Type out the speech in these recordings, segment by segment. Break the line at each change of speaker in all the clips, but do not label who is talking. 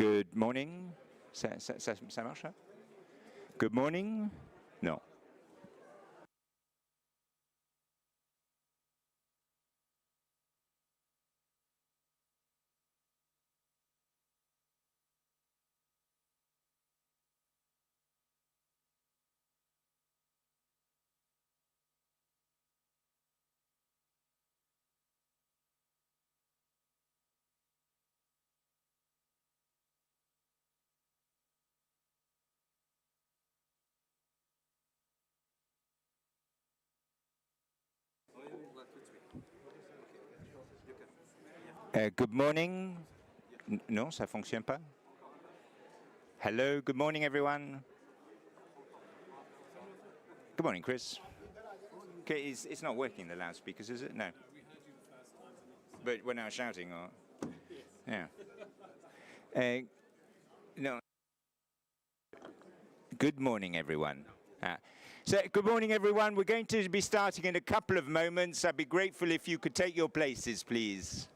Good morning. Ça marche, hein? Good morning? Non. Good morning. Non, ça fonctionne pas. Hello, good morning, everyone. Good morning, Chris. Okay, it's not working, the loudspeakers, is it? No. But we're now shouting, or... Yeah. No. Good morning, everyone. So, good morning, everyone. We're going to be starting in a couple of moments. I'd be grateful if you could take your places, please.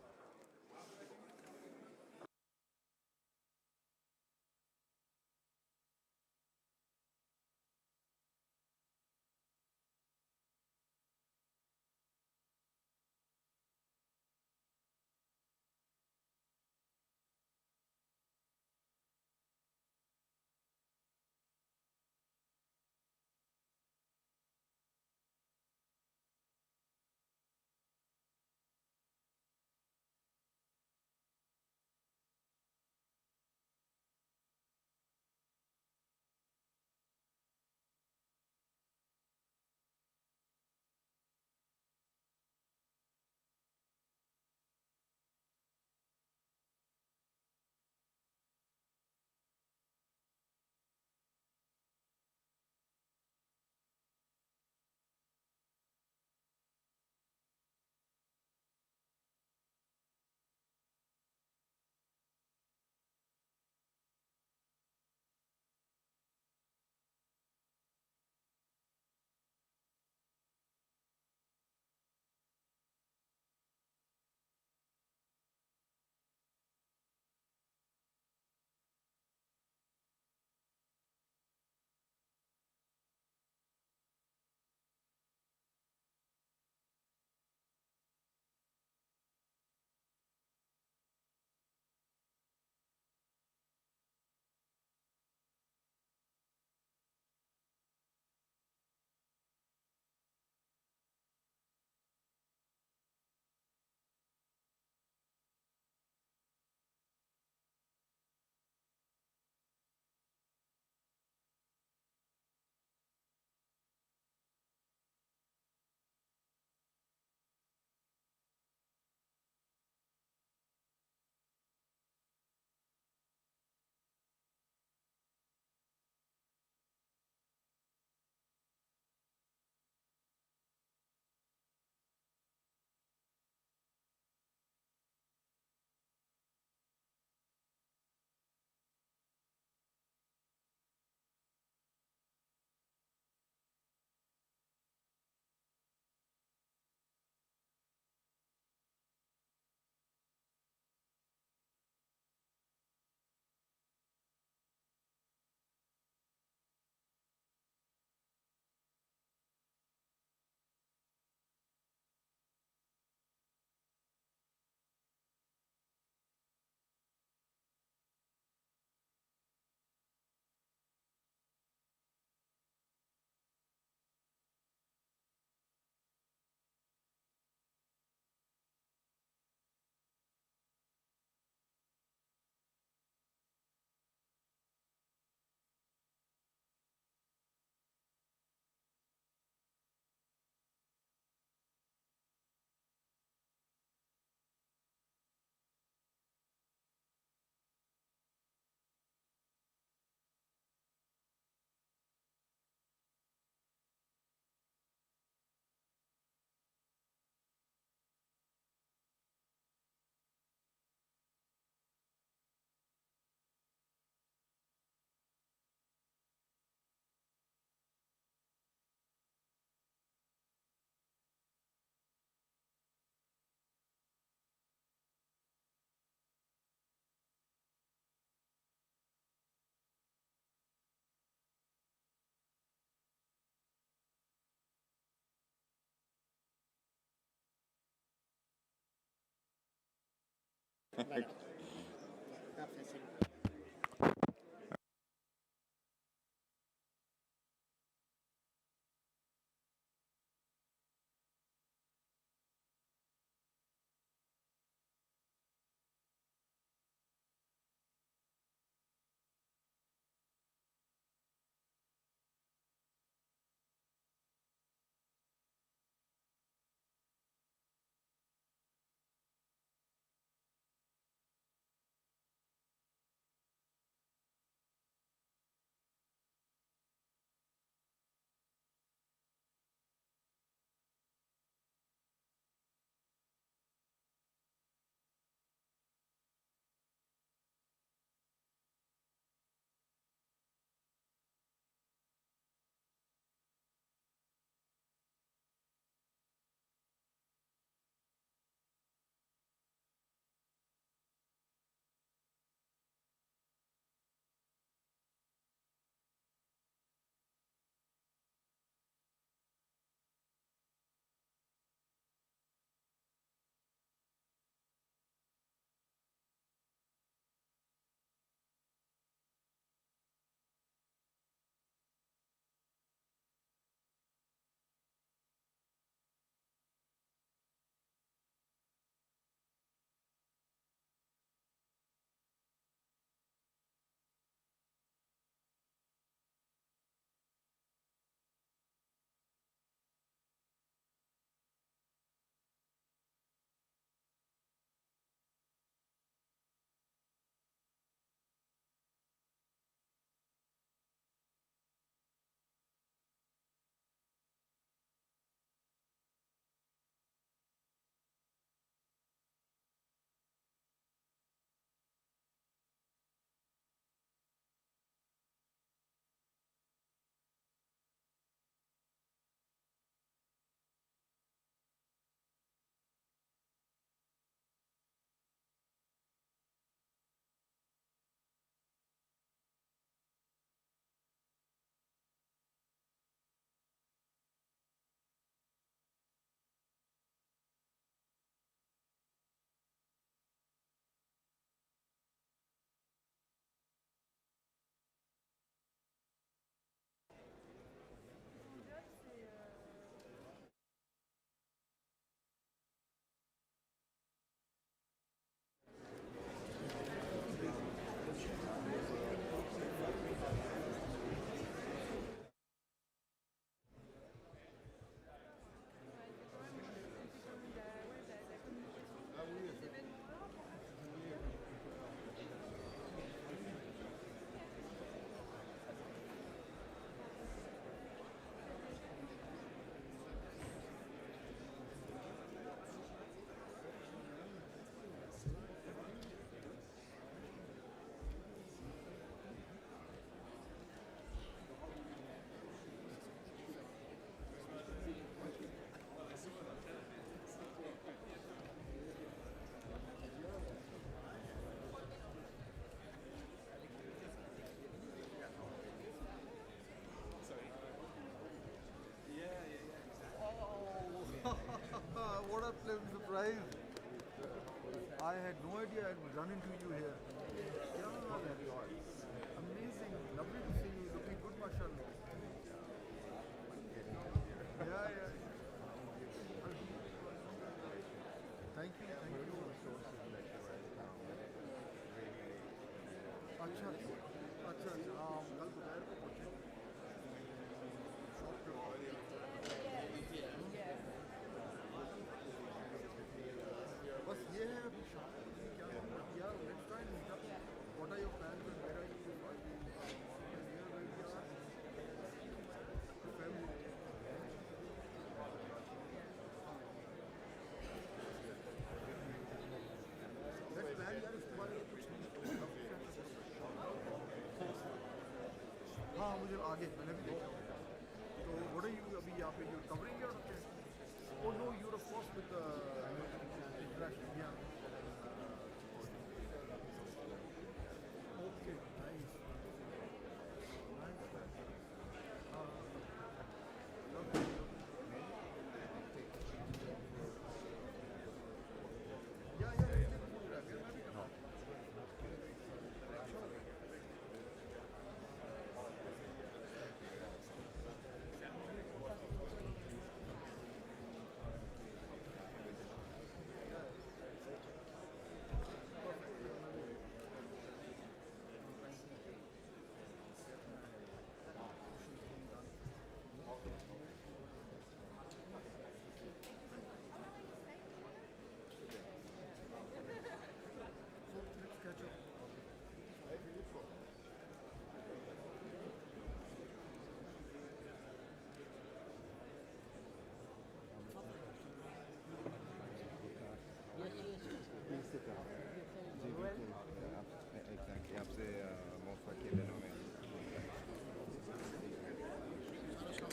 Voilà. Parfait, c'est bon.
What a pleasant surprise. I had no idea I'd run into you here. Yeah, amazing. Lovely to see you. Looking good, mashallah. Yeah. Thank you. अच्छा कल दोपहर को पहुंचे shop पे बस ये है अभी शाम को क्या यार next time what are your plans and where are you family let's plan यार उसके बारे में कुछ हाँ मुझे आगे मैंने भी देखा तो व्हाट आर यू अभी यहाँ पे you covering your Oh no, you're of course with the international, yeah. Okay, nice. Yeah,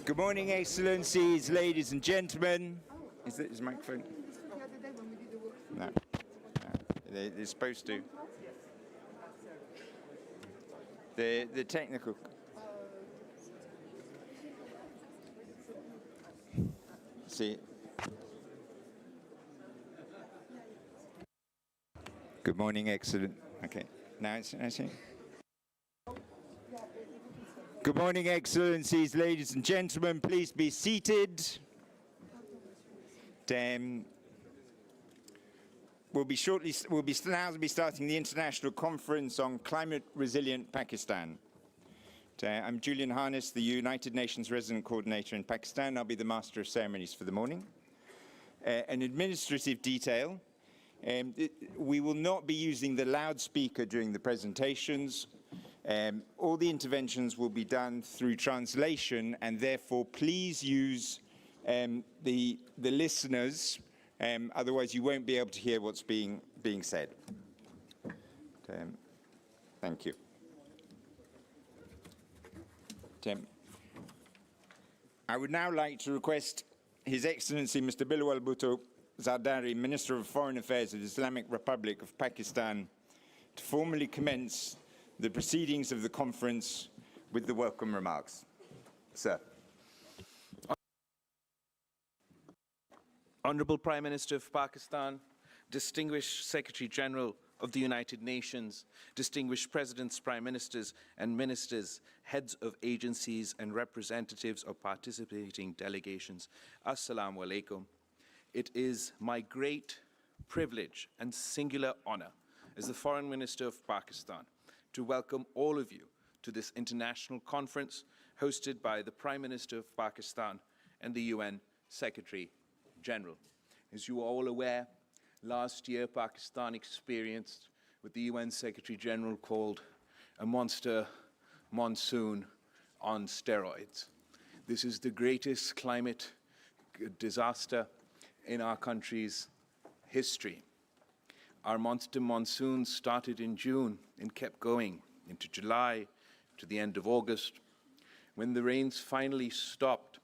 Good morning, Excellencies, ladies and gentlemen. Is the microphone? No. They're supposed to. The technical. See. Good morning, excellent. Okay. Now it's. Good morning, Excellencies, ladies and gentlemen. Please be seated. We'll be now starting the International Conference on Climate Resilient Pakistan. I'm Julian Harness, the United Nations Resident Coordinator in Pakistan. I'll be the Master of Ceremonies for the morning. An administrative detail. We will not be using the loudspeaker during the presentations. All the interventions will be done through translation, and therefore please use the listeners, otherwise you won't be able to hear what's being said. Thank you. I would now like to request His Excellency Mr. Bilawal Bhutto Zardari, Minister of Foreign Affairs of the Islamic Republic of Pakistan, to formally commence the proceedings of the conference with the welcome remarks. Sir.
Honorable Prime Minister of Pakistan, distinguished Secretary General of the United Nations, distinguished Presidents, Prime Ministers and Ministers, heads of agencies and representatives of participating delegations, Assalamu alaikum. It is my great privilege and singular honor as the Foreign Minister of Pakistan to welcome all of you to this international conference hosted by the Prime Minister of Pakistan and the UN Secretary General. As you are all aware, last year Pakistan experienced what the UN Secretary General called a monster monsoon on steroids. This is the greatest climate disaster in our country's history. Our monster monsoon started in June and kept going into July to the end of August. When the rains finally stopped,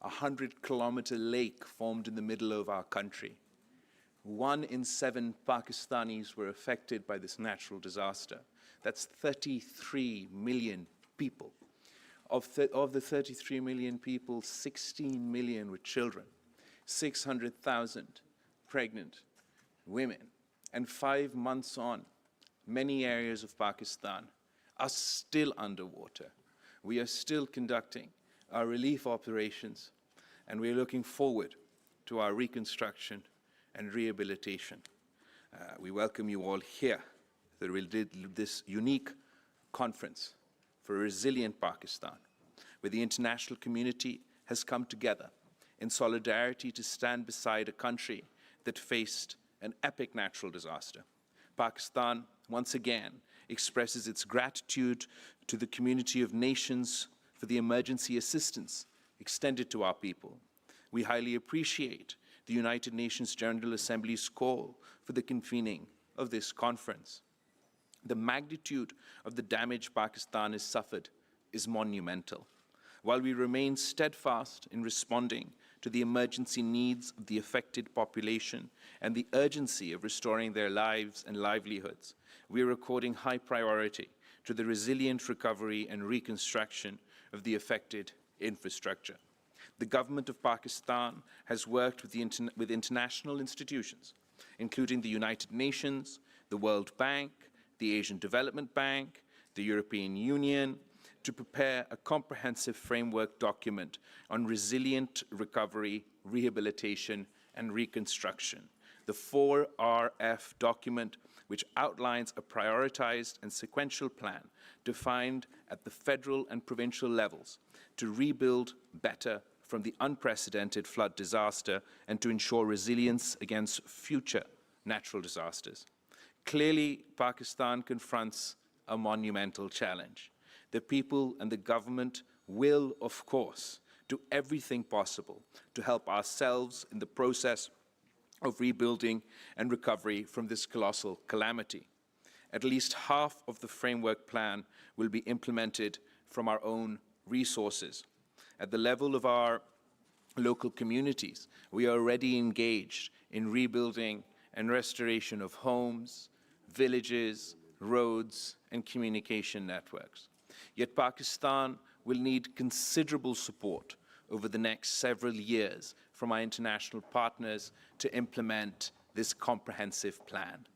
a 100-kilometer lake formed in the middle of our country. 1 in 7 Pakistanis were affected by this natural disaster. That's 33 million people. Of the 33 million people, 16 million were children, 600,000 pregnant women. And 5 months on, many areas of Pakistan are still underwater. We are still conducting our relief operations, and we are looking forward to our reconstruction and rehabilitation. We welcome you all here to this unique conference for a resilient Pakistan, where the international community has come together in solidarity to stand beside a country that faced an epic natural disaster. Pakistan, once again, expresses its gratitude to the community of nations for the emergency assistance extended to our people. We highly appreciate the United Nations General Assembly's call for the convening of this conference. The magnitude of the damage Pakistan has suffered is monumental. While we remain steadfast in responding to the emergency needs of the affected population and the urgency of restoring their lives and livelihoods, we are according high priority to the resilient recovery and reconstruction of the affected infrastructure. The government of Pakistan has worked with international institutions, including the United Nations, the World Bank, the Asian Development Bank, the European Union, to prepare a comprehensive framework document on resilient recovery, rehabilitation, and reconstruction. The 4RF document, which outlines a prioritized and sequential plan defined at the federal and provincial levels to rebuild better from the unprecedented flood disaster and to ensure resilience against future natural disasters. Clearly, Pakistan confronts a monumental challenge. The people and the government will, of course, do everything possible to help ourselves in the process of rebuilding and recovery from this colossal calamity. At least half of the framework plan will be implemented from our own resources. At the level of our local communities, we are already engaged in rebuilding and restoration of homes, villages, roads, and communication networks. Yet Pakistan will need considerable support over the next several years from our international partners to implement this comprehensive plan.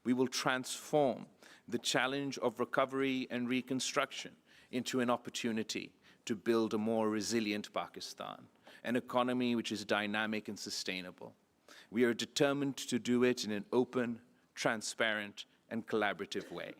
We will transform the challenge of recovery and reconstruction into an opportunity to build a more resilient Pakistan, an economy which is dynamic and sustainable. We are determined to do it in an open, transparent, and collaborative way.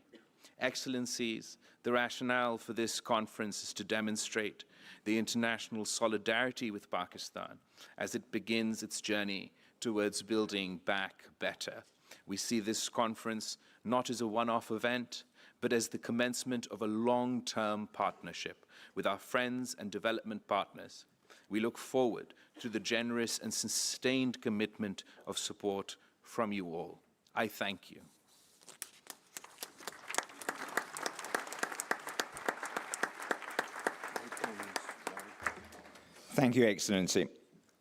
Excellencies, the rationale for this conference is to demonstrate the international solidarity with Pakistan as it begins its journey towards building back better. We see this conference not as a one-off event, but as the commencement of a long-term partnership with our friends and development partners. We look forward to the generous and sustained commitment of support from you all. I thank you.
Thank you, Excellency.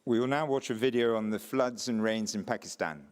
We will now watch a video on the floods and rains in Pakistan.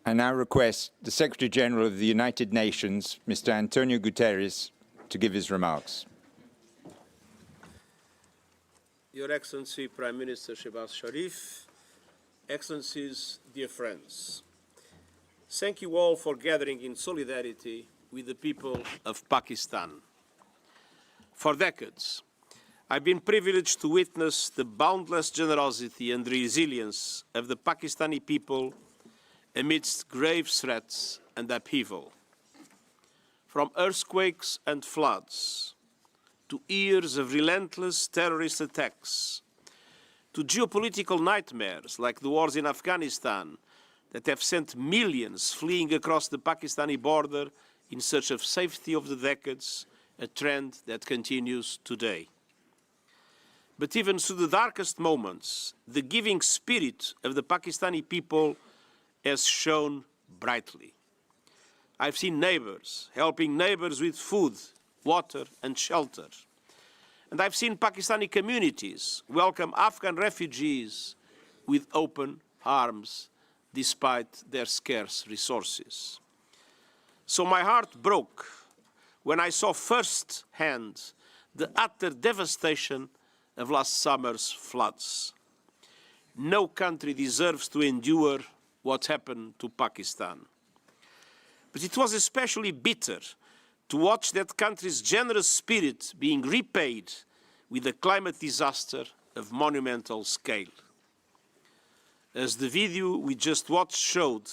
I now request the Secretary General of the United Nations, Mr. Antonio Guterres, to give his remarks.
Your Excellency Prime Minister Shehbaz Sharif, Excellencies, dear friends, thank you all for gathering in solidarity with the people of Pakistan. For decades, I've been privileged to witness the boundless generosity and resilience of the Pakistani people amidst grave threats and upheaval. From earthquakes and floods, to years of relentless terrorist attacks, to geopolitical nightmares like the wars in Afghanistan that have sent millions fleeing across the Pakistani border in search of safety over the decades, a trend that continues today. But even through the darkest moments, the giving spirit of the Pakistani people has shone brightly. I've seen neighbors helping neighbors with food, water and shelter. And I've seen Pakistani communities welcome Afghan refugees with open arms despite their scarce resources. So my heart broke when I saw firsthand the utter devastation of last summer's floods. No country deserves to endure what happened to Pakistan. But it was especially bitter to watch that country's generous spirit being repaid with a climate disaster of monumental scale. As the video we just watched showed,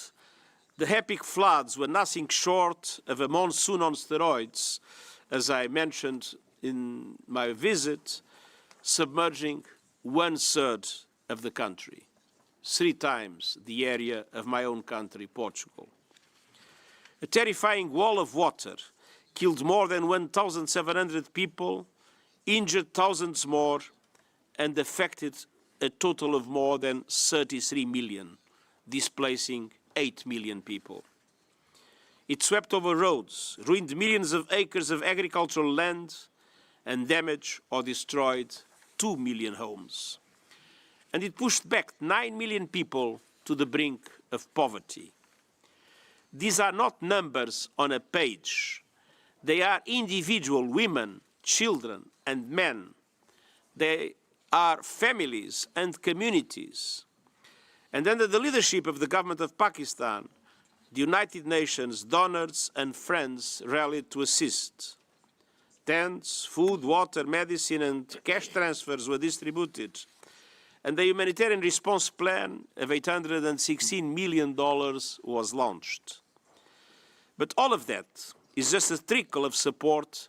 the epic floods were nothing short of a monsoon on steroids, as I mentioned in my visit, submerging 1/3 of the country, 3 times the area of my own country, Portugal. A terrifying wall of water killed more than 1,700 people, injured thousands more, and affected a total of more than 33 million, displacing 8 million people. It swept over roads, ruined millions of acres of agricultural land, and damaged or destroyed 2 million homes. And it pushed back 9 million people to the brink of poverty. These are not numbers on a page. They are individual women, children, and men. They are families and communities. And under the leadership of the government of Pakistan, the United Nations donors and friends rallied to assist. Tents, food, water, medicine, and cash transfers were distributed. And the humanitarian response plan of $816 million was launched. But all of that is just a trickle of support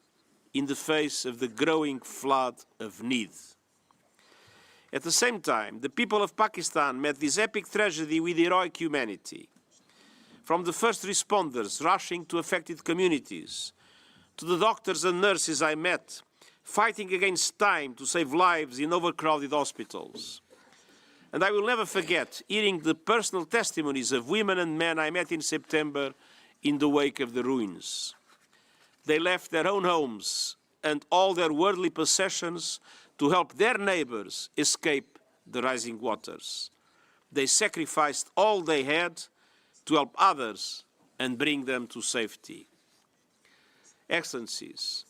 in the face of the growing flood of need. At the same time, the people of Pakistan met this epic tragedy with heroic humanity. From the first responders rushing to affected communities, to the doctors and nurses I met fighting against time to save lives in overcrowded hospitals. And I will never forget hearing the personal testimonies of women and men I met in September in the wake of the ruins. They left their own homes and all their worldly possessions to help their neighbors escape the rising waters. They sacrificed all they had to help others and bring them to safety. Excellencies,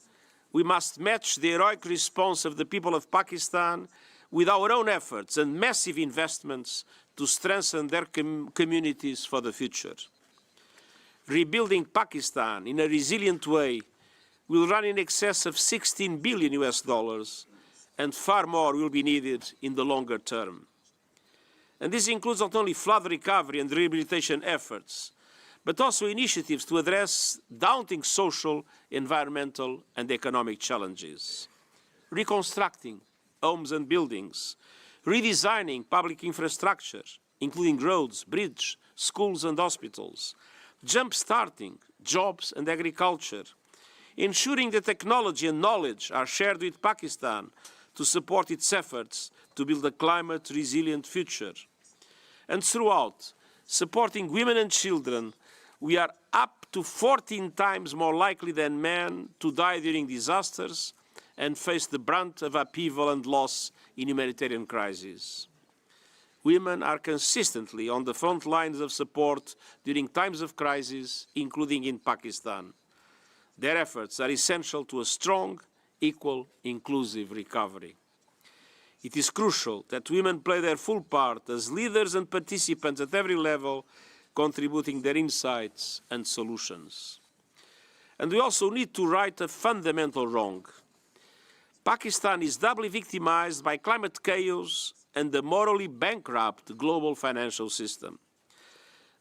we must match the heroic response of the people of Pakistan with our own efforts and massive investments to strengthen their communities for the future. Rebuilding Pakistan in a resilient way will run in excess of $16 billion and far more will be needed in the longer term. And this includes not only flood recovery and rehabilitation efforts, but also initiatives to address daunting social, environmental, and economic challenges. Reconstructing homes and buildings, redesigning public infrastructure, including roads, bridges, schools, and hospitals, jump-starting jobs and agriculture, ensuring that technology and knowledge are shared with Pakistan to support its efforts to build a climate-resilient future. And throughout, supporting women and children, we are up to 14 times more likely than men to die during disasters and face the brunt of upheaval and loss in humanitarian crises. women are consistently on the front lines of support during times of crisis, including in Pakistan. Their efforts are essential to a strong, equal, inclusive recovery. It is crucial that women play their full part as leaders and participants at every level, contributing their insights and solutions. And we also need to right a fundamental wrong. Pakistan is doubly victimized by climate chaos and the morally bankrupt global financial system.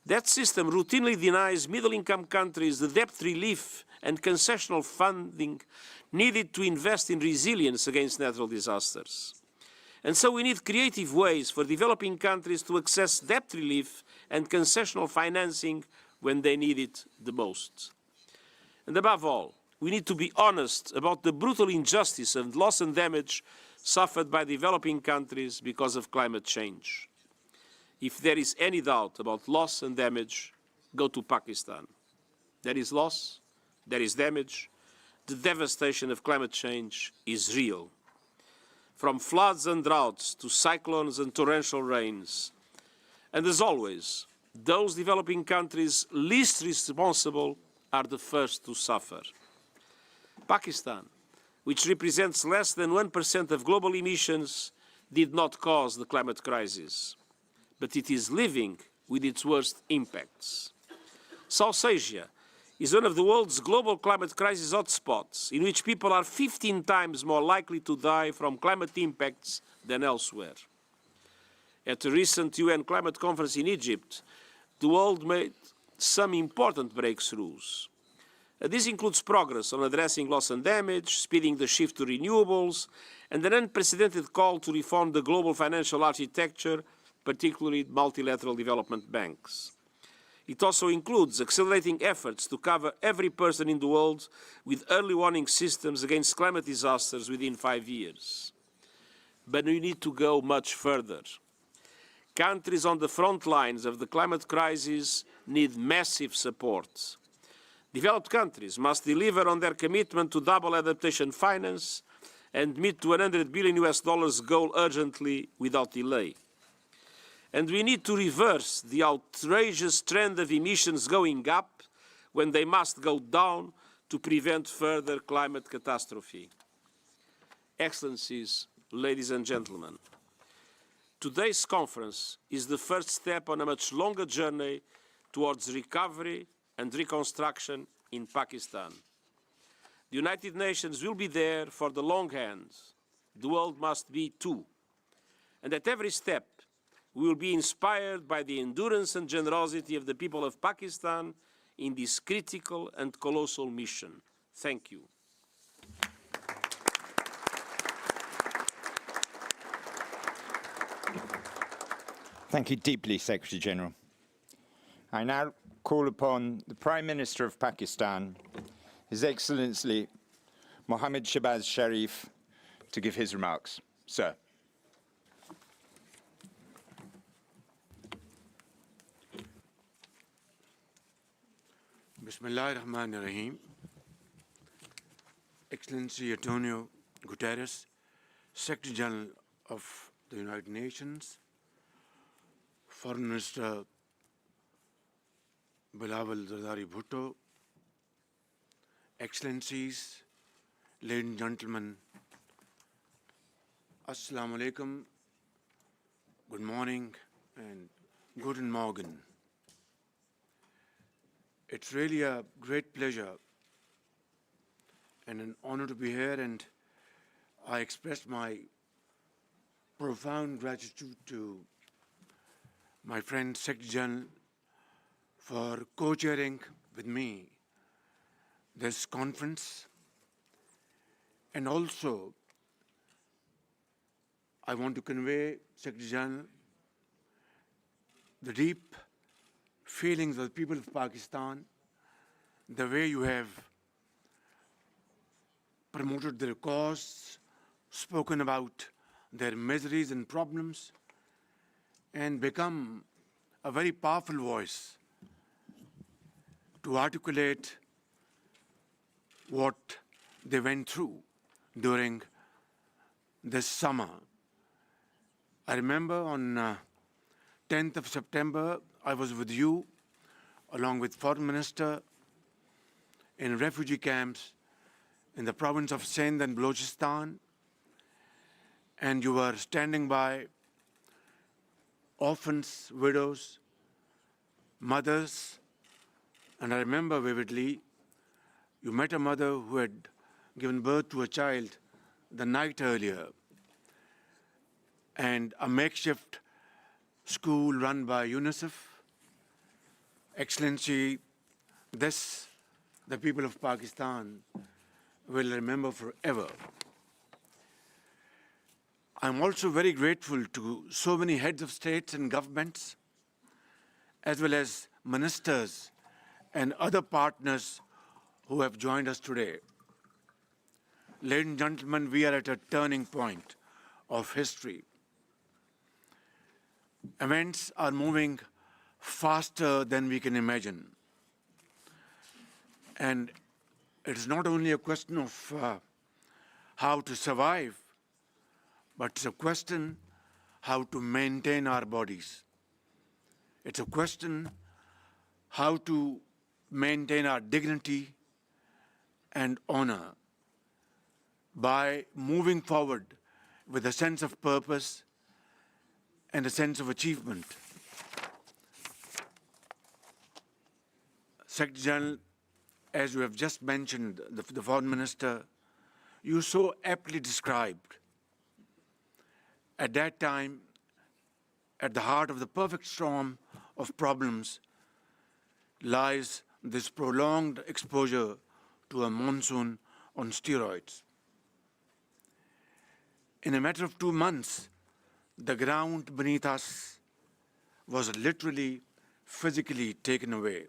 That system routinely denies middle-income countries the debt relief and concessional funding needed to invest in resilience against natural disasters. And so we need creative ways for developing countries to access debt relief and concessional financing when they need it the most. And above all, we need to be honest about the brutal injustice and loss and damage suffered by developing countries because of climate change. If there is any doubt about loss and damage, go to Pakistan. There is loss, there is damage. The devastation of climate change is real. From floods and droughts to cyclones and torrential rains. And as always, those developing countries least responsible are the first to suffer. Pakistan, which represents less than 1% of global emissions, did not cause the climate crisis, but it is living with its worst impacts. South Asia is one of the world's global climate crisis hotspots, in which people are 15 times more likely to die from climate impacts than elsewhere. At a recent UN climate conference in Egypt, the world made some important breakthroughs. This includes progress on addressing loss and damage, speeding the shift to renewables, and an unprecedented call to reform the global financial architecture, particularly multilateral development banks. It also includes accelerating efforts to cover every person in the world with early warning systems against climate disasters within 5 years. But we need to go much further. Countries on the front lines of the climate crisis need massive support. Developed countries must deliver on their commitment to double adaptation finance and meet the $100 billion goal urgently without delay. And we need to reverse the outrageous trend of emissions going up when they must go down to prevent further climate catastrophe. Excellencies, ladies and gentlemen, today's conference is the first step on a much longer journey towards recovery and reconstruction in Pakistan. The United Nations will be there for the long hand. The world must be too. And at every step, we will be inspired by the endurance and generosity of the people of Pakistan in this critical and colossal mission. Thank you.
Thank you deeply, Secretary General. I now call upon the Prime Minister of Pakistan, His Excellency Mohammad Shehbaz Sharif, to give his remarks. Sir.
Bismillahirrahmanirrahim. Excellency Antonio Guterres, Secretary General of the United Nations, Foreign Minister Bilawal Zardari Bhutto, Excellencies, ladies and gentlemen, Assalamu alaikum, good morning and guten Morgen. It's really a great pleasure and an honor to be here, and I express my profound gratitude to my friend Secretary General for co-chairing with me this conference. And also, I want to convey, Secretary General, the deep feelings of the people of Pakistan, the way you have promoted their cause, spoken about their miseries and problems, and become a very powerful voice to articulate what they went through during this summer. I remember on 10th of September, I was with you, along with Foreign Minister, in refugee camps in the province of Sindh and Balochistan, and you were standing by orphans, widows, mothers, and I remember vividly, you met a mother who had given birth to a child the night earlier, and a makeshift school run by UNICEF. Excellency, this the people of Pakistan will remember forever. I'm also very grateful to so many heads of states and governments, as well as ministers and other partners who have joined us today. Ladies and gentlemen, we are at a turning point of history. Events are moving faster than we can imagine. And it is not only a question of how to survive, but it's a question how to maintain our bodies. It's a question how to maintain our dignity and honor by moving forward with a sense of purpose and a sense of achievement. Secretary General, as you have just mentioned, the Foreign Minister, you so aptly described, at that time, at the heart of the perfect storm of problems lies this prolonged exposure to a monsoon on steroids. In a matter of 2 months, the ground beneath us was literally, physically taken away.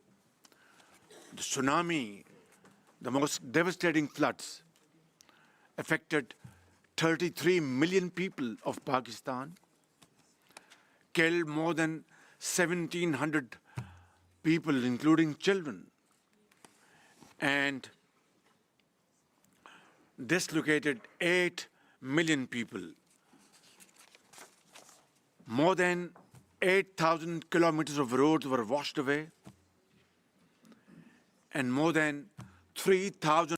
The tsunami, the most devastating floods, affected 33 million people of Pakistan, killed more than 1,700 people, including children, and dislocated 8 million people. More than 8,000 kilometers of roads were washed away, and more than 3,000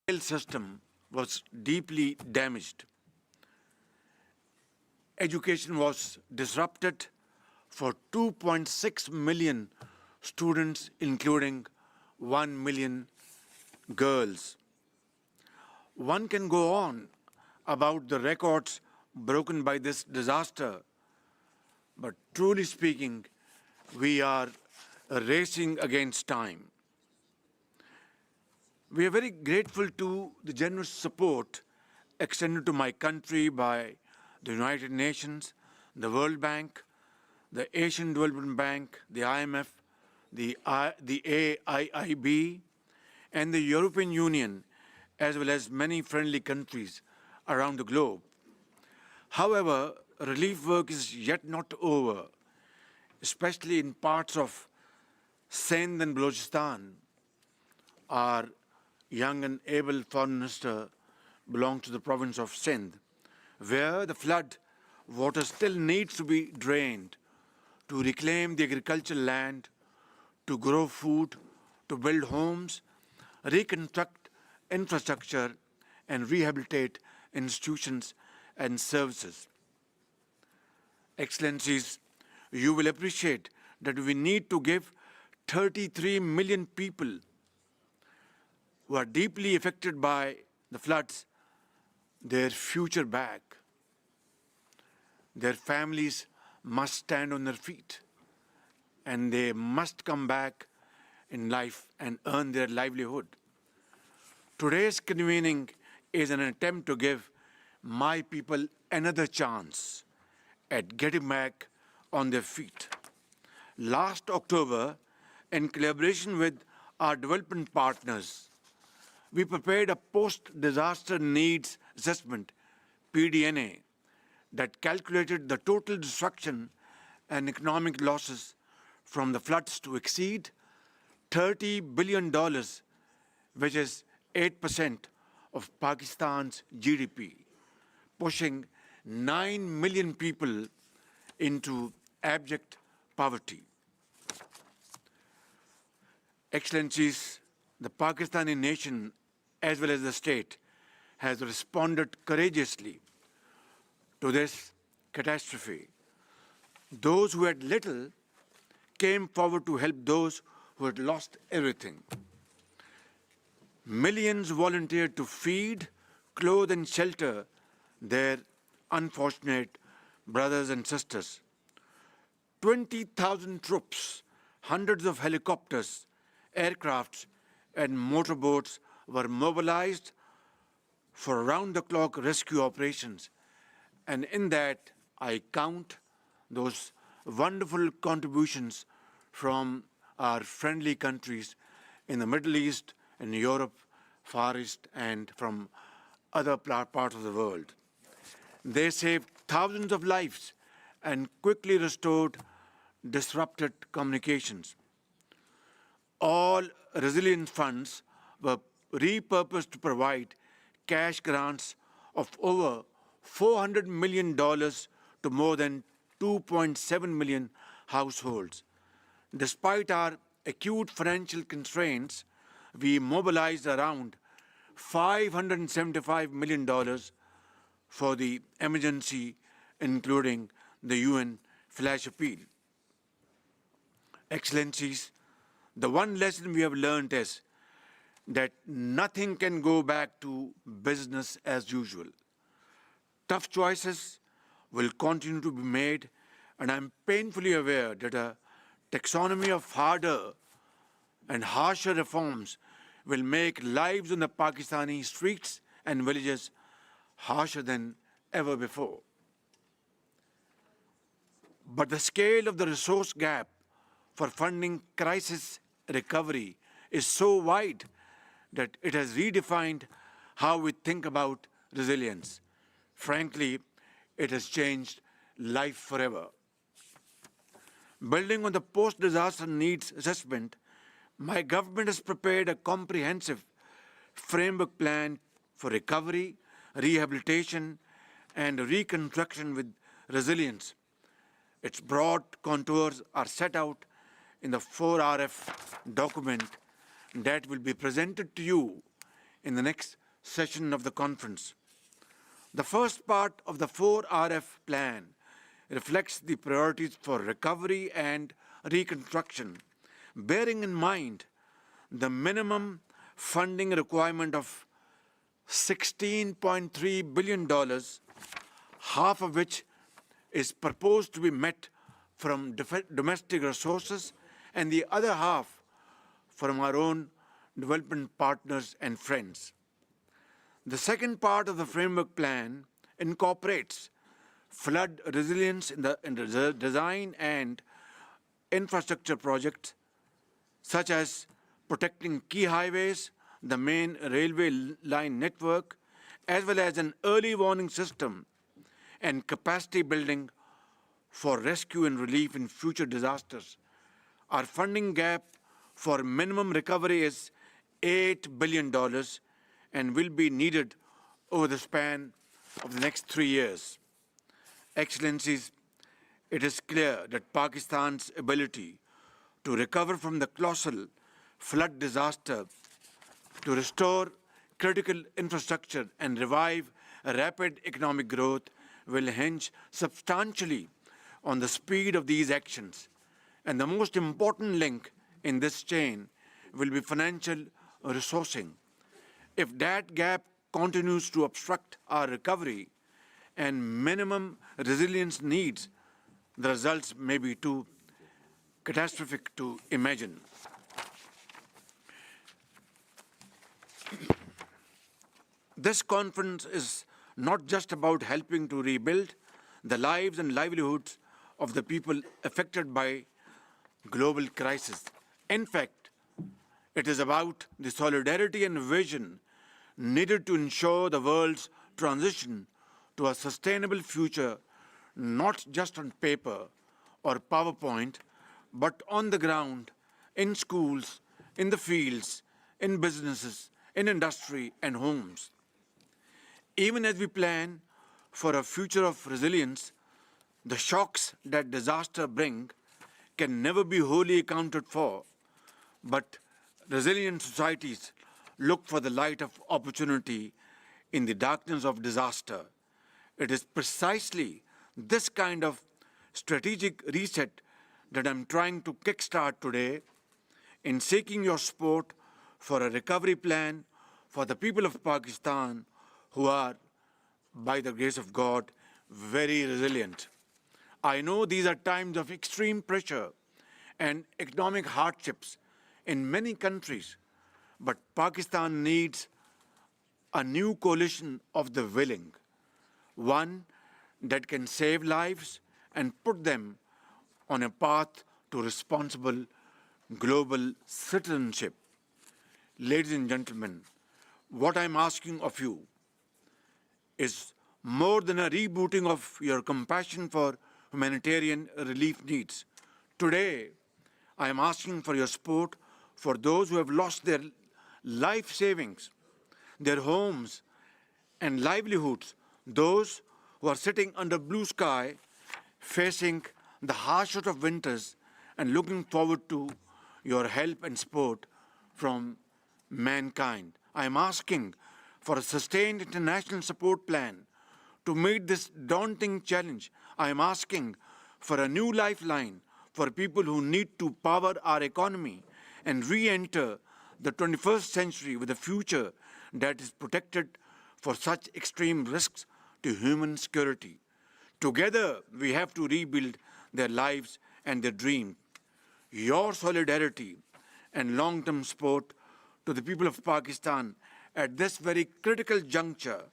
rail system was deeply damaged. Education was disrupted for 2.6 million students, including 1 million girls. One can go on about the records broken by this disaster, but truly speaking, we are racing against time. We are very grateful to the generous support extended to my country by the United Nations, the World Bank, the Asian Development Bank, the IMF, the AIIB, and the European Union, as well as many friendly countries around the globe. However, relief work is yet not over, especially in parts of Sindh and Balochistan. Our young and able Foreign Minister belongs to the province of Sindh, where the flood water still needs to be drained to reclaim the agricultural land, to grow food, to build homes, reconstruct infrastructure, and rehabilitate institutions and services. Excellencies, you will appreciate that we need to give 33 million people who are deeply affected by the floods their future back. Their families must stand on their feet, and they must come back in life and earn their livelihood. Today's convening is an attempt to give my people another chance at getting back on their feet. Last October, in collaboration with our development partners, we prepared a post-disaster needs assessment, PDNA, that calculated the total destruction and economic losses from the floods to exceed $30 billion, which is 8% of Pakistan's GDP, pushing 9 million people into abject poverty. Excellencies, the Pakistani nation, as well as the state, has responded courageously to this catastrophe. Those who had little came forward to help those who had lost everything. Millions volunteered to feed, clothe, and shelter their unfortunate brothers and sisters. 20,000 troops, hundreds of helicopters, aircrafts, and motorboats were mobilized for round-the-clock rescue operations. And in that, I count those wonderful contributions from our friendly countries in the Middle East, in Europe, Far East, and from other parts of the world. They saved thousands of lives and quickly restored disrupted communications. All resilience funds were repurposed to provide cash grants of over $400 million to more than 2.7 million households. Despite our acute financial constraints, we mobilized around $575 million for the emergency, including the UN flash appeal. Excellencies, the one lesson we have learned is that nothing can go back to business as usual. Tough choices will continue to be made, and I'm painfully aware that a taxonomy of harder and harsher reforms will make lives on the Pakistani streets and villages harsher than ever before. But the scale of the resource gap for funding crisis recovery is so wide that it has redefined how we think about resilience. Frankly, it has changed life forever. Building on the post-disaster needs assessment, my government has prepared a comprehensive framework plan for recovery, rehabilitation, and reconstruction with resilience. Its broad contours are set out in the 4RF document that will be presented to you in the next session of the conference. The first part of the 4RF plan reflects the priorities for recovery and reconstruction, bearing in mind the minimum funding requirement of $16.3 billion, half of which is proposed to be met from domestic resources and the other half from our own development partners and friends. The second part of the framework plan incorporates flood resilience in the design and infrastructure projects, such as protecting key highways, the main railway line network, as well as an early warning system and capacity building for rescue and relief in future disasters. Our funding gap for minimum recovery is $8 billion and will be needed over the span of the next 3 years. Excellencies, it is clear that Pakistan's ability to recover from the colossal flood disaster, to restore critical infrastructure and revive rapid economic growth will hinge substantially on the speed of these actions. And the most important link in this chain will be financial resourcing. If that gap continues to obstruct our recovery and minimum resilience needs, the results may be too catastrophic to imagine. This conference is not just about helping to rebuild the lives and livelihoods of the people affected by global crisis. In fact, it is about the solidarity and vision needed to ensure the world's transition to a sustainable future, not just on paper or PowerPoint, but on the ground, in schools, in the fields, in businesses, in industry and homes. Even as we plan for a future of resilience, The shocks that disaster bring can never be wholly accounted for, but resilient societies look for the light of opportunity in the darkness of disaster. It is precisely this kind of strategic reset that I'm trying to kickstart today in seeking your support for a recovery plan for the people of Pakistan who are, by the grace of God, very resilient. I know these are times of extreme pressure and economic hardships in many countries, but Pakistan needs a new coalition of the willing, one that can save lives and put them on a path to responsible global citizenship. Ladies and gentlemen, what I'm asking of you is more than a rebooting of your compassion for humanitarian relief needs. Today, I am asking for your support for those who have lost their life savings, their homes and livelihoods, those who are sitting under blue sky, facing the harshest of winters and looking forward to your help and support from mankind. I am asking for a sustained international support plan to meet this daunting challenge. I am asking for a new lifeline for people who need to power our economy and re-enter the 21st century with a future that is protected for such extreme risks to human security. Together, we have to rebuild their lives and their dreams. Your solidarity and long-term support to the people of Pakistan at this very critical juncture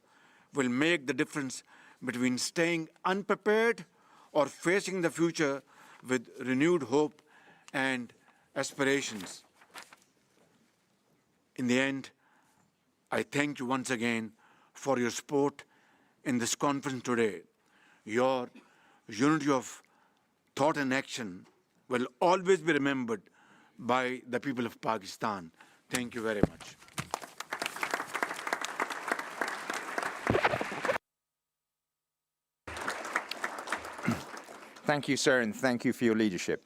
will make the difference between staying unprepared or facing the future with renewed hope and aspirations. In the end, I thank you once again for your support in this conference today. Your unity of thought and action will always be remembered by the people of Pakistan. Thank you very much.
Thank you, sir, and thank you for your leadership.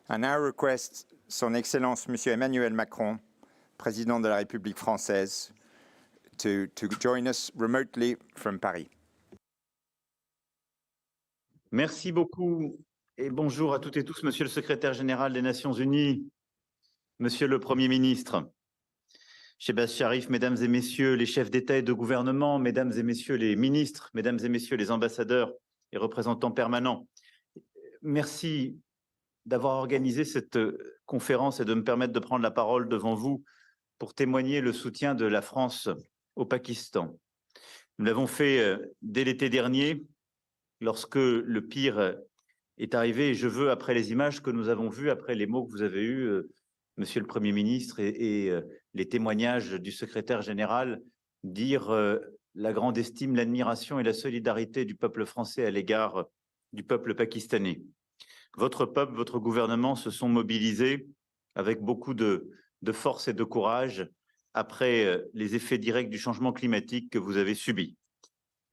I now request Son Excellence Monsieur Emmanuel Macron, Président de la République française, to join us remotely from Paris.
Merci beaucoup et bonjour à toutes et tous, Monsieur le Secrétaire général des Nations Unies, Monsieur le Premier ministre, Shehbaz Sharif, Mesdames et Messieurs les chefs d'État et de gouvernement, Mesdames et Messieurs les ministres, Mesdames et Messieurs les ambassadeurs et représentants permanents. Merci d'avoir organisé cette conférence et de me permettre de prendre la parole devant vous pour témoigner le soutien de la France au Pakistan. Nous l'avons fait dès l'été dernier, lorsque le pire est arrivé. Et je veux, après les images que nous avons vues, après les mots que vous avez eus, Monsieur le Premier ministre, et les témoignages du secrétaire général, dire la grande estime, l'admiration et la solidarité du peuple français à l'égard du peuple pakistanais. Votre peuple, votre gouvernement se sont mobilisés avec beaucoup de force et de courage après les effets directs du changement climatique que vous avez subis.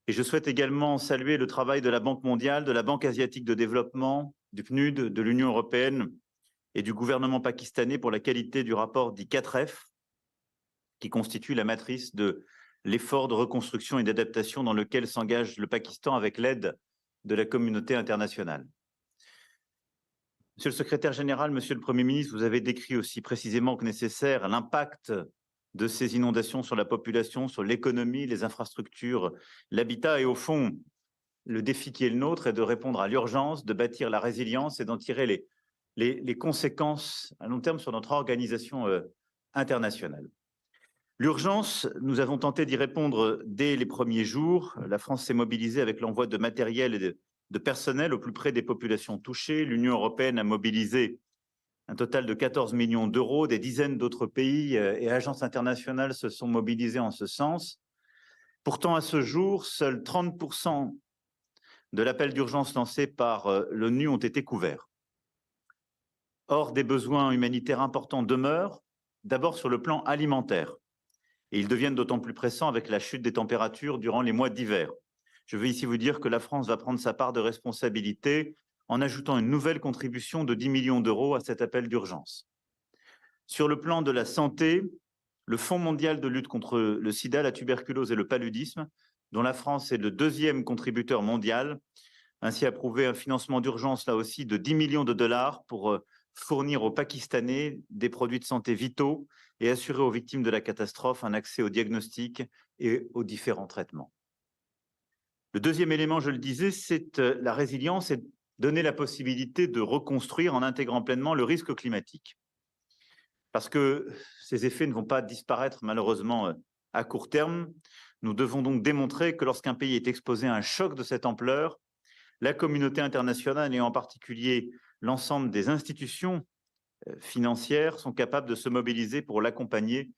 Et je souhaite également saluer le travail de la Banque mondiale, de la Banque asiatique de développement, du PNUD, de l'Union européenne et du gouvernement pakistanais pour la qualité du rapport dit 4F, qui constitue la matrice de l'effort de reconstruction et d'adaptation dans lequel s'engage le Pakistan avec l'aide de la communauté internationale. Monsieur le secrétaire général, Monsieur le Premier ministre, vous avez décrit aussi précisément que nécessaire l'impact de ces inondations sur la population, sur l'économie, les infrastructures, l'habitat et au fond, le défi qui est le nôtre est de répondre à l'urgence, de bâtir la résilience et d'en tirer les conséquences à long terme sur notre organisation internationale. L'urgence, nous avons tenté d'y répondre dès les premiers jours. La France s'est mobilisée avec l'envoi de matériel et de personnel au plus près des populations touchées. L'Union européenne a mobilisé un total de 14 millions d'euros. Des dizaines d'autres pays et agences internationales se sont mobilisés en ce sens. Pourtant, à ce jour, seuls 30% de l'appel d'urgence lancé par l'ONU ont été couverts. Or, des besoins humanitaires importants demeurent, d'abord sur le plan alimentaire. Et ils deviennent d'autant plus pressants avec la chute des températures durant les mois d'hiver. Je veux ici vous dire que la France va prendre sa part de responsabilité en ajoutant une nouvelle contribution de 10 millions d'euros à cet appel d'urgence. Sur le plan de la santé, le Fonds mondial de lutte contre le sida, la tuberculose et le paludisme, dont la France est le deuxième contributeur mondial, ainsi approuvé un financement d'urgence là aussi de 10 millions de dollars pour fournir aux Pakistanais des produits de santé vitaux et assurer aux victimes de la catastrophe un accès au diagnostic et aux différents traitements. Le deuxième élément, je le disais, c'est la résilience et donner la possibilité de reconstruire en intégrant pleinement le risque climatique. Parce que ces effets ne vont pas disparaître malheureusement à court terme. Nous devons donc démontrer que lorsqu'un pays est exposé à un choc de cette ampleur, la communauté internationale et en particulier l'ensemble des institutions financières sont capables de se mobiliser pour l'accompagner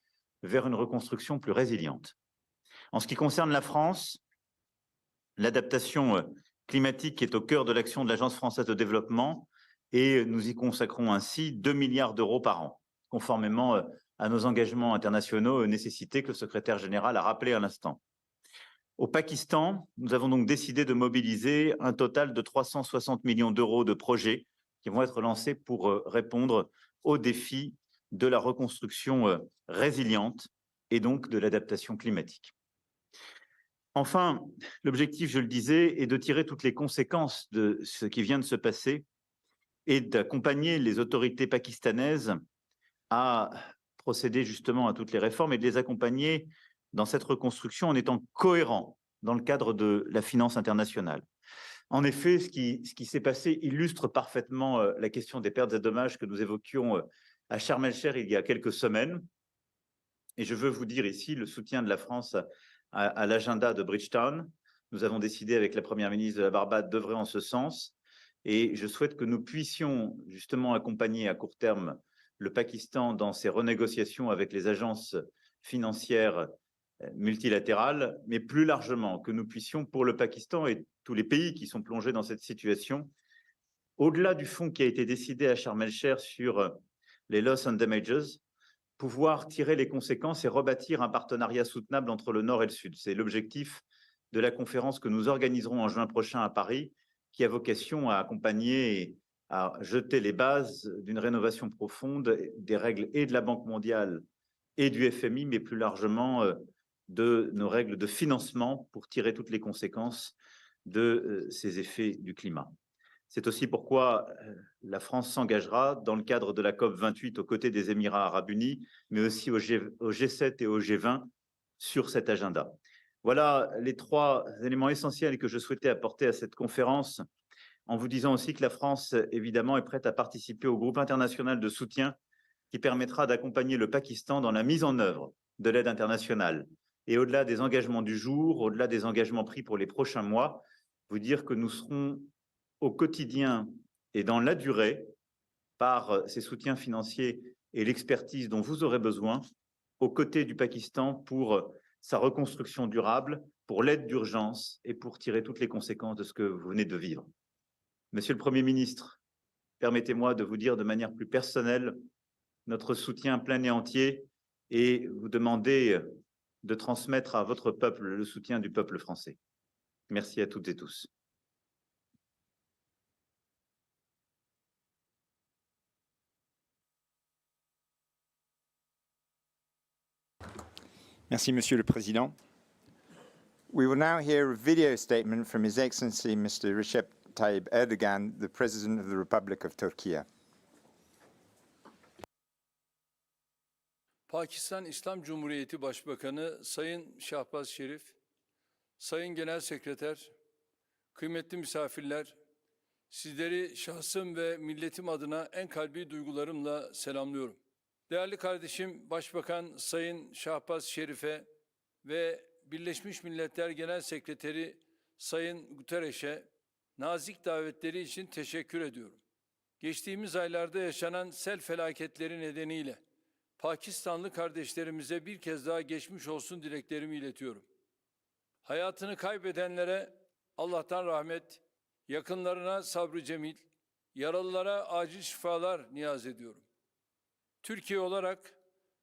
vers une reconstruction plus résiliente. En ce qui concerne la France, l'adaptation climatique est au cœur de l'action de l'Agence française de développement et nous y consacrons ainsi 2 milliards d'euros par an, conformément à nos engagements internationaux et nécessités que le secrétaire général a rappelé à l'instant. Au Pakistan, nous avons donc décidé de mobiliser un total de 360 millions d'euros de projets qui vont être lancés pour répondre aux défis de la reconstruction résiliente et donc de l'adaptation climatique. Enfin, l'objectif, je le disais, est de tirer toutes les conséquences de ce qui vient de se passer et d'accompagner les autorités pakistanaises à procéder justement à toutes les réformes et de les accompagner dans cette reconstruction en étant cohérent dans le cadre de la finance internationale. En effet, ce qui s'est passé illustre parfaitement la question des pertes et dommages que nous évoquions à Sharm el-Sheikh il y a quelques semaines. Et je veux vous dire ici le soutien de la France à l'agenda de Bridgetown. Nous avons décidé avec la Première ministre de la Barbade d'œuvrer en ce sens. Et je souhaite que nous puissions justement accompagner à court terme le Pakistan dans ses renégociations avec les agences financières multilatérales, mais plus largement que nous puissions, pour le Pakistan et tous les pays qui sont plongés dans cette situation, au-delà du fonds qui a été décidé à Sharm el-Sheikh sur les loss and damages, pouvoir tirer les conséquences et rebâtir un partenariat soutenable entre le Nord et le Sud. C'est l'objectif de la conférence que nous organiserons en juin prochain à Paris, qui a vocation à accompagner et à jeter les bases d'une rénovation profonde des règles et de la Banque mondiale et du FMI, mais plus largement de nos règles de financement pour tirer toutes les conséquences de ces effets du climat. C'est aussi pourquoi la France s'engagera dans le cadre de la COP28 aux côtés des Émirats arabes unis, mais aussi au G7 et au G20 sur cet agenda. Voilà les trois éléments essentiels que je souhaitais apporter à cette conférence, en vous disant aussi que la France, évidemment, est prête à participer au groupe international de soutien qui permettra d'accompagner le Pakistan dans la mise en œuvre de l'aide internationale. Et au-delà des engagements du jour, au-delà des engagements pris pour les prochains mois, vous dire que nous serons au quotidien et dans la durée, par ces soutiens financiers et l'expertise dont vous aurez besoin, aux côtés du Pakistan pour sa reconstruction durable, pour l'aide d'urgence et pour tirer toutes les conséquences de ce que vous venez de vivre. Monsieur le Premier ministre, permettez-moi de vous dire de manière plus personnelle notre soutien plein et entier et vous demander de transmettre à votre peuple le soutien du peuple français. Merci à toutes et tous.
Merci, Monsieur le Président. We will now hear a video statement from His Excellency Mr. Recep Tayyip Erdogan, the President of the Republic of Turkey.
Pakistan İslam Cumhuriyeti Başbakanı Sayın Şahbaz Şerif, Sayın Genel Sekreter, kıymetli misafirler, sizleri şahsım ve milletim adına en kalbi duygularımla selamlıyorum. Değerli kardeşim Başbakan Sayın Şahbaz Şerif'e ve Birleşmiş Milletler Genel Sekreteri Sayın Guterres'e nazik davetleri için teşekkür ediyorum. Geçtiğimiz aylarda yaşanan sel felaketleri nedeniyle Pakistanlı kardeşlerimize bir kez daha geçmiş olsun dileklerimi iletiyorum. Hayatını kaybedenlere Allah'tan rahmet, yakınlarına sabrı cemil, yaralılara acil şifalar niyaz ediyorum. Türkiye olarak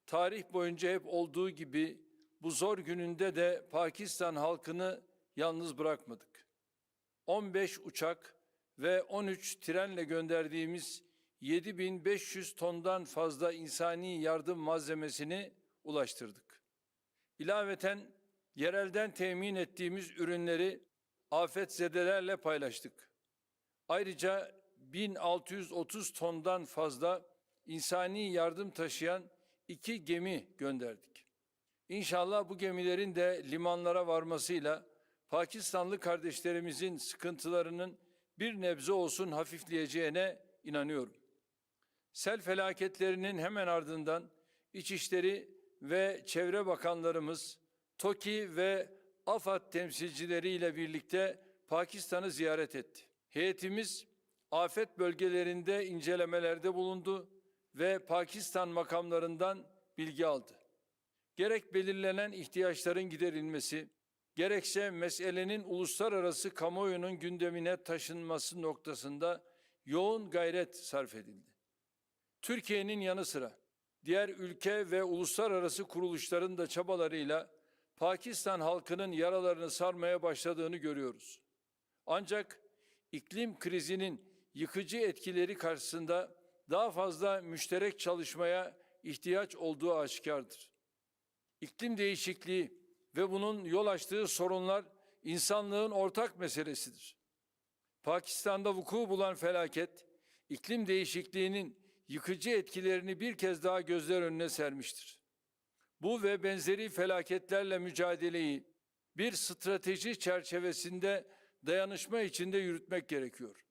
tarih boyunca hep olduğu gibi bu zor gününde de Pakistan halkını yalnız bırakmadık. 15 uçak ve 13 trenle gönderdiğimiz 7.500 tondan fazla insani yardım malzemesini ulaştırdık. İlaveten yerelden temin ettiğimiz ürünleri afetzedelerle paylaştık. Ayrıca 1630 tondan fazla insani yardım taşıyan 2 gemi gönderdik. İnşallah bu gemilerin de limanlara varmasıyla Pakistanlı kardeşlerimizin sıkıntılarının bir nebze olsun hafifleyeceğine inanıyorum. Sel felaketlerinin hemen ardından İçişleri ve Çevre Bakanlarımız, TOKİ ve AFAD temsilcileriyle birlikte Pakistan'ı ziyaret etti. Heyetimiz afet bölgelerinde incelemelerde bulundu ve Pakistan makamlarından bilgi aldı. Gerek belirlenen ihtiyaçların giderilmesi, gerekse meselenin uluslararası kamuoyunun gündemine taşınması noktasında yoğun gayret sarf edildi. Türkiye'nin yanı sıra diğer ülke ve uluslararası kuruluşların da çabalarıyla Pakistan halkının yaralarını sarmaya başladığını görüyoruz. Ancak iklim krizinin yıkıcı etkileri karşısında daha fazla müşterek çalışmaya ihtiyaç olduğu aşikardır. İklim değişikliği ve bunun yol açtığı sorunlar insanlığın ortak meselesidir. Pakistan'da vuku bulan felaket, iklim değişikliğinin yıkıcı etkilerini bir kez daha gözler önüne sermiştir. Bu ve benzeri felaketlerle mücadeleyi bir strateji çerçevesinde dayanışma içinde yürütmek gerekiyor.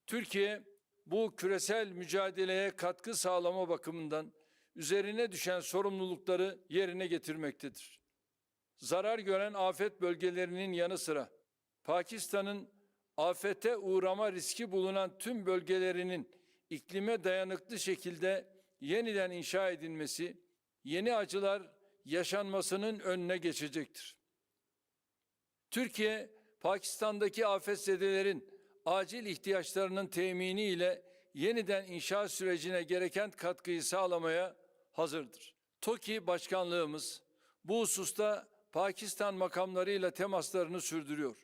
Türkiye bu küresel mücadeleye katkı sağlama bakımından üzerine düşen sorumlulukları yerine getirmektedir. Zarar gören afet bölgelerinin yanı sıra Pakistan'ın afete uğrama riski bulunan tüm bölgelerinin iklime dayanıklı şekilde yeniden inşa edilmesi, yeni acılar yaşanmasının önüne geçecektir. Türkiye, Pakistan'daki afetzedelerin acil ihtiyaçlarının temini ile yeniden inşa sürecine gereken katkıyı sağlamaya hazırdır. TOKİ Başkanlığımız bu hususta Pakistan makamlarıyla temaslarını sürdürüyor.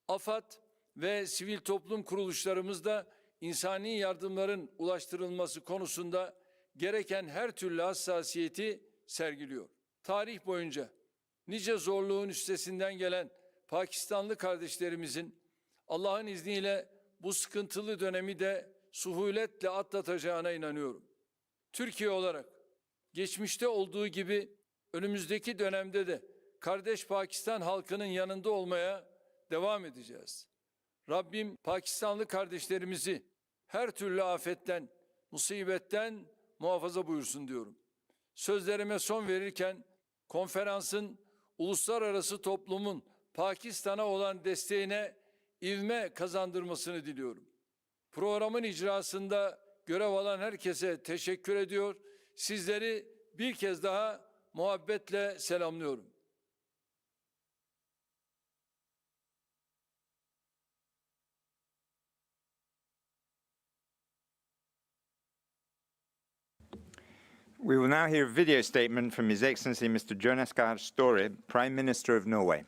AFAD ve sivil toplum kuruluşlarımız da insani yardımların ulaştırılması konusunda gereken her türlü hassasiyeti sergiliyor. Tarih boyunca nice zorluğun üstesinden gelen Pakistanlı kardeşlerimizin Allah'ın izniyle bu sıkıntılı dönemi de suhuletle atlatacağına inanıyorum. Türkiye olarak geçmişte olduğu gibi önümüzdeki dönemde de kardeş Pakistan halkının yanında olmaya devam edeceğiz. Rabbim Pakistanlı kardeşlerimizi her türlü afetten, musibetten muhafaza buyursun diyorum. Sözlerime son verirken konferansın uluslararası toplumun Pakistan'a olan desteğine ivme kazandırmasını diliyorum. Programın icrasında görev alan herkese teşekkür ediyor. Sizleri bir kez daha muhabbetle selamlıyorum.
We will now hear a video statement from His Excellency Mr. Jonas Gahr Støre, Prime Minister of Norway.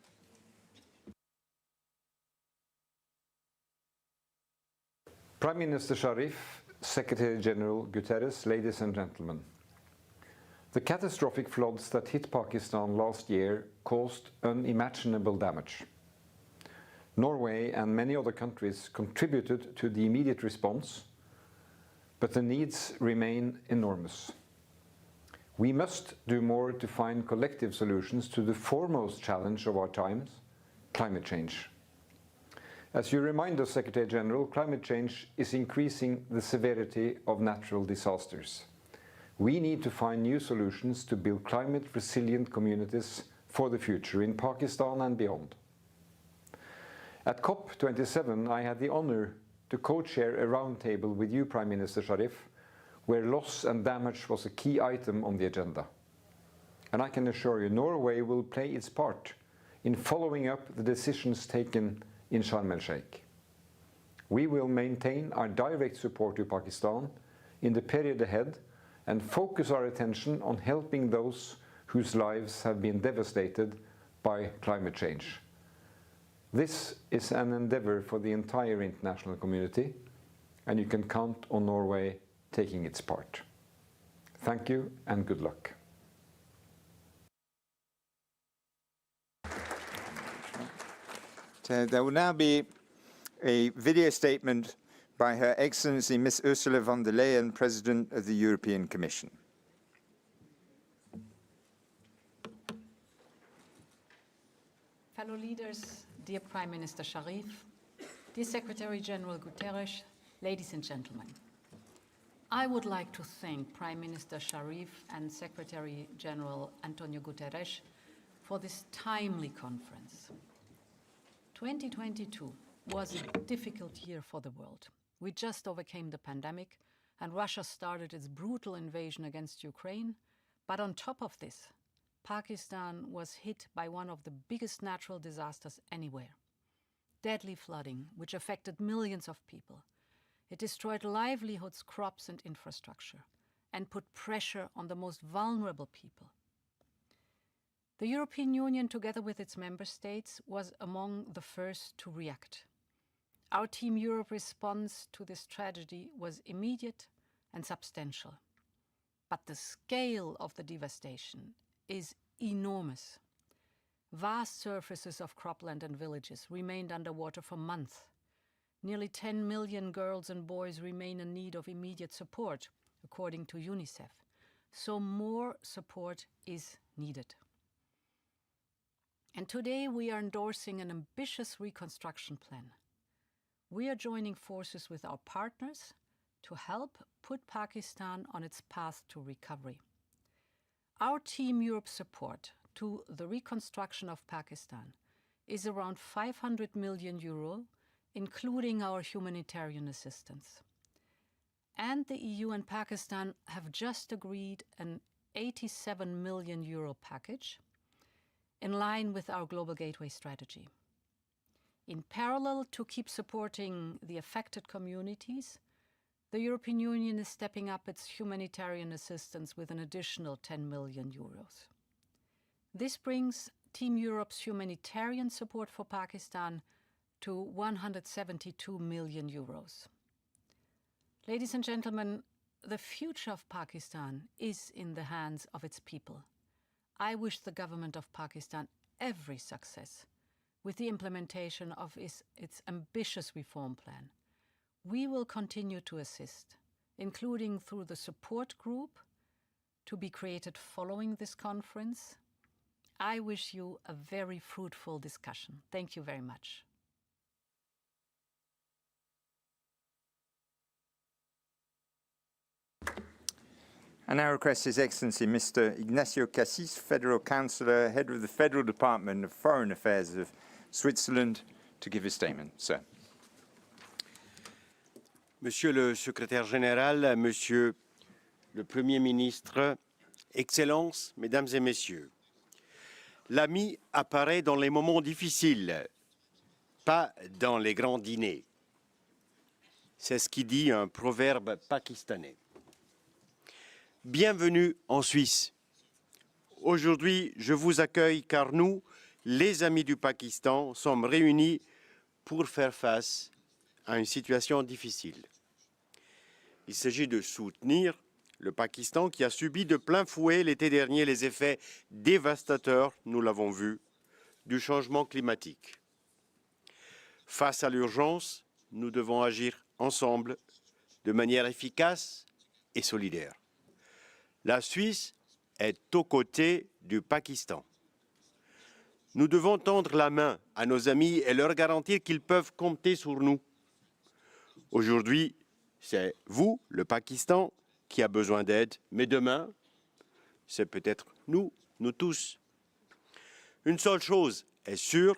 Prime Minister Sharif, Secretary General Guterres, ladies and gentlemen. The catastrophic floods that hit Pakistan last year caused unimaginable damage. Norway and many other countries contributed to the immediate response, but the needs remain enormous. We must do more to find collective solutions to the foremost challenge of our times, climate change. As you remind us, Secretary General, climate change is increasing the severity of natural disasters. We need to find new solutions to build climate-resilient communities for the future in Pakistan and beyond. At COP27, I had the honor to co-chair a roundtable with you, Prime Minister Sharif, where loss and damage was a key item on the agenda. And I can assure you, Norway will play its part in following up the decisions taken in Sharm el-Sheikh. We will maintain our direct support to Pakistan in the period ahead and focus our attention on helping those whose lives have been devastated by climate change. This is an endeavour for the entire international community, and you can count on Norway taking its part. Thank you and good luck.
There will now be a video statement by Her Excellency Ms. Ursula von der Leyen, President of the European Commission.
Fellow leaders, dear Prime Minister Sharif, dear Secretary General Guterres, ladies and gentlemen, I would like to thank Prime Minister Sharif and Secretary General Antonio Guterres for this timely conference. 2022 was a difficult year for the world. We just overcame the pandemic and Russia started its brutal invasion against Ukraine. But on top of this, Pakistan was hit by one of the biggest natural disasters anywhere. Deadly flooding, which affected millions of people. It destroyed livelihoods, crops and infrastructure, and put pressure on the most vulnerable people. The European Union, together with its member states, was among the first to react. Our Team Europe response to this tragedy was immediate and substantial. But the scale of the devastation is enormous. Vast surfaces of cropland and villages remained underwater for months. Nearly 10 million girls and boys remain in need of immediate support, according to UNICEF. So more support is needed. And today we are endorsing an ambitious reconstruction plan. We are joining forces with our partners to help put Pakistan on its path to recovery. Our Team Europe support to the reconstruction of Pakistan is around 500 million euro, including our humanitarian assistance. And the EU and Pakistan have just agreed an 87 million euro package in line with our Global Gateway strategy. In parallel, to keep supporting the affected communities, the European Union is stepping up its humanitarian assistance with an additional 10 million euros. This brings Team Europe's humanitarian support for Pakistan to 172 million euros. Ladies and gentlemen, the future of Pakistan is in the hands of its people. I wish the government of Pakistan every success with the implementation of its ambitious reform plan. We will continue to assist, including through the support group to be created following this conference. I wish you a very fruitful discussion. Thank you very much.
I now request His Excellency Mr. Ignacio Cassis, Federal Councillor, Head of the Federal Department of Foreign Affairs of Switzerland, to give a statement. Sir.
Monsieur le Secrétaire Général, Monsieur le Premier ministre, Excellences, Mesdames et Messieurs, l'ami apparaît dans les moments difficiles, pas dans les grands dîners. C'est ce qui dit un proverbe pakistanais. Bienvenue en Suisse. Aujourd'hui, je vous accueille car nous, les amis du Pakistan, sommes réunis pour faire face à une situation difficile. Il s'agit de soutenir le Pakistan qui a subi de plein fouet l'été dernier les effets dévastateurs, nous l'avons vu, du changement climatique. Face à l'urgence, nous devons agir ensemble de manière efficace et solidaire. La Suisse est aux côtés du Pakistan. Nous devons tendre la main à nos amis et leur garantir qu'ils peuvent compter sur nous. Aujourd'hui, c'est vous, le Pakistan, qui a besoin d'aide, mais demain, c'est peut-être nous tous. Une seule chose est sûre,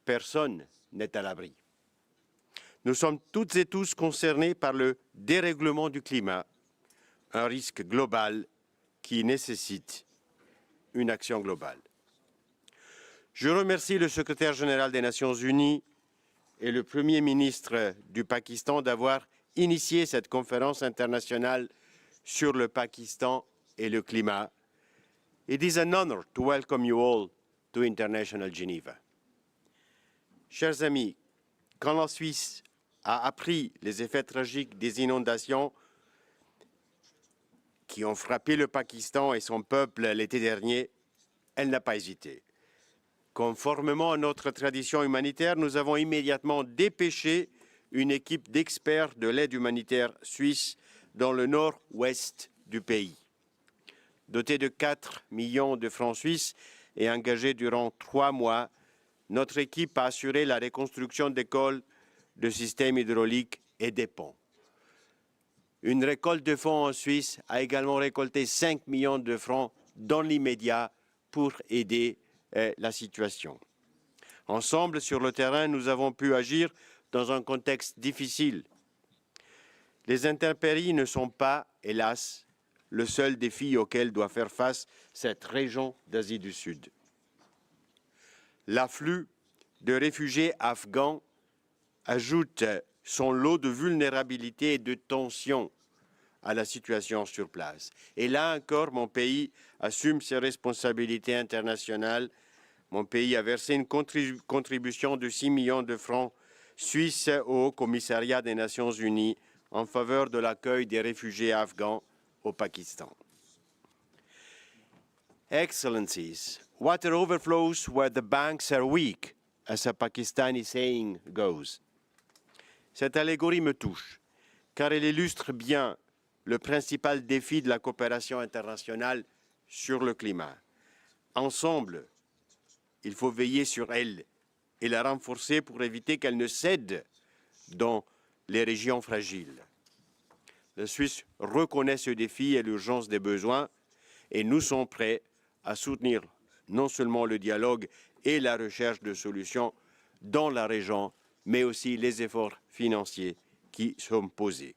personne n'est à l'abri. Nous sommes toutes et tous concernés par le dérèglement du climat, un risque global qui nécessite une action globale. Je remercie le secrétaire général des Nations Unies et le Premier ministre du Pakistan d'avoir initié cette conférence internationale sur le Pakistan et le climat. It is an honor to welcome you all to International Geneva. Chers amis, quand la Suisse a appris les effets tragiques des inondations qui ont frappé le Pakistan et son peuple l'été dernier, elle n'a pas hésité. Conformément à notre tradition humanitaire, nous avons immédiatement dépêché une équipe d'experts de l'aide humanitaire suisse dans le nord-ouest du pays. Dotée de 4 millions de francs suisses et engagée durant 3 mois, notre équipe a assuré la reconstruction d'écoles, de systèmes hydrauliques et des ponts. Une récolte de fonds en Suisse a également récolté 5 millions de francs dans l'immédiat pour aider la situation. Ensemble, sur le terrain, nous avons pu agir dans un contexte difficile. Les intempéries ne sont pas, hélas, le seul défi auquel doit faire face cette région d'Asie du Sud. L'afflux de réfugiés afghans ajoute son lot de vulnérabilité et de tension à la situation sur place. Et là encore, mon pays assume ses responsabilités internationales. Mon pays a versé une contribution de 6 millions de francs suisses au Commissariat des Nations Unies en faveur de l'accueil des réfugiés afghans au Pakistan. Excellencies, water overflows where the banks are weak, as a Pakistani saying goes. Cette allégorie me touche, car elle illustre bien le principal défi de la coopération internationale sur le climat. Ensemble, il faut veiller sur elle et la renforcer pour éviter qu'elle ne cède dans les régions fragiles. La Suisse reconnaît ce défi et l'urgence des besoins et nous sommes prêts à soutenir non seulement le dialogue et la recherche de solutions dans la région, mais aussi les efforts financiers qui sont posés.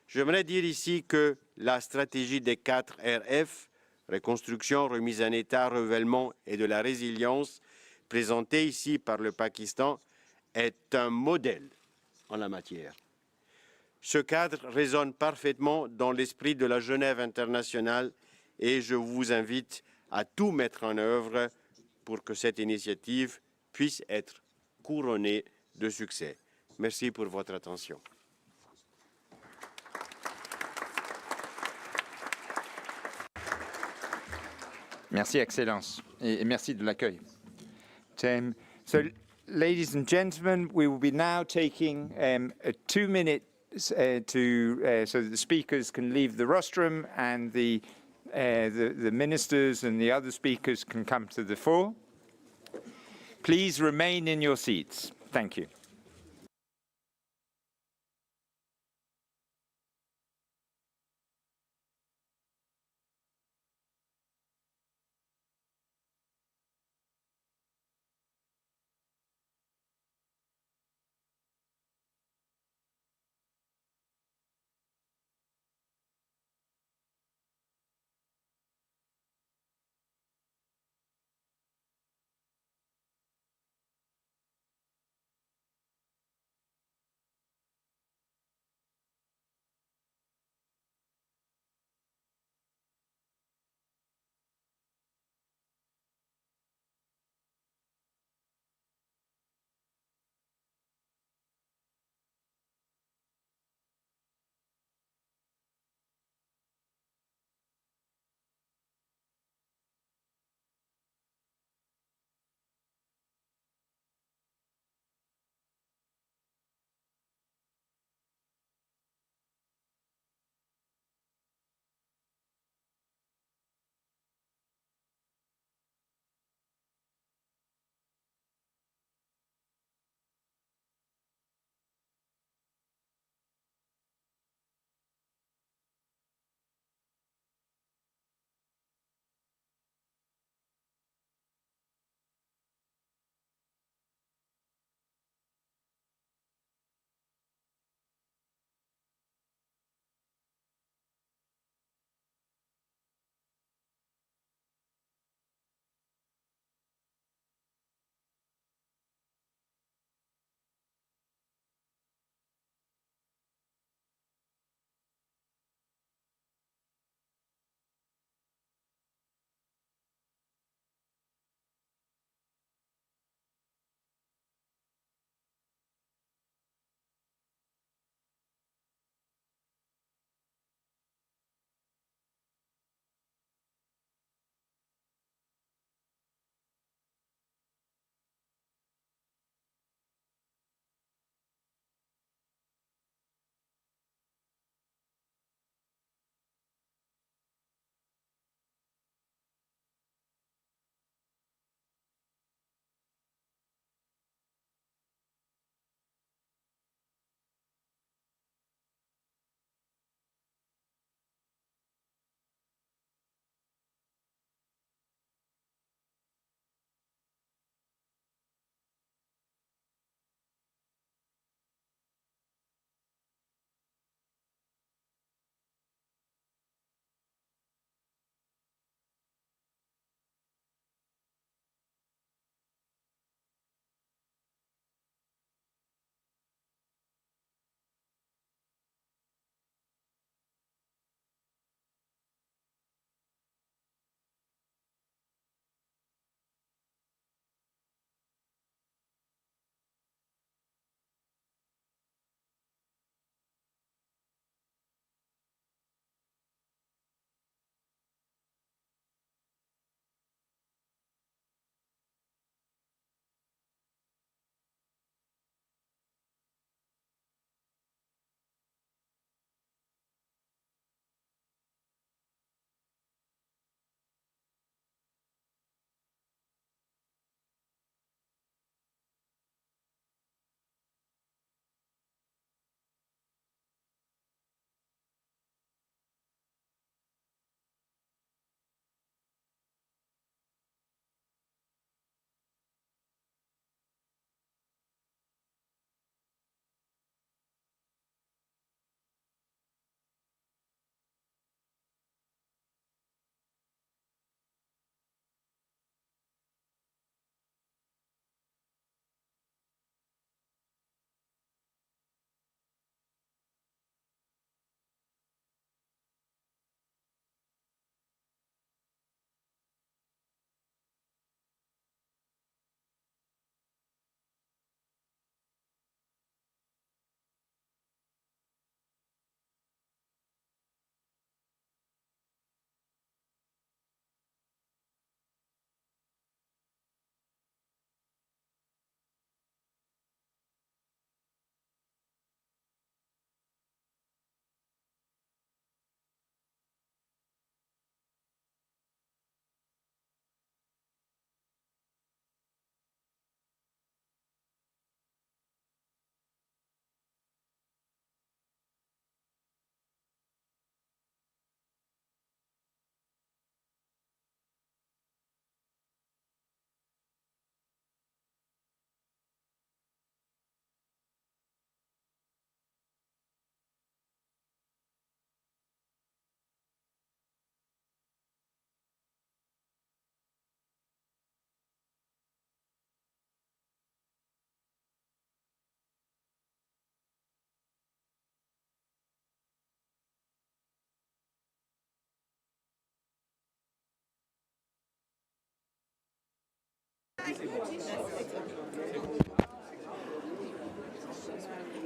J'aimerais dire ici que la stratégie des 4 RF, reconstruction, remise en état, renouvellement et de la résilience, présentée ici par le Pakistan, est un modèle en la matière. Ce cadre résonne parfaitement dans l'esprit de la Genève internationale et je vous invite à tout mettre en œuvre pour que cette initiative puisse être couronnée de succès. Merci pour votre attention.
Merci, Excellence, et merci de l'accueil. So, ladies and gentlemen, we will be now taking 2 minutes so that the speakers can leave the rostrum and the ministers and the other speakers can come to the fore. Please remain in your seats. Thank you.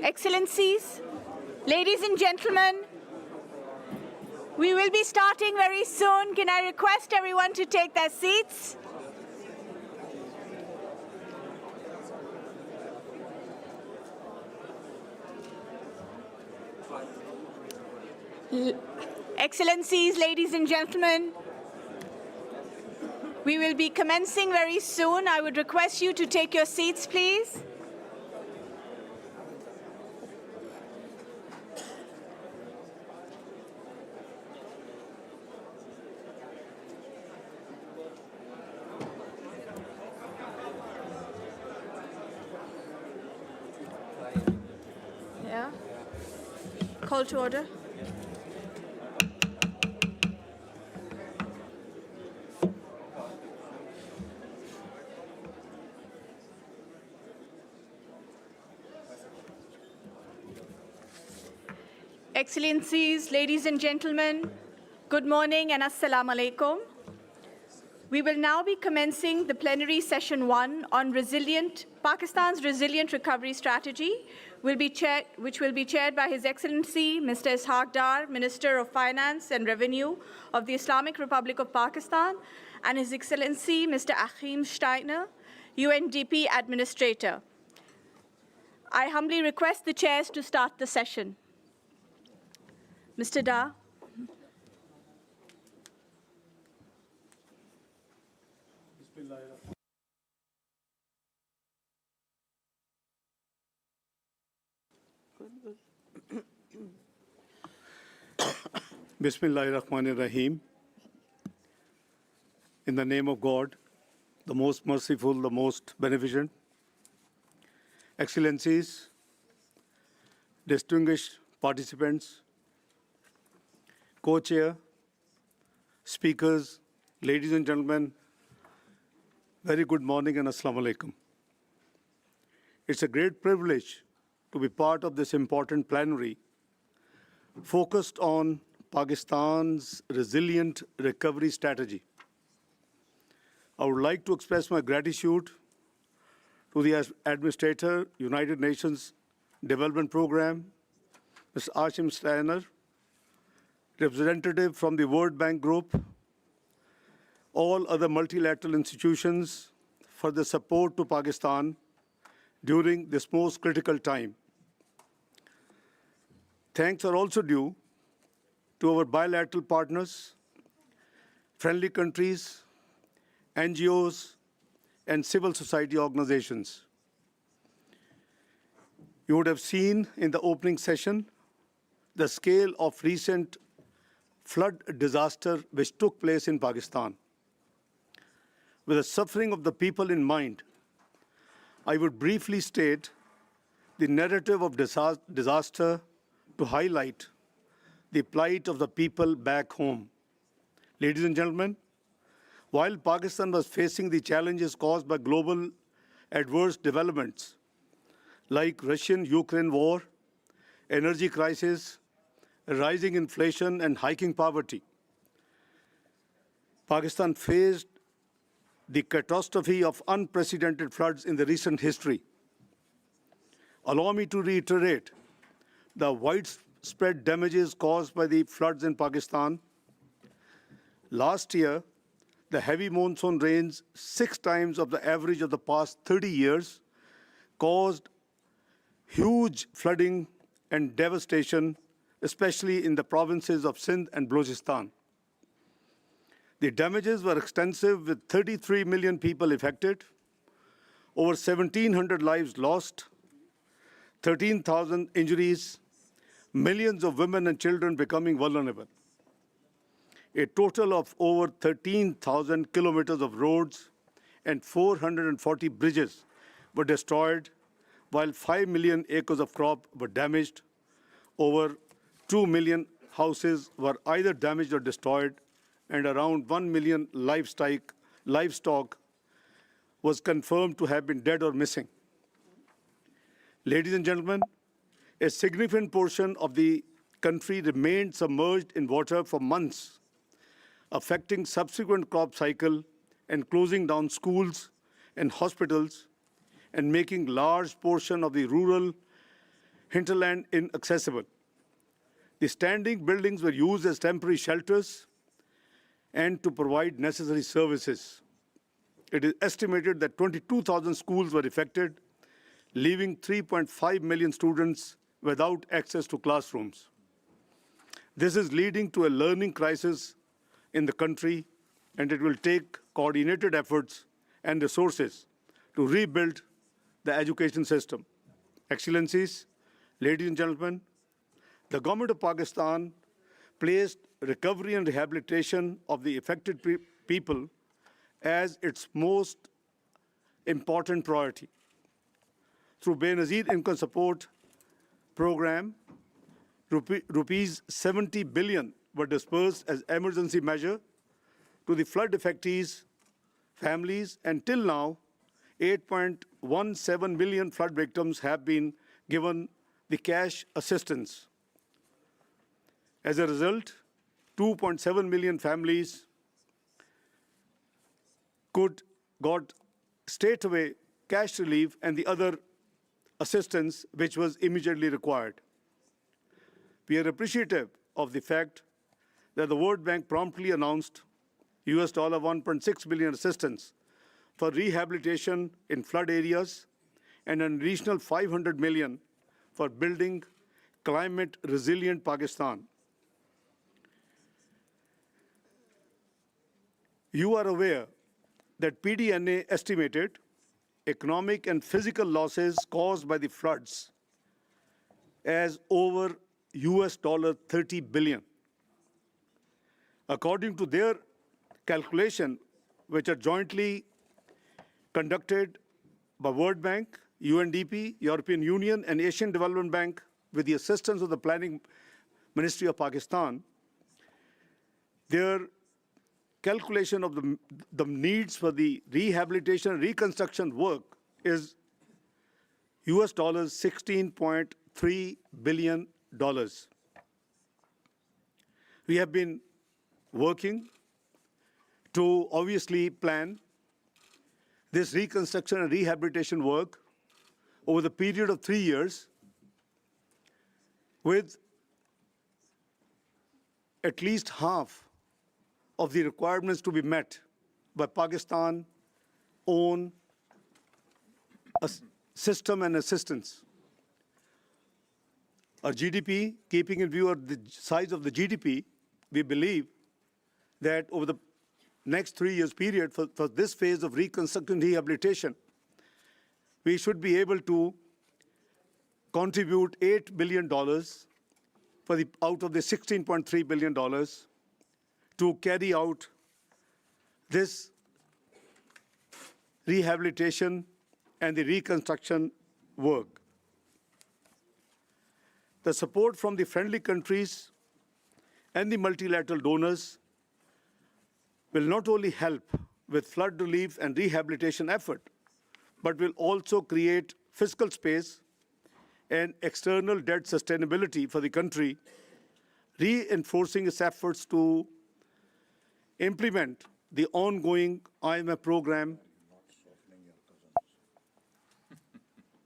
Excellencies, ladies and gentlemen, we will be starting very soon. Can I request everyone to take their seats? Excellencies, ladies and gentlemen, we will be commencing very soon. I would request you to take your seats, please. Yeah. Call to order. Excellencies, ladies and gentlemen, good morning and assalamu alaikum. We will now be commencing the plenary session 1 on Pakistan's resilient recovery strategy, which will be chaired by His Excellency Mr. Ishaq Dar, Minister of Finance and Revenue of the Islamic Republic of Pakistan, and His Excellency Mr. Achim Steiner, UNDP Administrator. I humbly request the chairs to start the session. Mr. Dar.
Bismillahirrahmanirrahim. In the name of God, the most merciful, the most beneficent. Excellencies, distinguished participants, co-chair, speakers, ladies and gentlemen, very good morning and assalamu alaikum. It's a great privilege to be part of this important plenary focused on Pakistan's resilient recovery strategy. I would like to express my gratitude to the Administrator, United Nations Development Programme, Mr. Achim Steiner, representative from the World Bank Group, all other multilateral institutions for the support to Pakistan during this most critical time. Thanks are also due to our bilateral partners, friendly countries, NGOs, and civil society organizations. You would have seen in the opening session the scale of recent flood disaster which took place in Pakistan. With the suffering of the people in mind, I would briefly state the narrative of disaster to highlight the plight of the people back home. Ladies and gentlemen, while Pakistan was facing the challenges caused by global adverse developments like Russian-Ukraine war, energy crisis, rising inflation, and hiking poverty, Pakistan faced the catastrophe of unprecedented floods in the recent history. Allow me to reiterate the widespread damages caused by the floods in Pakistan. Last year, the heavy monsoon rains, 6 times of the average of the past 30 years, caused huge flooding and devastation, especially in the provinces of Sindh and Balochistan. The damages were extensive, with 33 million people affected, over 1,700 lives lost, 13,000 injuries, millions of women and children becoming vulnerable. A total of over 13,000 kilometers of roads and 440 bridges were destroyed, while 5 million acres of crop were damaged. Over 2 million houses were either damaged or destroyed, and around 1 million livestock was confirmed to have been dead or missing. Ladies and gentlemen, a significant portion of the country remained submerged in water for months, affecting subsequent crop cycle and closing down schools and hospitals, and making large portion of the rural hinterland inaccessible. The standing buildings were used as temporary shelters and to provide necessary services. It is estimated that 22,000 schools were affected, leaving 3.5 million students without access to classrooms. This is leading to a learning crisis in the country, and it will take coordinated efforts and resources to rebuild the education system. Excellencies, ladies and gentlemen, the government of Pakistan placed recovery and rehabilitation of the affected people as its most important priority. Through Benazir Income Support Program, rupees 70 billion were dispersed as emergency measure to the flood affectees, families, and till now, 8.17 million flood victims have been given the cash assistance. As a result, 2.7 million families got straight away cash relief and the other assistance which was immediately required. We are appreciative of the fact that the World Bank promptly announced US $1.6 billion assistance for rehabilitation in flood areas and an additional 500 million for building climate resilient Pakistan. You are aware that PDNA estimated economic and physical losses caused by the floods as over US $30 billion. According to their calculation, which are jointly conducted by World Bank, UNDP, European Union, and Asian Development Bank with the assistance of the Planning Ministry of Pakistan, their calculation of the needs for the rehabilitation and reconstruction work is US $16.3 billion. We have been working to obviously plan this reconstruction and rehabilitation work over the period of 3 years with at least half of the requirements to be met by Pakistan own a system and assistance. Our GDP, keeping in view of the size of the GDP, we believe that over the next 3 years period for this phase of reconstruction and rehabilitation, we should be able to contribute $8 billion out of the $16.3 billion to carry out this rehabilitation and the reconstruction work. The support from the friendly countries and the multilateral donors will not only help with flood relief and rehabilitation effort, but will also create fiscal space and external debt sustainability for the country, reinforcing its efforts to implement the ongoing IMF program.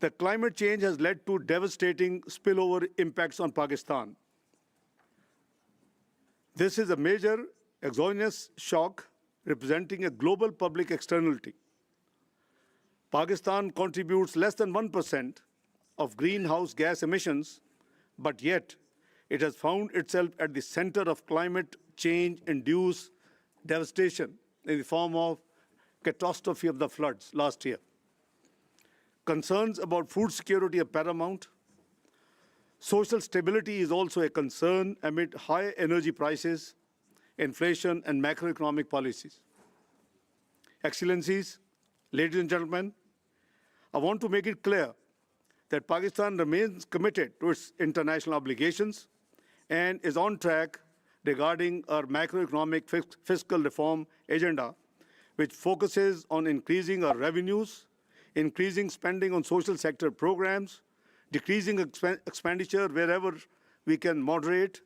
The climate change has led to devastating spillover impacts on Pakistan. This is a major exogenous shock representing a global public externality. Pakistan contributes less than 1% of greenhouse gas emissions, but yet it has found itself at the center of climate change-induced devastation in the form of catastrophe of the floods last year. Concerns about food security are paramount. Social stability is also a concern amid high energy prices, inflation, and macroeconomic policies. Excellencies, ladies and gentlemen, I want to make it clear that Pakistan remains committed to its international obligations and is on track regarding our macroeconomic fiscal reform agenda, which focuses on increasing our revenues, increasing spending on social sector programs, decreasing expenditure wherever we can moderate,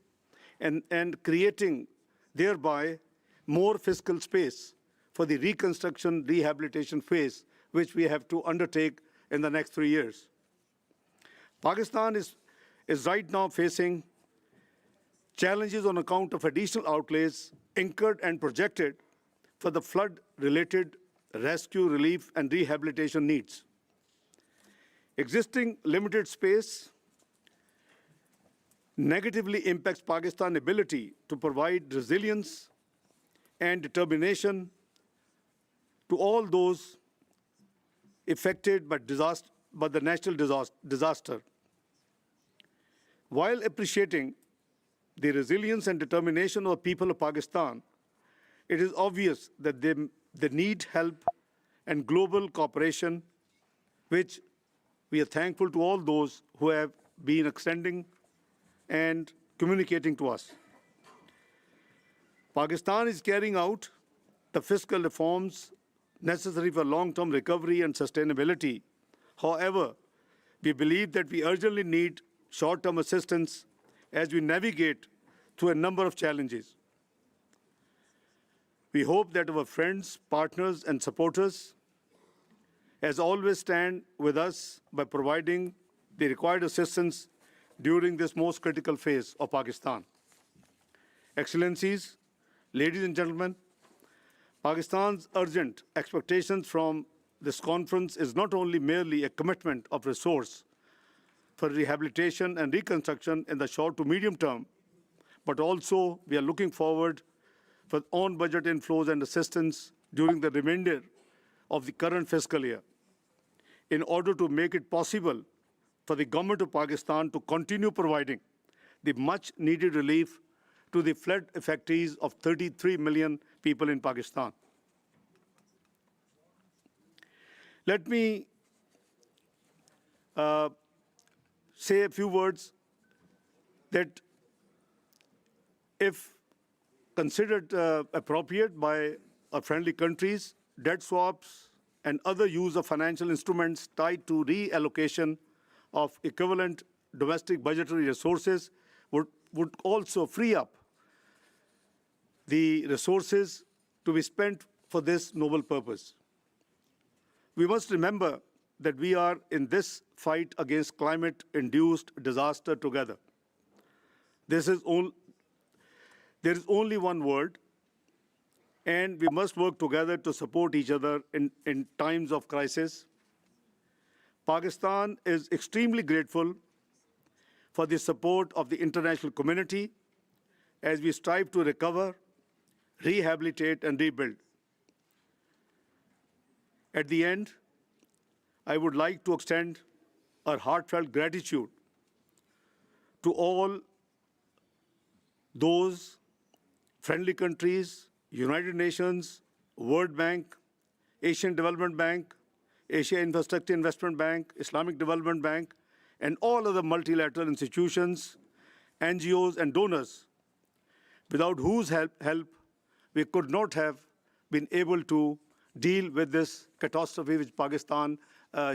and creating thereby more fiscal space for the reconstruction rehabilitation phase which we have to undertake in the next 3 years. Pakistan is right now facing challenges on account of additional outlays incurred and projected for the flood-related rescue, relief, and rehabilitation needs. Existing limited space negatively impacts Pakistan's ability to provide resilience and determination to all those affected by the natural disaster. While appreciating the resilience and determination of the people of Pakistan, it is obvious that they need help and global cooperation, which we are thankful to all those who have been extending and communicating to us. Pakistan is carrying out the fiscal reforms necessary for long-term recovery and sustainability. However, we believe that we urgently need short-term assistance as we navigate through a number of challenges. We hope that our friends, partners, and supporters, as always, stand with us by providing the required assistance during this most critical phase of Pakistan. Excellencies, ladies and gentlemen, Pakistan's urgent expectations from this conference is not only merely a commitment of resource for rehabilitation and reconstruction in the short to medium term, but also we are looking forward for on-budget inflows and assistance during the remainder of the current fiscal year in order to make it possible for the government of Pakistan to continue providing the much-needed relief to the flood affectees of 33 million people in Pakistan. Let me say a few words that, if considered appropriate by our friendly countries, debt swaps and other use of financial instruments tied to reallocation of equivalent domestic budgetary resources would also free up the resources to be spent for this noble purpose. We must remember that we are in this fight against climate-induced disaster together. There is only one world, and we must work together to support each other in times of crisis. Pakistan is extremely grateful for the support of the international community as we strive to recover, rehabilitate, and rebuild. At the end, I would like to extend our heartfelt gratitude to all those friendly countries, United Nations, World Bank, Asian Development Bank, Asia Infrastructure Investment Bank, Islamic Development Bank, and all other multilateral institutions, NGOs, and donors, without whose help we could not have been able to deal with this catastrophe which Pakistan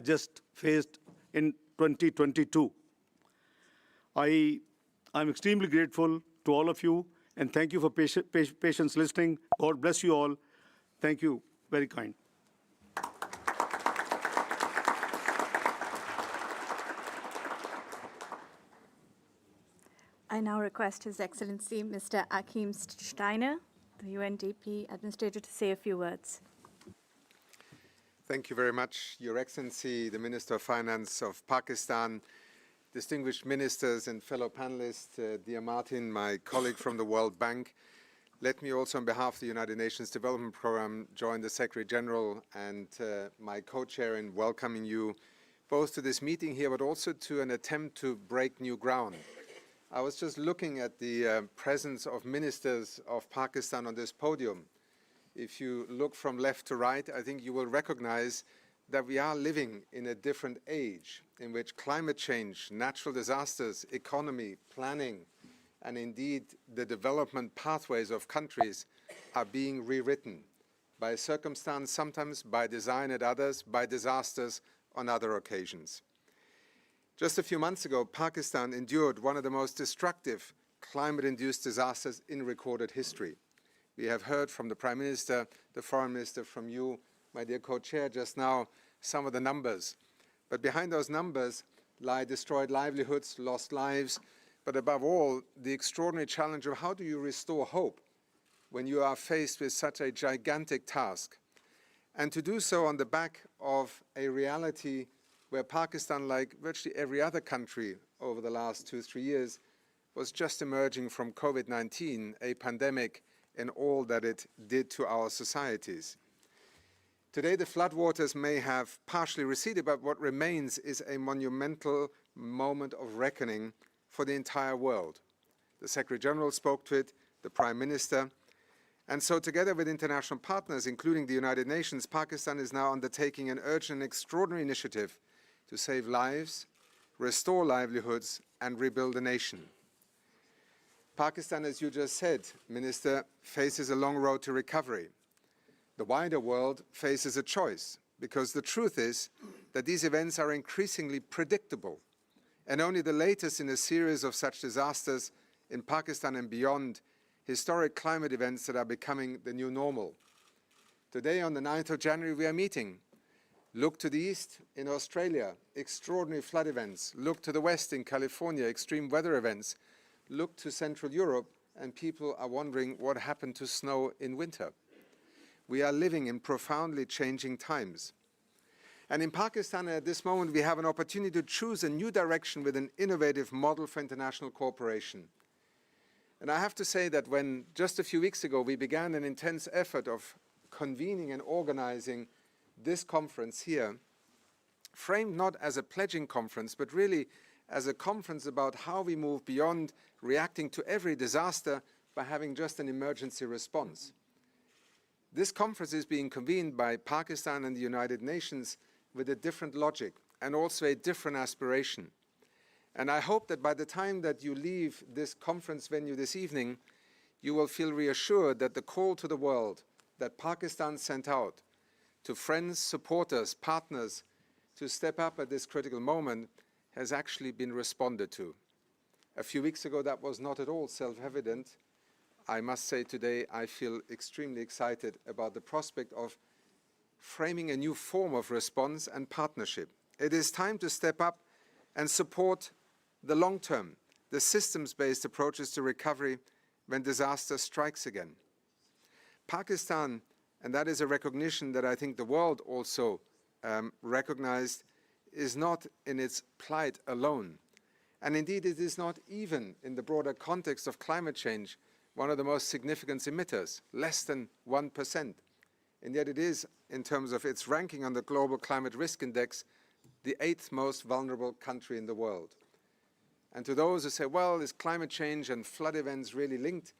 just faced in 2022. I'm extremely grateful to all of you, and thank you for patience listening. God bless you all. Thank you. Very kind.
I now request His Excellency Mr. Achim Steiner, the UNDP Administrator, to say a few words.
Thank you very much, Your Excellency, the Minister of Finance of Pakistan, distinguished ministers and fellow panelists, dear Martin, my colleague from the World Bank. Let me also, on behalf of the United Nations Development Programme, join the Secretary General and my co-chair in welcoming you both to this meeting here, but also to an attempt to break new ground. I was just looking at the presence of ministers of Pakistan on this podium. If you look from left to right, I think you will recognize that we are living in a different age in which climate change, natural disasters, economy, planning, and indeed the development pathways of countries are being rewritten by circumstance, sometimes by design at others, by disasters on other occasions. Just a few months ago, Pakistan endured one of the most destructive climate-induced disasters in recorded history. We have heard from the Prime Minister, the Foreign Minister, from you, my dear co-chair, just now some of the numbers. But behind those numbers lie destroyed livelihoods, lost lives, but above all, the extraordinary challenge of how do you restore hope when you are faced with such a gigantic task. And to do so on the back of a reality where Pakistan, like virtually every other country over the last 2-3 years, was just emerging from COVID-19, a pandemic, and all that it did to our societies. Today, the floodwaters may have partially receded, but what remains is a monumental moment of reckoning for the entire world. The Secretary General spoke to it, the Prime Minister, and so together with international partners, including the United Nations, Pakistan is now undertaking an urgent and extraordinary initiative to save lives, restore livelihoods, and rebuild the nation. Pakistan, as you just said, Minister, faces a long road to recovery. The wider world faces a choice, because the truth is that these events are increasingly predictable, and only the latest in a series of such disasters in Pakistan and beyond, historic climate events that are becoming the new normal. Today, on the 9th of January, we are meeting. Look to the east in Australia, extraordinary flood events. Look to the west in California, extreme weather events. Look to Central Europe, and people are wondering what happened to snow in winter. We are living in profoundly changing times. And in Pakistan, at this moment, we have an opportunity to choose a new direction with an innovative model for international cooperation. And I have to say that when just a few weeks ago we began an intense effort of convening and organizing this conference here, framed not as a pledging conference, but really as a conference about how we move beyond reacting to every disaster by having just an emergency response. This conference is being convened by Pakistan and the United Nations with a different logic and also a different aspiration. And I hope that by the time that you leave this conference venue this evening, you will feel reassured that the call to the world that Pakistan sent out to friends, supporters, partners to step up at this critical moment has actually been responded to. A few weeks ago, that was not at all self-evident. I must say today I feel extremely excited about the prospect of framing a new form of response and partnership. It is time to step up and support the long-term, the systems-based approaches to recovery when disaster strikes again. Pakistan, and that is a recognition that I think the world also recognized, is not in its plight alone. And indeed, it is not even in the broader context of climate change one of the most significant emitters, less than 1%. And yet it is, in terms of its ranking on the Global Climate Risk Index, the 8th most vulnerable country in the world. And to those who say, well, is climate change and flood events really linked?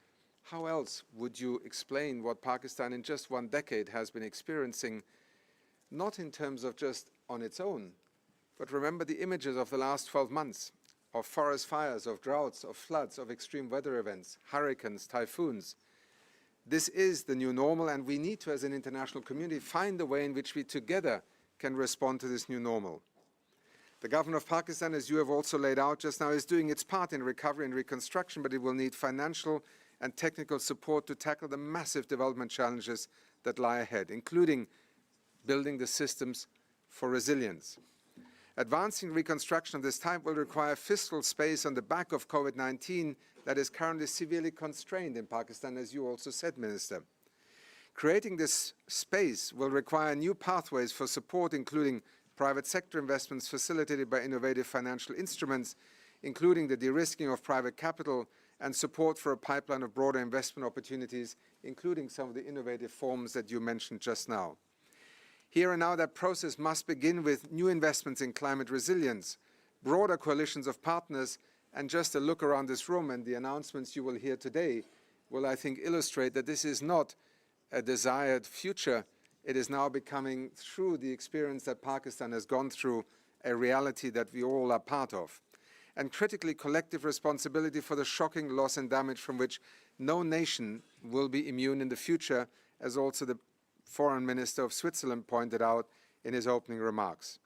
How else would you explain what Pakistan in just one decade has been experiencing, not in terms of just on its own, but remember the images of the last 12 months, of forest fires, of droughts, of floods, of extreme weather events, hurricanes, typhoons. This is the new normal, and we need to, as an international community, find a way in which we together can respond to this new normal. The government of Pakistan, as you have also laid out just now, is doing its part in recovery and reconstruction, but it will need financial and technical support to tackle the massive development challenges that lie ahead, including building the systems for resilience. Advancing reconstruction of this type will require fiscal space on the back of COVID-19 that is currently severely constrained in Pakistan, as you also said, Minister. Creating this space will require new pathways for support, including private sector investments facilitated by innovative financial instruments, including the de-risking of private capital and support for a pipeline of broader investment opportunities, including some of the innovative forms that you mentioned just now. Here and now, that process must begin with new investments in climate resilience, broader coalitions of partners, and just a look around this room and the announcements you will hear today will, I think, illustrate that this is not a desired future. It is now becoming, through the experience that Pakistan has gone through, a reality that we all are part of. And critically, collective responsibility for the shocking loss and damage from which no nation will be immune in the future, as also the Foreign Minister of Switzerland pointed out in his opening remarks.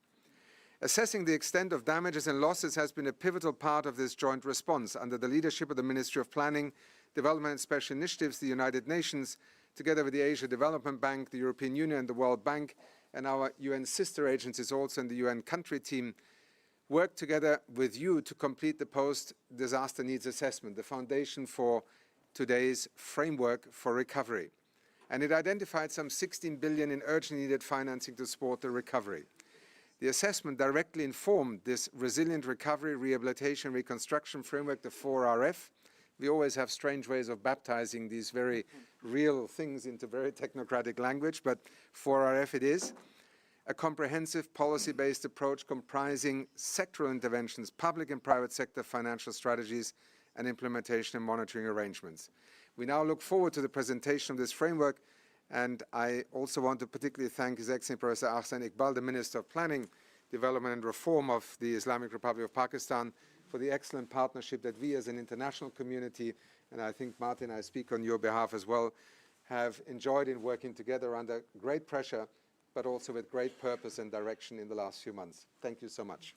Assessing the extent of damages and losses has been a pivotal part of this joint response. Under the leadership of the Ministry of Planning, Development and Special Initiatives, the United Nations, together with the Asia Development Bank, the European Union, the World Bank, and our UN sister agencies also in the UN country team, work together with you to complete the post-disaster needs assessment, the foundation for today's framework for recovery. And it identified some 16 billion in urgently needed financing to support the recovery. The assessment directly informed this resilient recovery, rehabilitation, reconstruction framework, the 4RF. We always have strange ways of baptizing these very real things into very technocratic language, but 4RF it is. A comprehensive policy-based approach comprising sectoral interventions, public and private sector financial strategies, and implementation and monitoring arrangements. We now look forward to the presentation of this framework, and I also want to particularly thank His Excellency Professor Ahsan Iqbal, the Minister of Planning, Development and Reform of the Islamic Republic of Pakistan, for the excellent partnership that we as an international community, and I think, Martin, I speak on your behalf as well, have enjoyed in working together under great pressure, but also with great purpose and direction in the last few months. Thank you so much.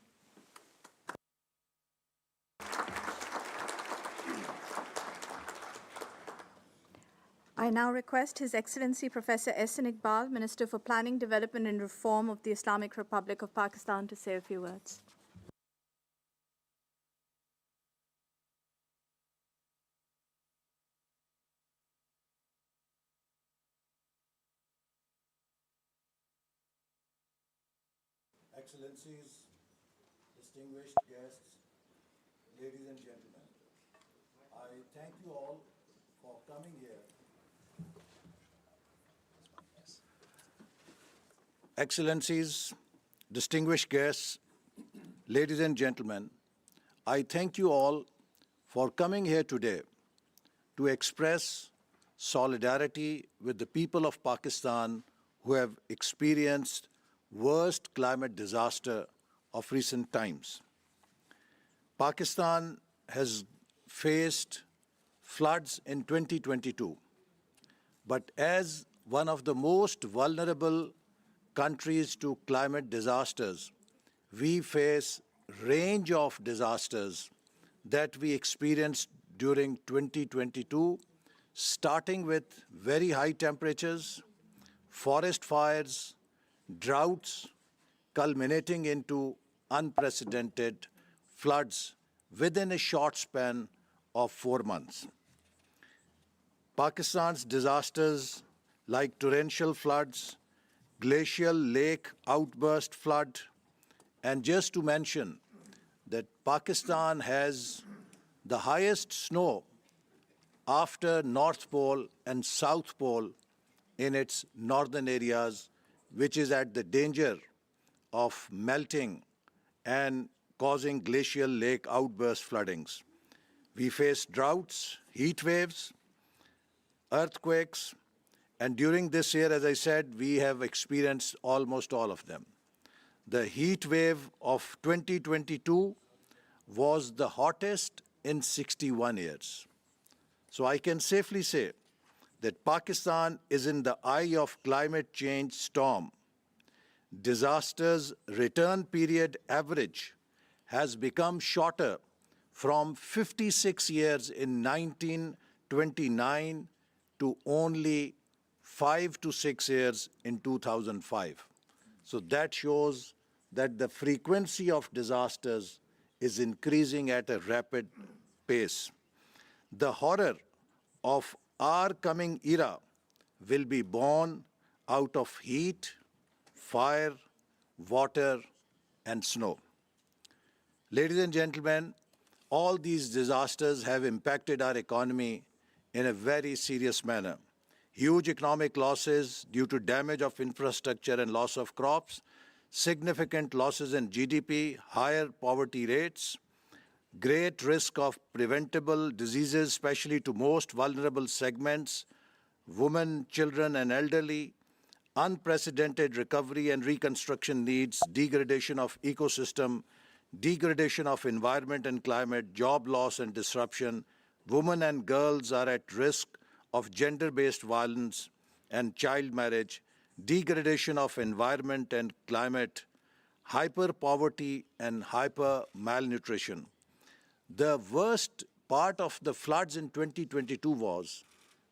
I now request His Excellency Professor Ahsan Iqbal, Minister for Planning, Development and Reform of the Islamic Republic of Pakistan, to say a few words.
Excellencies, distinguished guests, ladies and gentlemen, I thank you all for coming here. Excellencies, distinguished guests, ladies and gentlemen, I thank you all for coming here today to express solidarity with the people of Pakistan who have experienced worst climate disaster of recent times. Pakistan has faced floods in 2022, but as one of the most vulnerable countries to climate disasters, we face a range of disasters that we experienced during 2022, starting with very high temperatures, forest fires, droughts, culminating into unprecedented floods within a short span of 4 months. Pakistan's disasters like torrential floods, glacial lake outburst flood, and just to mention that Pakistan has the highest snow after North Pole and South Pole in its northern areas, which is at the danger of melting and causing glacial lake outburst floodings. We face droughts, heat waves, earthquakes, and during this year, as I said, we have experienced almost all of them. The heat wave of 2022 was the hottest in 61 years. So I can safely say that Pakistan is in the eye of climate change storm. Disaster's return period average has become shorter from 56 years in 1929 to only 5 to 6 years in 2005. So that shows that the frequency of disasters is increasing at a rapid pace. The horror of our coming era will be born out of heat, fire, water, and snow. Ladies and gentlemen, all these disasters have impacted our economy in a very serious manner. Huge economic losses due to damage of infrastructure and loss of crops, significant losses in GDP, higher poverty rates, great risk of preventable diseases, especially to most vulnerable segments, women, children, and elderly, unprecedented recovery and reconstruction needs, degradation of ecosystem, degradation of environment and climate, job loss and disruption. Women and girls are at risk of gender-based violence and child marriage, degradation of environment and climate, hyper-poverty and hyper-malnutrition. The worst part of the floods in 2022 was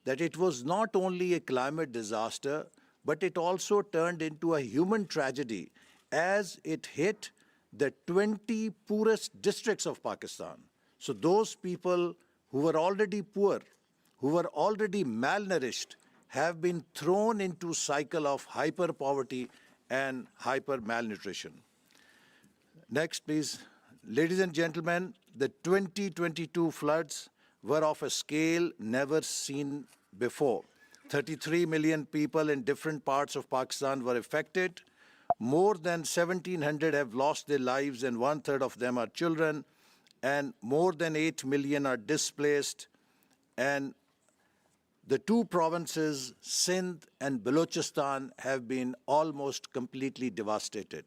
that it was not only a climate disaster, but it also turned into a human tragedy as it hit the 20 poorest districts of Pakistan. So those people who were already poor, who were already malnourished, have been thrown into a cycle of hyper poverty and hyper malnutrition. Next, please. Ladies and gentlemen, the 2022 floods were of a scale never seen before. 33 million people in different parts of Pakistan were affected. More than 1,700 have lost their lives, and 1/3 of them are children, and more than 8 million are displaced. And the two provinces, Sindh and Balochistan, have been almost completely devastated.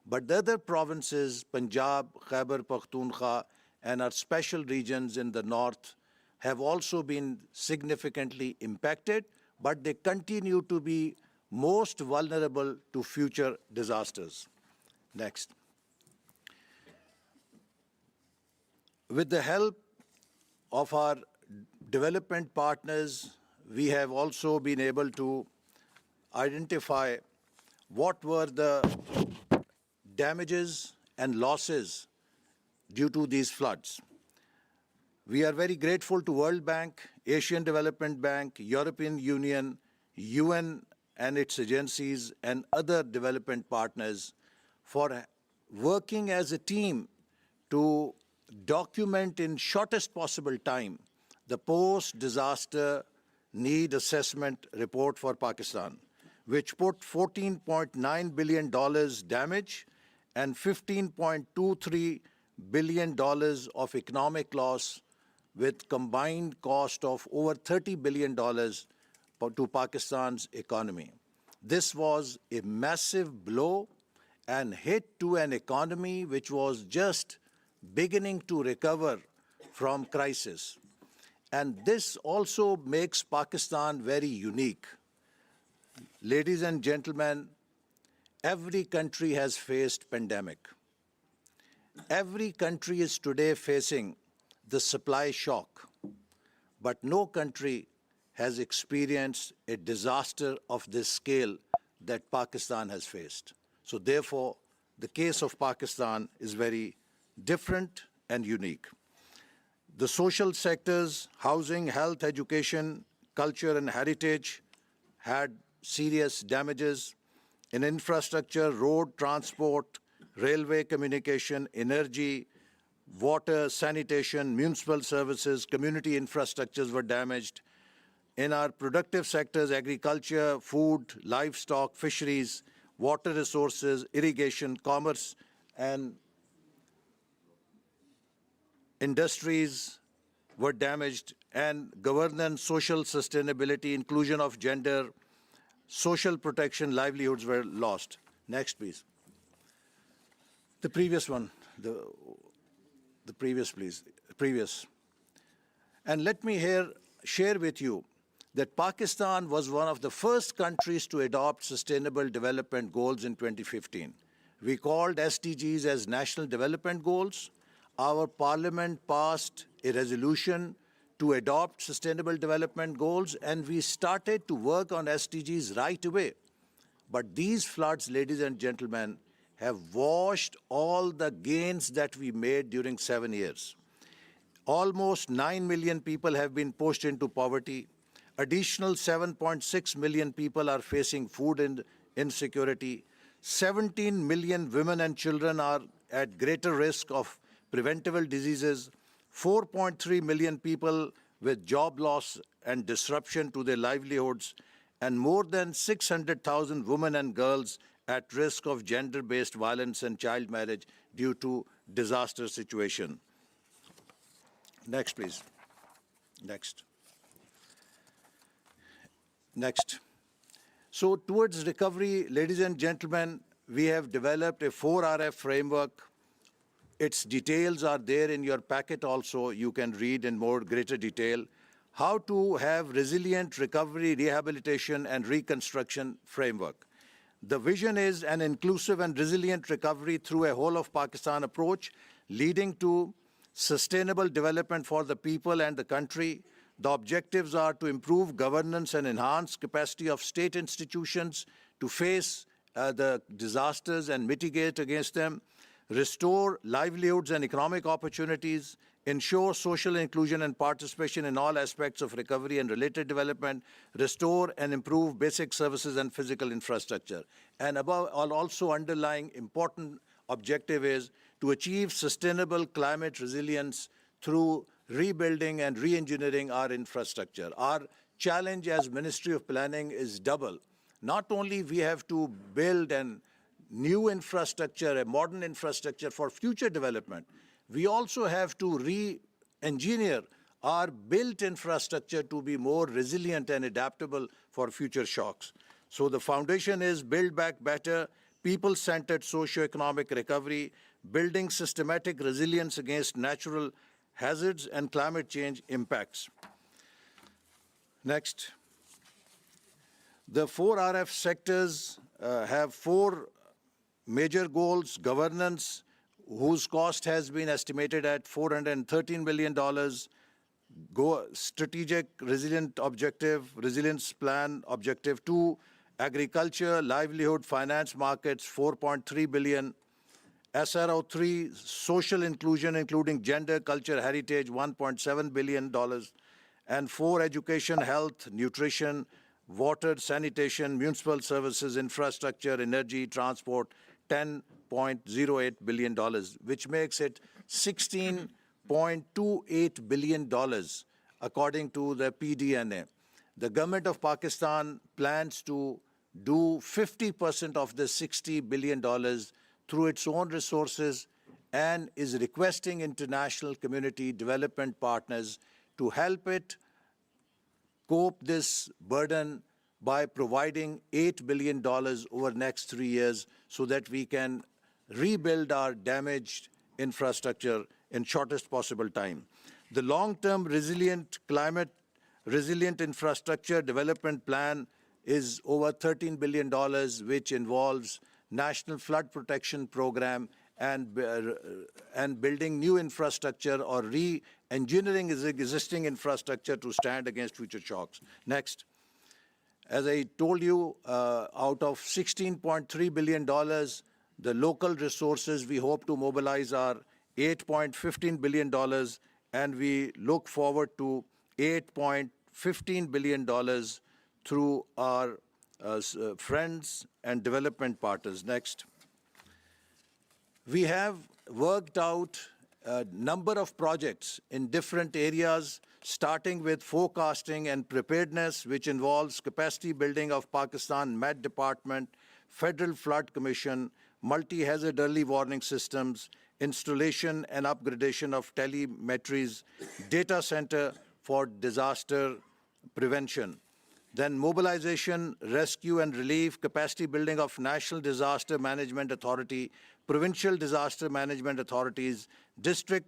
But the other provinces, Punjab, Khyber Pakhtunkhwa, and our special regions in the north, have also been significantly impacted, but they continue to be most vulnerable to future disasters. Next. With the help of our development partners, we have also been able to identify what were the damages and losses due to these floods. We are very grateful to World Bank, Asian Development Bank, European Union, UN and its agencies, and other development partners for working as a team to document in shortest possible time the post-disaster need assessment report for Pakistan, which put $14.9 billion damage and $15.23 billion of economic loss, with combined cost of over $30 billion to Pakistan's economy. This was a massive blow and hit to an economy which was just beginning to recover from crisis. And this also makes Pakistan very unique. Ladies and gentlemen, every country has faced pandemic. Every country is today facing the supply shock, but no country has experienced a disaster of this scale that Pakistan has faced. So therefore, the case of Pakistan is very different and unique. The social sectors, housing, health, education, culture, and heritage had serious damages. In infrastructure, road, transport, railway communication, energy, water, sanitation, municipal services, community infrastructures were damaged. In our productive sectors, agriculture, food, livestock, fisheries, water resources, irrigation, commerce, and industries were damaged, and governance, social sustainability, inclusion of gender, social protection, livelihoods were lost. Next, please. The previous one, the previous, please, previous. And let me here share with you that Pakistan was one of the first countries to adopt Sustainable Development Goals in 2015. We called SDGs as National Development Goals. Our parliament passed a resolution to adopt Sustainable Development Goals, and we started to work on SDGs right away. But these floods, ladies and gentlemen, have washed all the gains that we made during 7 years. Almost 9 million people have been pushed into poverty. Additional 7.6 million people are facing food insecurity. 17 million women and children are at greater risk of preventable diseases. 4.3 million people with job loss and disruption to their livelihoods, and more than 600,000 women and girls at risk of gender-based violence and child marriage due to disaster situation. Next, please. Next. Next. So towards recovery, ladies and gentlemen, we have developed a 4RF framework. Its details are there in your packet also. You can read in more greater detail how to have resilient recovery, rehabilitation, and reconstruction framework. The vision is an inclusive and resilient recovery through a whole of Pakistan approach, leading to sustainable development for the people and the country. The objectives are to improve governance and enhance capacity of state institutions to face the disasters and mitigate against them, restore livelihoods and economic opportunities, ensure social inclusion and participation in all aspects of recovery and related development, restore and improve basic services and physical infrastructure. And above all, also underlying important objective is to achieve sustainable climate resilience through rebuilding and re-engineering our infrastructure. Our challenge as Ministry of Planning is double. Not only we have to build a new infrastructure, a modern infrastructure for future development, we also have to re-engineer our built infrastructure to be more resilient and adaptable for future shocks. So the foundation is Build Back Better, people-centered socio-economic recovery, building systematic resilience against natural hazards and climate change impacts. Next. The 4 RF sectors have 4 major goals: governance, whose cost has been estimated at $413 billion, strategic resilient objective, resilience plan, objective 2, agriculture, livelihood, finance markets, $4.3 billion, SRO 3, social inclusion, including gender, culture, heritage, $1.7 billion, and 4, education, health, nutrition, water, sanitation, municipal services, infrastructure, energy, transport, $10.08 billion, which makes it $16.28 billion, according to the PDNA. The government of Pakistan plans to do 50% of the $60 billion through its own resources and is requesting international community development partners to help it cope this burden by providing $8 billion over the next 3 years so that we can rebuild our damaged infrastructure in shortest possible time. The long-term climate resilient infrastructure development plan is over $13 billion, which involves national flood protection program and building new infrastructure or re-engineering existing infrastructure to stand against future shocks. Next. As I told you, out of $16.3 billion, the local resources we hope to mobilize are $8.15 billion, and we look forward to $8.15 billion through our friends and development partners. Next. We have worked out a number of projects in different areas, starting with forecasting and preparedness, which involves capacity building of Pakistan Met Department, Federal Flood Commission, multi-hazard early warning systems, installation and upgradation of telemetries, data center for disaster prevention. Then mobilization, rescue and relief, capacity building of National Disaster Management Authority, Provincial Disaster Management Authorities, District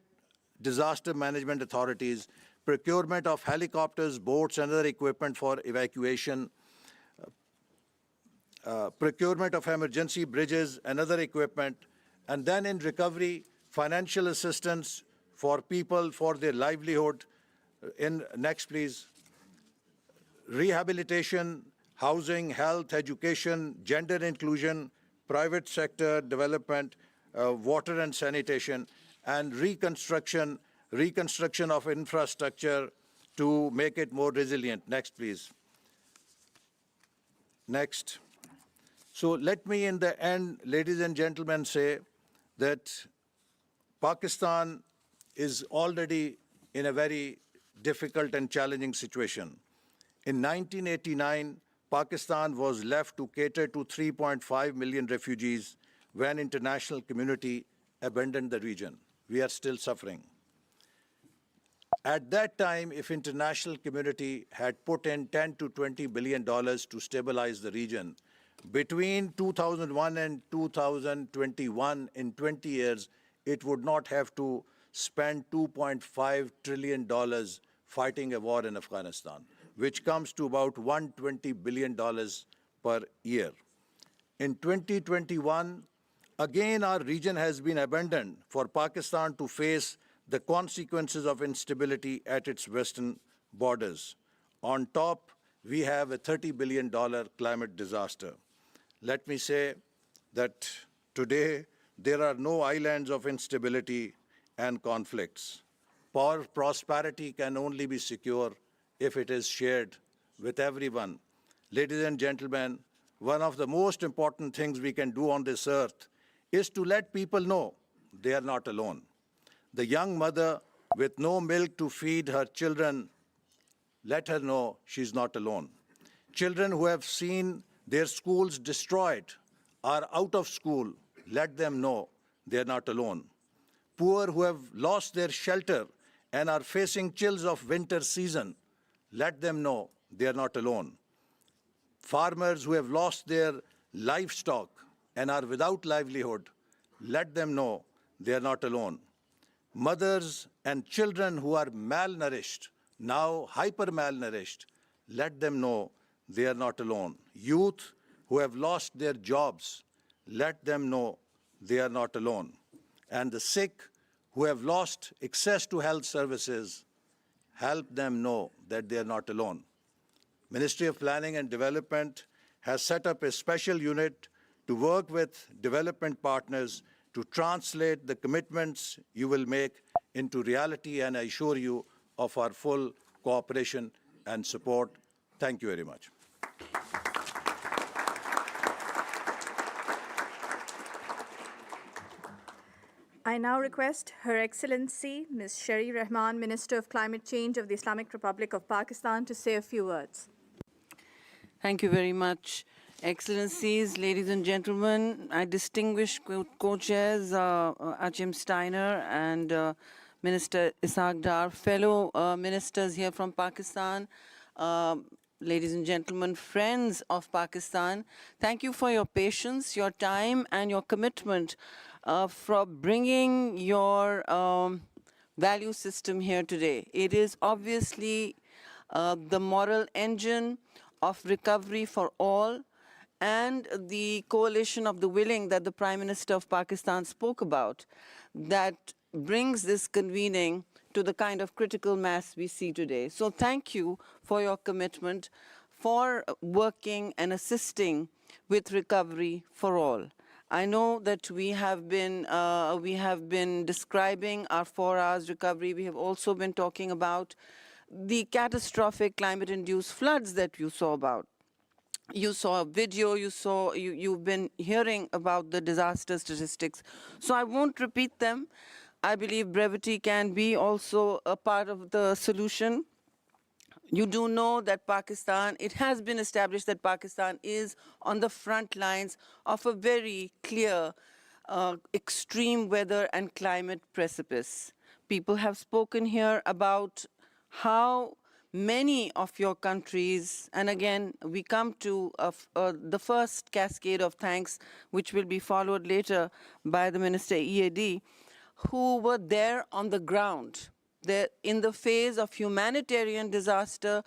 Disaster Management Authorities, procurement of helicopters, boats, and other equipment for evacuation, procurement of emergency bridges and other equipment, and then in recovery, financial assistance for people for their livelihood. Next, please. Rehabilitation, housing, health, education, gender inclusion, private sector development, water and sanitation, and reconstruction of infrastructure to make it more resilient. Next, please. Next. So let me, in the end, ladies and gentlemen, say that Pakistan is already in a very difficult and challenging situation. In 1989, Pakistan was left to cater to 3.5 million refugees when international community abandoned the region. We are still suffering. At that time, if international community had put in $10 to $20 billion to stabilize the region, between 2001 and 2021, in 20 years, it would not have to spend $2.5 trillion fighting a war in Afghanistan, which comes to about $120 billion per year. In 2021, again, our region has been abandoned for Pakistan to face the consequences of instability at its western borders. On top, we have a $30 billion climate disaster. Let me say that today there are no islands of instability and conflicts. Prosperity can only be secure if it is shared with everyone. Ladies and gentlemen, one of the most important things we can do on this earth is to let people know they are not alone. The young mother with no milk to feed her children, let her know she's not alone. Children who have seen their schools destroyed are out of school, let them know they're not alone. Poor who have lost their shelter and are facing chills of winter season, let them know they're not alone. Farmers who have lost their livestock and are without livelihood, let them know they're not alone. Mothers and children who are malnourished, now hyper-malnourished, let them know they are not alone. Youth who have lost their jobs, let them know they are not alone. And the sick who have lost access to health services, help them know that they are not alone. Ministry of Planning and Development has set up a special unit to work with development partners to translate the commitments you will make into reality, and I assure you of our full cooperation and support. Thank you very much.
I now request Her Excellency Ms. Sherry Rahman, Minister of Climate Change of the Islamic Republic of Pakistan, to say a few words.
Thank you very much. Excellencies, ladies and gentlemen, I distinguish co-chairs Achim Steiner and Minister Ishaq Dar, fellow ministers here from Pakistan, ladies and gentlemen, friends of Pakistan. Thank you for your patience, your time, and your commitment for bringing your value system here today. It is obviously the moral engine of recovery for all, and the coalition of the willing that the Prime Minister of Pakistan spoke about that brings this convening to the kind of critical mass we see today. So thank you for your commitment, for working and assisting with recovery for all. I know that we have been describing our 4 hours recovery. We have also been talking about the catastrophic climate-induced floods that you saw about. You saw a video, you've been hearing about the disaster statistics. So I won't repeat them. I believe brevity can be also a part of the solution. You do know that Pakistan, it has been established that Pakistan is on the front lines of a very clear extreme weather and climate precipice. People have spoken here about how many of your countries, and again, we come to the first cascade of thanks, which will be followed later by the Minister EAD, who were there on the ground. In the phase of humanitarian disaster,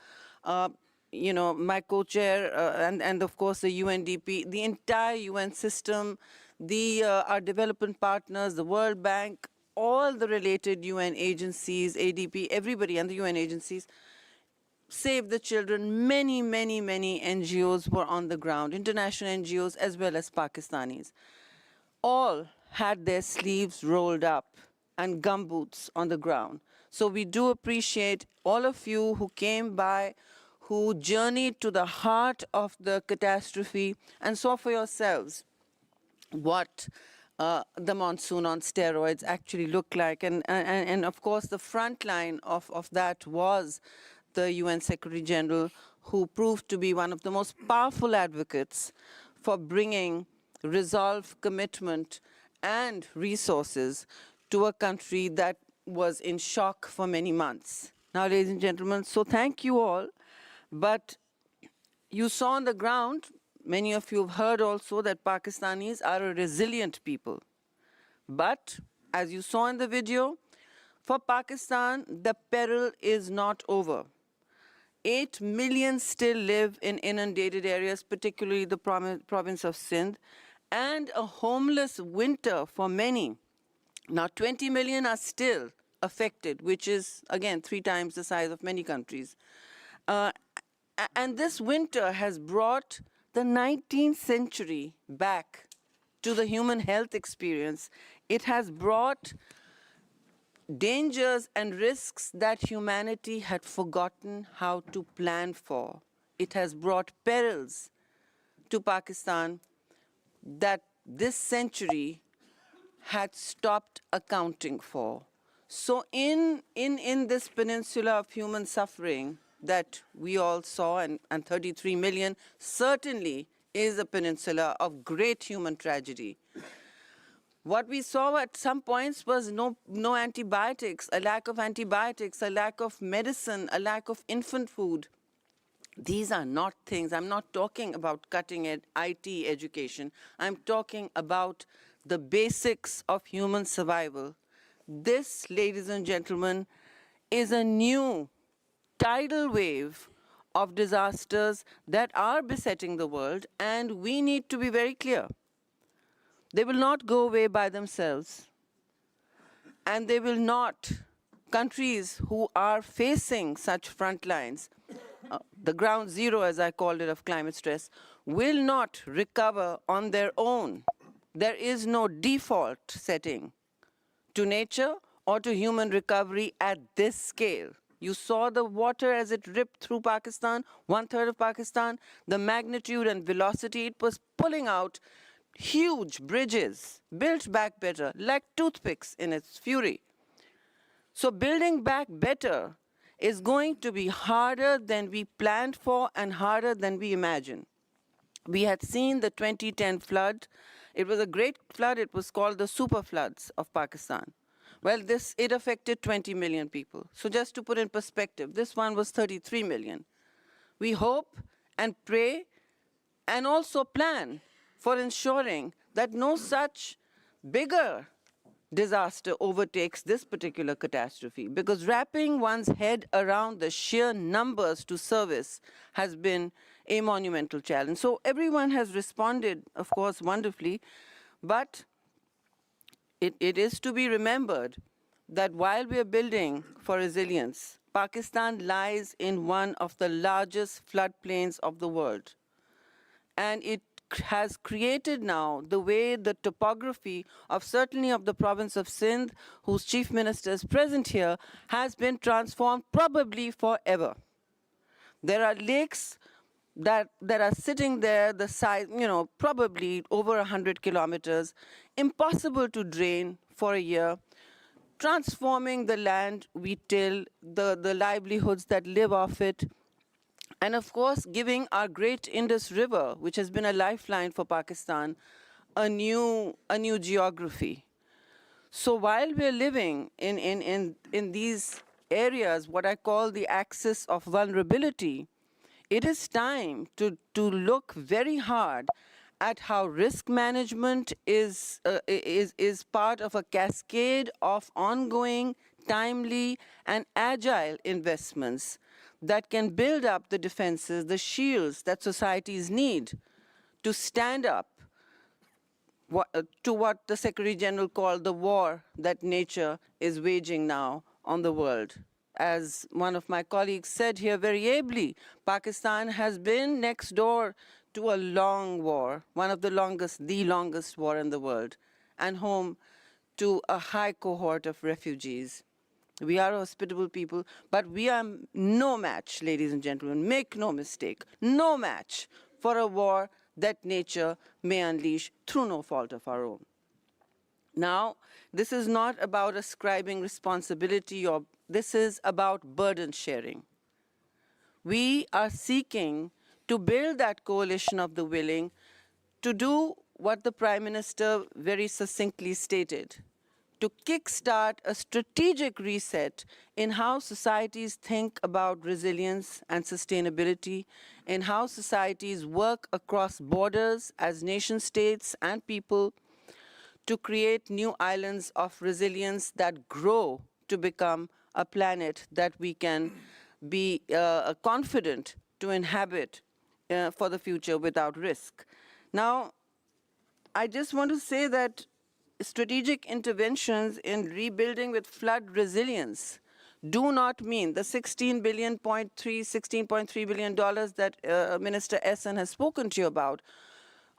you know, my co-chair and of course the UNDP, the entire UN system, our development partners, the World Bank, all the related UN agencies, ADP, everybody and the UN agencies, Save the Children, many, many, many NGOs were on the ground, international NGOs as well as Pakistanis. All had their sleeves rolled up and gumboots on the ground. So we do appreciate all of you who came by, who journeyed to the heart of the catastrophe and saw for yourselves what the monsoon on steroids actually looked like. And of course, the front line of that was the UN Secretary General, who proved to be one of the most powerful advocates for bringing resolve, commitment, and resources to a country that was in shock for many months. Now, ladies and gentlemen, so thank you all. But you saw on the ground, many of you have heard also that Pakistanis are a resilient people. But as you saw in the video, for Pakistan, the peril is not over. 8 million still live in inundated areas, particularly the province of Sindh, and a homeless winter for many. Now, 20 million are still affected, which is, again, 3 times the size of many countries. And this winter has brought the 19th century back to the human health experience. It has brought dangers and risks that humanity had forgotten how to plan for. It has brought perils to Pakistan that this century had stopped accounting for. So in this peninsula of human suffering that we all saw, and 33 million certainly is a peninsula of great human tragedy. What we saw at some points was no antibiotics, a lack of antibiotics, a lack of medicine, a lack of infant food. These are not things, I'm not talking about cutting edge IT education. I'm talking about the basics of human survival. This, ladies and gentlemen, is a new tidal wave of disasters that are besetting the world, and we need to be very clear. They will not go away by themselves, and they will not, countries who are facing such front lines, the ground zero, as I called it, of climate stress, will not recover on their own. There is no default setting to nature or to human recovery at this scale. You saw the water as it ripped through Pakistan, 1/3 of Pakistan, the magnitude and velocity. It was pulling out huge bridges, built back better, like toothpicks in its fury. So building back better is going to be harder than we planned for and harder than we imagined. We had seen the 2010 flood. It was a great flood. It was called the super floods of Pakistan. Well, it affected 20 million people. So just to put in perspective, this one was 33 million. We hope and pray and also plan for ensuring that no such bigger disaster overtakes this particular catastrophe, because wrapping one's head around the sheer numbers to service has been a monumental challenge. So everyone has responded, of course, wonderfully, but it is to be remembered that while we are building for resilience, Pakistan lies in one of the largest floodplains of the world. And it has created now the way the topography of certainly of the province of Sindh, whose chief minister is present here, has been transformed probably forever. There are lakes that are sitting there, the size, probably over 100 kilometers, impossible to drain for a year, transforming the land we till, the livelihoods that live off it, and of course giving our great Indus River, which has been a lifeline for Pakistan, a new geography. So while we're living in these areas, what I call the axis of vulnerability, it is time to look very hard at how risk management is part of a cascade of ongoing, timely, and agile investments that can build up the defenses, the shields that societies need to stand up to what the Secretary General called the war that nature is waging now on the world. As one of my colleagues said here very ably, Pakistan has been next door to a long war, one of the longest war in the world, and home to a high cohort of refugees. We are a hospitable people, but we are no match, ladies and gentlemen, make no mistake, no match for a war that nature may unleash through no fault of our own. Now, this is not about ascribing responsibility, or this is about burden sharing. We are seeking to build that coalition of the willing to do what the Prime Minister very succinctly stated, to kickstart a strategic reset in how societies think about resilience and sustainability, in how societies work across borders as nation states and people, to create new islands of resilience that grow to become a planet that we can be confident to inhabit for the future without risk. Now, I just want to say that strategic interventions in rebuilding with flood resilience do not mean the $16.3 billion that Minister Essen has spoken to you about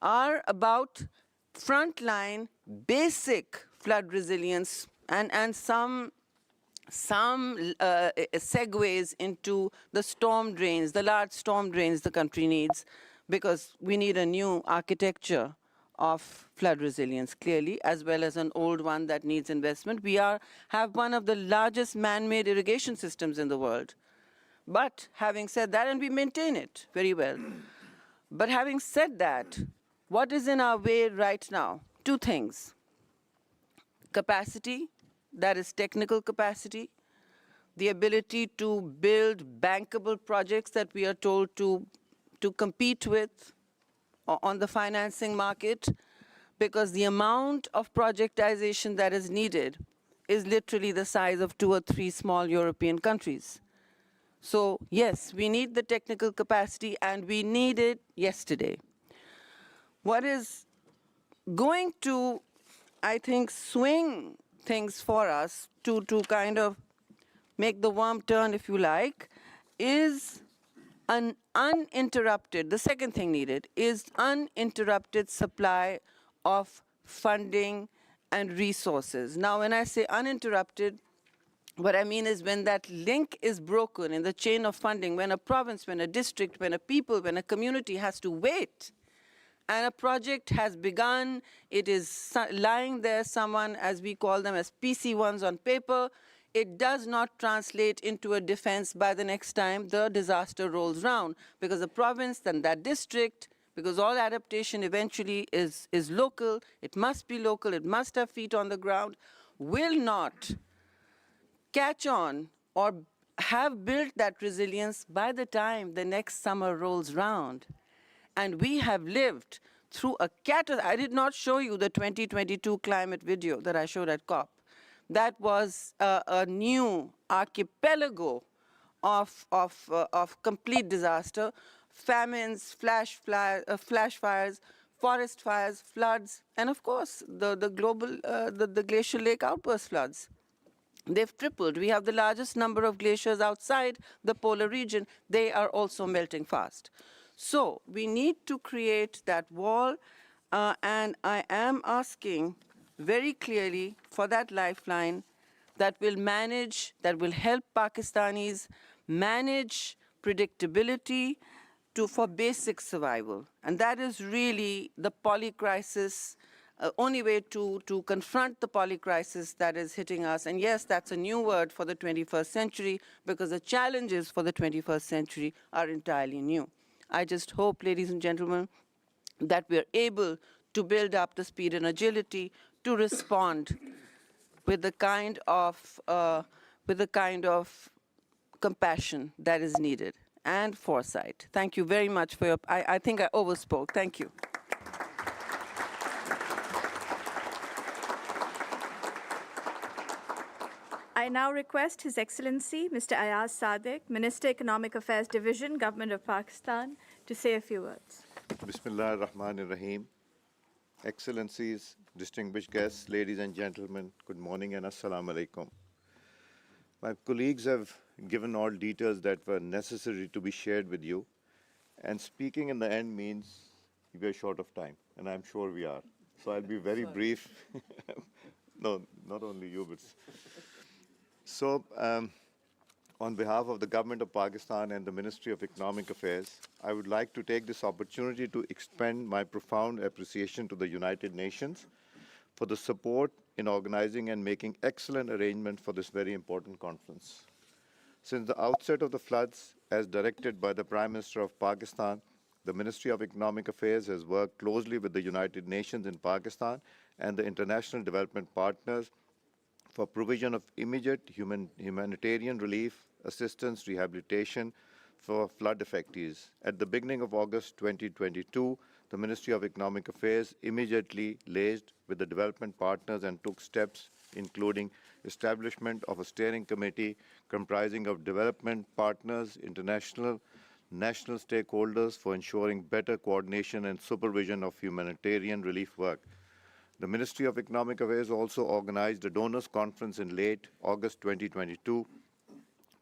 are about frontline basic flood resilience and some segues into the storm drains, the large storm drains the country needs, because we need a new architecture of flood resilience, clearly, as well as an old one that needs investment. We have one of the largest man-made irrigation systems in the world. But having said that, and we maintain it very well, but having said that, what is in our way right now? Two things. Capacity, that is technical capacity, the ability to build bankable projects that we are told to compete with on the financing market, because the amount of projectization that is needed is literally the size of 2 or 3 small European countries. So yes, we need the technical capacity, and we need it yesterday. What is going to, I think, swing things for us to kind of make the worm turn, if you like, is an uninterrupted, the second thing needed is uninterrupted supply of funding and resources. Now, when I say uninterrupted, what I mean is when that link is broken in the chain of funding, when a province, when a district, when a people, when a community has to wait, and a project has begun, it is lying there, someone, as we call them, as PC1s on paper, it does not translate into a defense by the next time the disaster rolls round, because the province, then that district, because all adaptation eventually is local, it must be local, it must have feet on the ground, will not catch on or have built that resilience by the time the next summer rolls round. And we have lived through a I did not show you the 2022 climate video that I showed at COP. That was a new archipelago of complete disaster, famines, flash fires, forest fires, floods, and of course the glacial lake outburst floods. They've tripled. We have the largest number of glaciers outside the polar region. They are also melting fast. So we need to create that wall, and I am asking very clearly for that lifeline that will manage, that will help Pakistanis manage predictability for basic survival. And that is really the polycrisis, only way to confront the polycrisis that is hitting us. And yes, that's a new word for the 21st century, because the challenges for the 21st century are entirely new. I just hope, ladies and gentlemen, that we're able to build up the speed and agility to respond with the kind of compassion that is needed and foresight. Thank you very much for your, I think I overspoke. Thank you.
I now request His Excellency, Mr. Ayaz Sadiq, Minister, Economic Affairs Division, Government of Pakistan, to say a few words.
Bismillah ar-Rahman ar-Rahim. Excellencies, distinguished guests, ladies and gentlemen, good morning and assalamu alaikum. My colleagues have given all details that were necessary to be shared with you, and speaking in the end means we are short of time, and I'm sure we are. So I'll be very brief. No, not only you, but... So, on behalf of the Government of Pakistan and the Ministry of Economic Affairs, I would like to take this opportunity to extend my profound appreciation to the United Nations for the support in organizing and making excellent arrangements for this very important conference. Since the outset of the floods, as directed by the Prime Minister of Pakistan, the Ministry of Economic Affairs has worked closely with the United Nations in Pakistan and the international development partners for provision of immediate humanitarian relief, assistance, rehabilitation for flood affectees. At the beginning of August 2022, the Ministry of Economic Affairs immediately liaised with the development partners and took steps including establishment of a steering committee comprising of development partners, international, national stakeholders for ensuring better coordination and supervision of humanitarian relief work. The Ministry of Economic Affairs also organized a donors conference in late August 2022,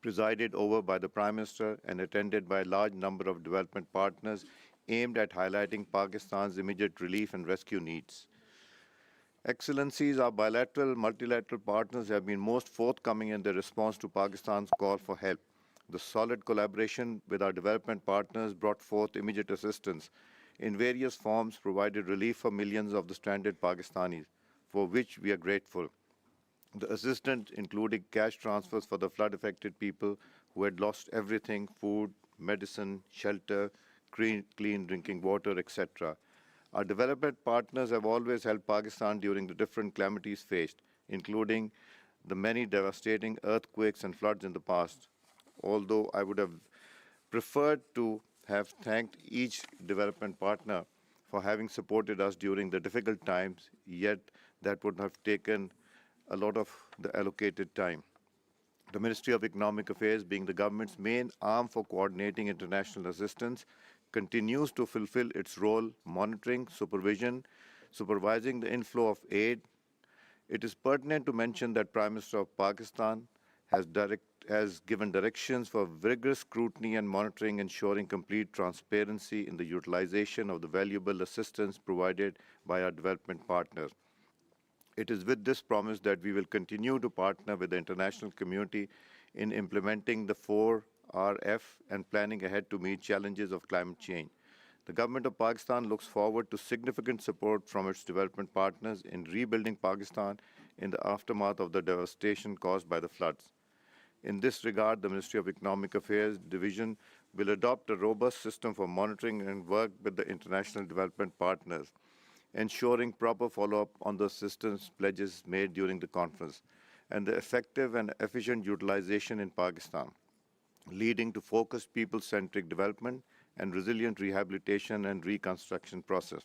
presided over by the Prime Minister and attended by a large number of development partners, aimed at highlighting Pakistan's immediate relief and rescue needs. Excellencies, our bilateral, multilateral partners have been most forthcoming in their response to Pakistan's call for help. The solid collaboration with our development partners brought forth immediate assistance in various forms, provided relief for millions of the stranded Pakistanis, for which we are grateful. The assistance included cash transfers for the flood-affected people who had lost everything: food, medicine, shelter, clean drinking water, etc. Our development partners have always helped Pakistan during the different calamities faced, including the many devastating earthquakes and floods in the past. Although I would have preferred to have thanked each development partner for having supported us during the difficult times, yet that would have taken a lot of the allocated time. The Ministry of Economic Affairs, being the government's main arm for coordinating international assistance, continues to fulfill its role monitoring, supervising the inflow of aid. It is pertinent to mention that Prime Minister of Pakistan has given directions for vigorous scrutiny and monitoring, ensuring complete transparency in the utilization of the valuable assistance provided by our development partners. It is with this promise that we will continue to partner with the international community in implementing the 4RF and planning ahead to meet challenges of climate change. The government of Pakistan looks forward to significant support from its development partners in rebuilding Pakistan in the aftermath of the devastation caused by the floods. In this regard, the Ministry of Economic Affairs Division will adopt a robust system for monitoring and work with the international development partners, ensuring proper follow-up on the assistance pledges made during the conference and the effective and efficient utilization in Pakistan, leading to focused people-centric development and resilient rehabilitation and reconstruction process.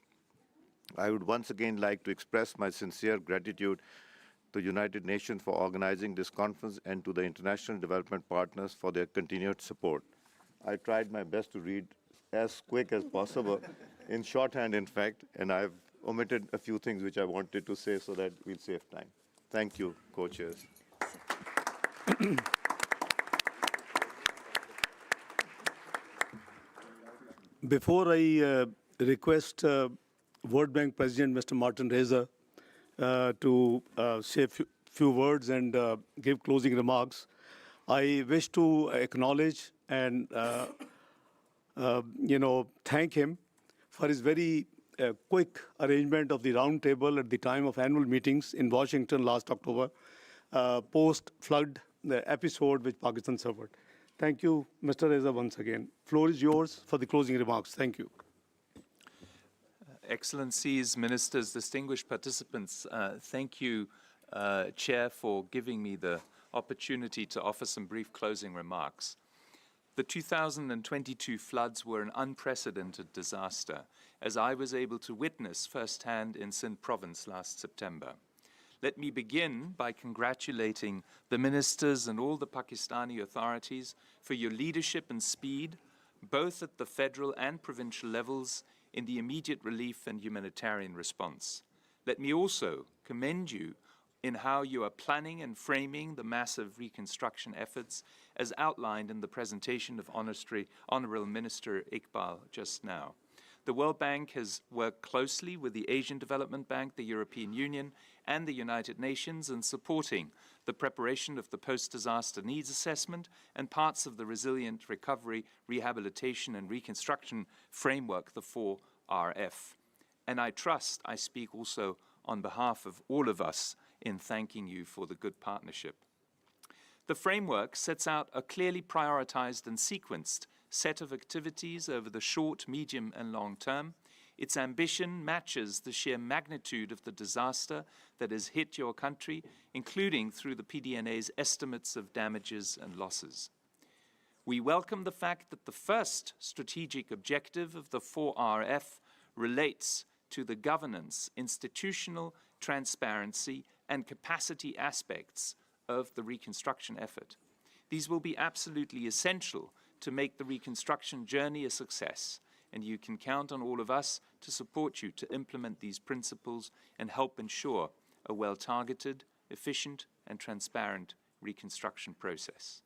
I would once again like to express my sincere gratitude to the United Nations for organizing this conference and to the international development partners for their continued support. I tried my best to read as quick as possible, in shorthand in fact, and I've omitted a few things which I wanted to say so that we'll save time. Thank you, co-chairs.
Before I request World Bank President Mr. Martin Reza to say a few words and give closing remarks, I wish to acknowledge and thank him for his very quick arrangement of the round table at the time of annual meetings in Washington last October, post-flood the episode which Pakistan suffered. Thank you, Mr. Reza, once again. Floor is yours for the closing remarks. Thank you.
Excellencies, ministers, distinguished participants, thank you, Chair, for giving me the opportunity to offer some brief closing remarks. The 2022 floods were an unprecedented disaster, as I was able to witness firsthand in Sindh province last September. Let me begin by congratulating the ministers and all the Pakistani authorities for your leadership and speed, both at the federal and provincial levels, in the immediate relief and humanitarian response. Let me also commend you in how you are planning and framing the massive reconstruction efforts as outlined in the presentation of Honourable Minister Iqbal just now. The World Bank has worked closely with the Asian Development Bank, the European Union, and the United Nations in supporting the preparation of the post-disaster needs assessment and parts of the resilient recovery, rehabilitation, and reconstruction framework, the 4RF. And I trust I speak also on behalf of all of us in thanking you for the good partnership. The framework sets out a clearly prioritized and sequenced set of activities over the short, medium, and long term. Its ambition matches the sheer magnitude of the disaster that has hit your country, including through the PDNA's estimates of damages and losses. We welcome the fact that the first strategic objective of the 4RF relates to the governance, institutional transparency, and capacity aspects of the reconstruction effort. These will be absolutely essential to make the reconstruction journey a success, and you can count on all of us to support you to implement these principles and help ensure a well-targeted, efficient, and transparent reconstruction process.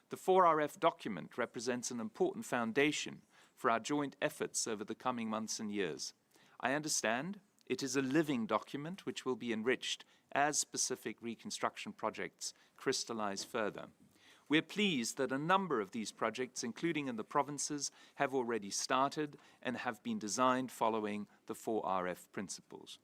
The 4RF document represents an important foundation for our joint efforts over the coming months and years. I understand it is a living document which will be enriched as specific reconstruction projects crystallize further. We're pleased that a number of these projects, including in the provinces, have already started and have been designed following the 4RF principles.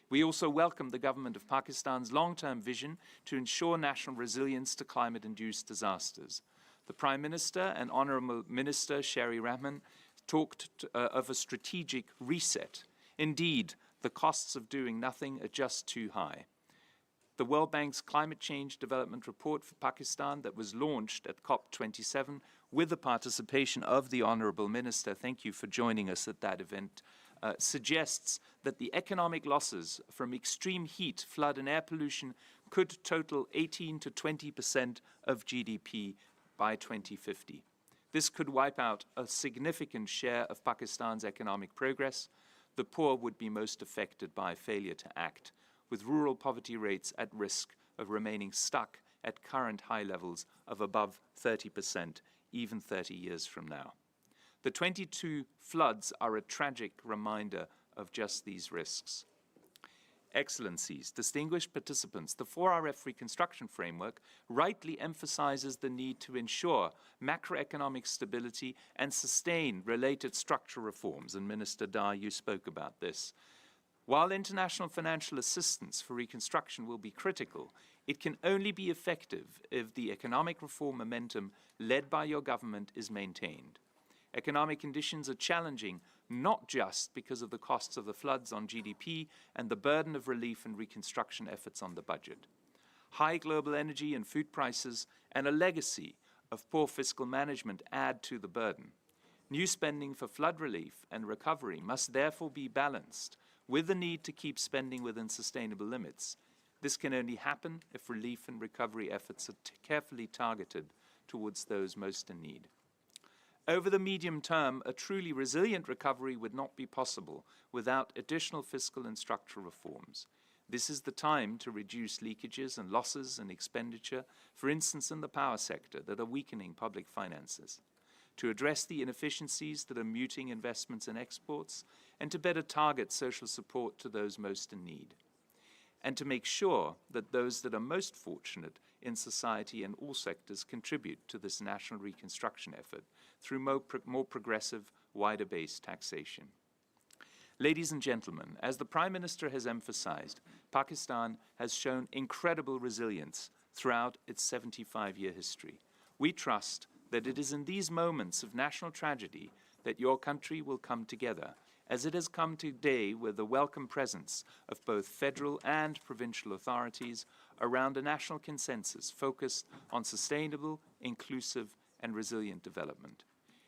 We also welcome the government of Pakistan's long-term vision to ensure national resilience to climate-induced disasters. The Prime Minister and Honourable Minister Sherry Rahman talked of a strategic reset. Indeed, the costs of doing nothing are just too high. The World Bank's Climate Change Development Report for Pakistan that was launched at COP27 with the participation of the Honourable Minister, thank you for joining us at that event, suggests that the economic losses from extreme heat, flood and air pollution could total 18 to 20% of GDP by 2050. This could wipe out a significant share of Pakistan's economic progress. The poor would be most affected by failure to act, with rural poverty rates at risk of remaining stuck at current high levels of above 30%, even 30 years from now. The 22 floods are a tragic reminder of just these risks. Excellencies, distinguished participants, the 4RF Reconstruction Framework rightly emphasizes the need to ensure macroeconomic stability and sustain related structural reforms, and Minister Dar, you spoke about this. While international financial assistance for reconstruction will be critical, it can only be effective if the economic reform momentum led by your government is maintained. Economic conditions are challenging, not just because of the costs of the floods on GDP and the burden of relief and reconstruction efforts on the budget. High global energy and food prices and a legacy of poor fiscal management add to the burden. New spending for flood relief and recovery must therefore be balanced with the need to keep spending within sustainable limits. This can only happen if relief and recovery efforts are carefully targeted towards those most in need. Over the medium term, a truly resilient recovery would not be possible without additional fiscal and structural reforms. This is the time to reduce leakages and losses in expenditure, for instance in the power sector, that are weakening public finances, to address the inefficiencies that are muting investments and exports, and to better target social support to those most in need, and to make sure that those that are most fortunate in society and all sectors contribute to this national reconstruction effort through more progressive, wider-based taxation. Ladies and gentlemen, as the Prime Minister has emphasized, Pakistan has shown incredible resilience throughout its 75-year history. We trust that it is in these moments of national tragedy that your country will come together, as it has come today with the welcome presence of both federal and provincial authorities around a national consensus focused on sustainable, inclusive, and resilient development.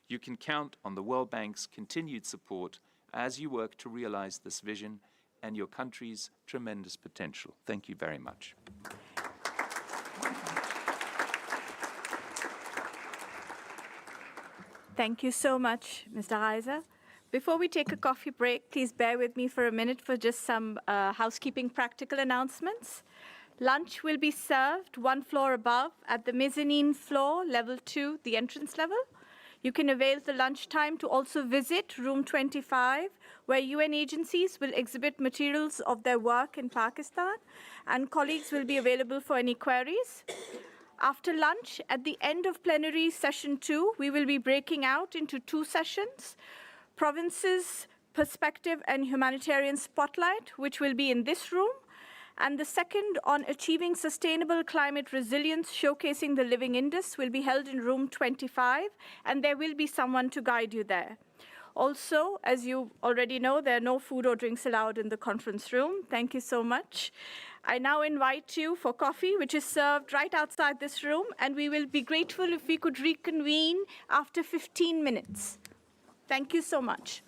You can count on the World Bank's continued support as you work to realize this vision and your country's tremendous potential. Thank you very much.
Thank you so much, Mr. Reiser. Before we take a coffee break, please bear with me for a minute for just some housekeeping practical announcements. Lunch will be served one floor above at the mezzanine floor, level 2, the entrance level. You can avail the lunchtime to also visit room 25, where UN agencies will exhibit materials of their work in Pakistan, and colleagues will be available for any queries. After lunch, at the end of plenary session 2, we will be breaking out into 2 sessions. Provinces, Perspective and Humanitarian Spotlight, which will be in this room, and the second on achieving sustainable climate resilience, showcasing the living Indus, will be held in room 25, and there will be someone to guide you there. Also, as you already know, there are no food or drinks allowed in the conference room. Thank you so much. I now invite you for coffee, which is served right outside this room, and we will be grateful if we could reconvene after 15 minutes. Thank you so much.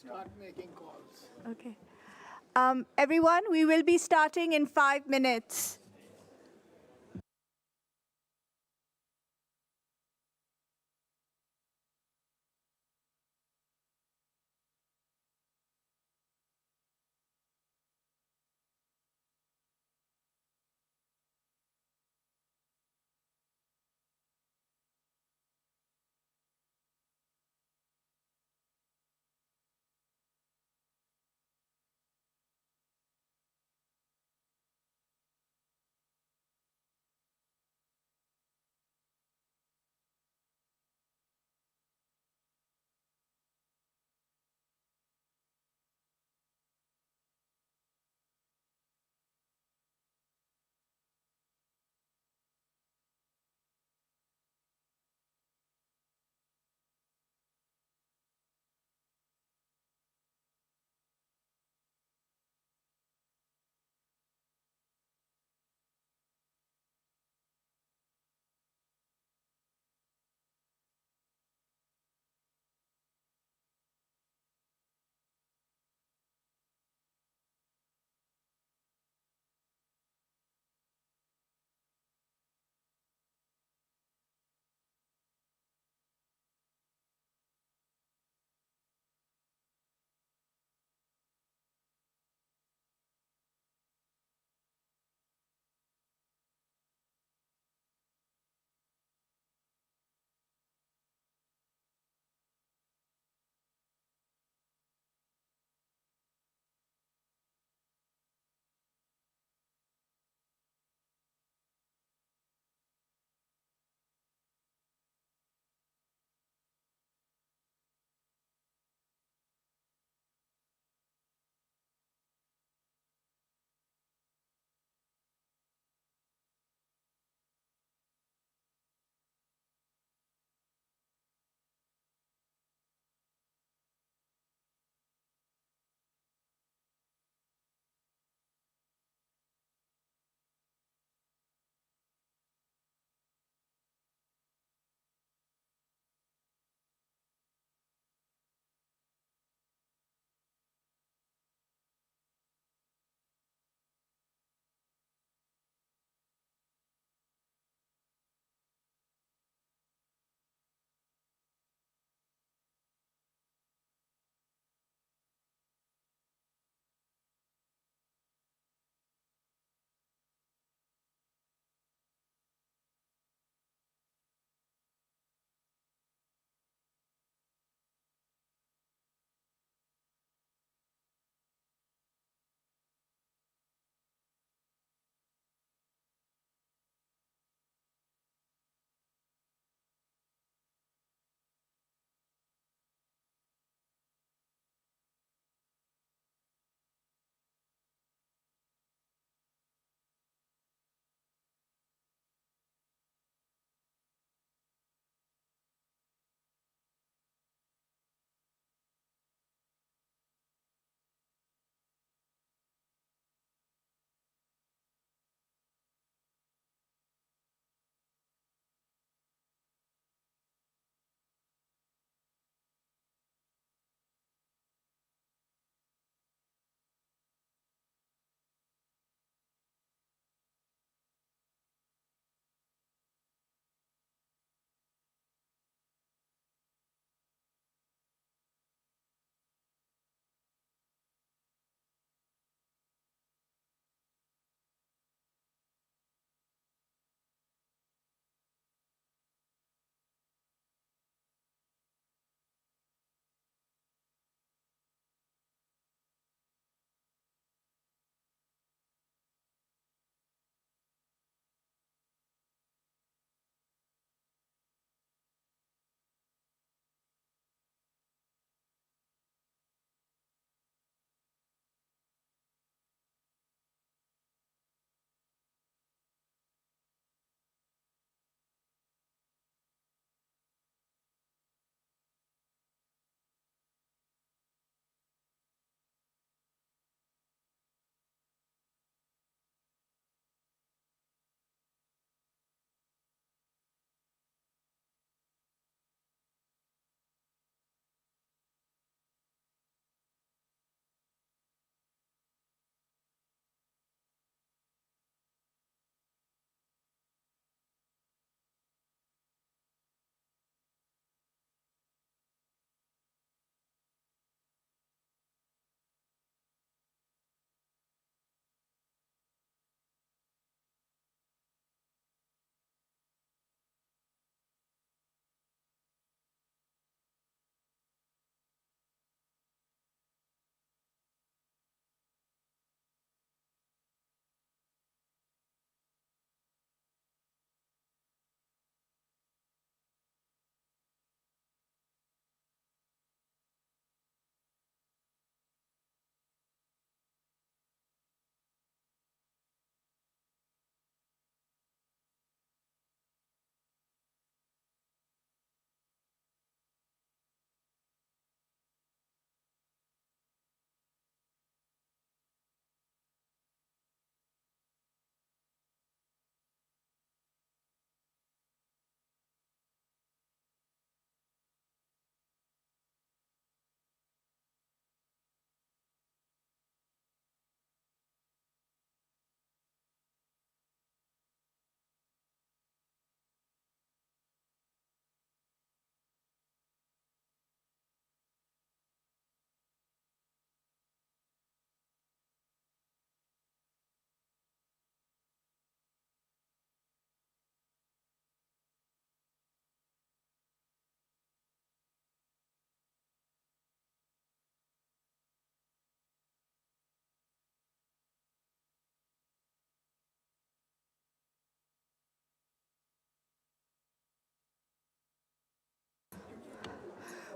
Start making calls.
Okay. Everyone, we will be starting in 5 minutes.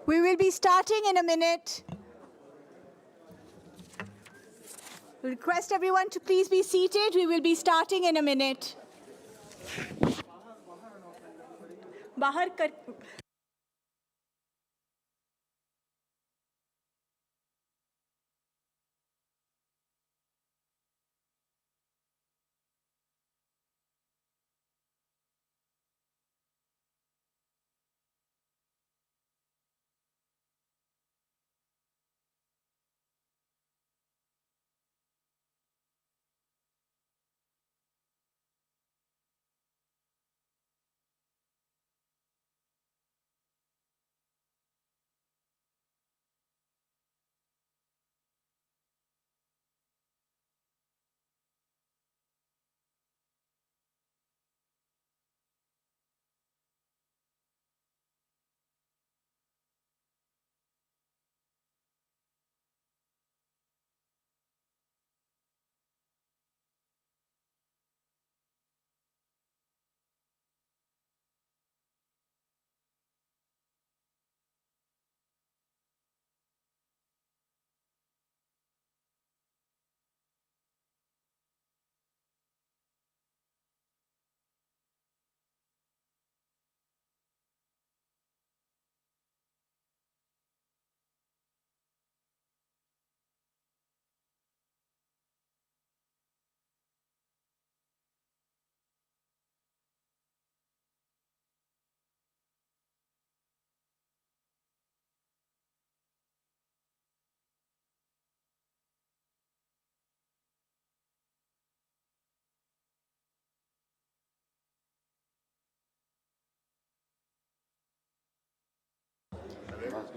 We will be starting in a minute. Request everyone to please be seated. We will be starting in a minute. बाहर कर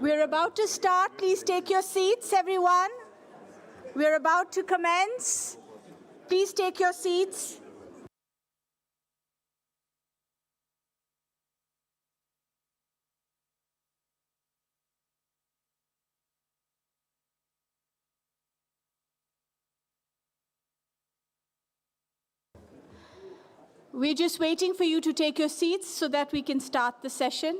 We're about to start. Please take your seats, everyone. We're about to commence. Please take your seats. We're just waiting for you to take your seats so that we can start the session.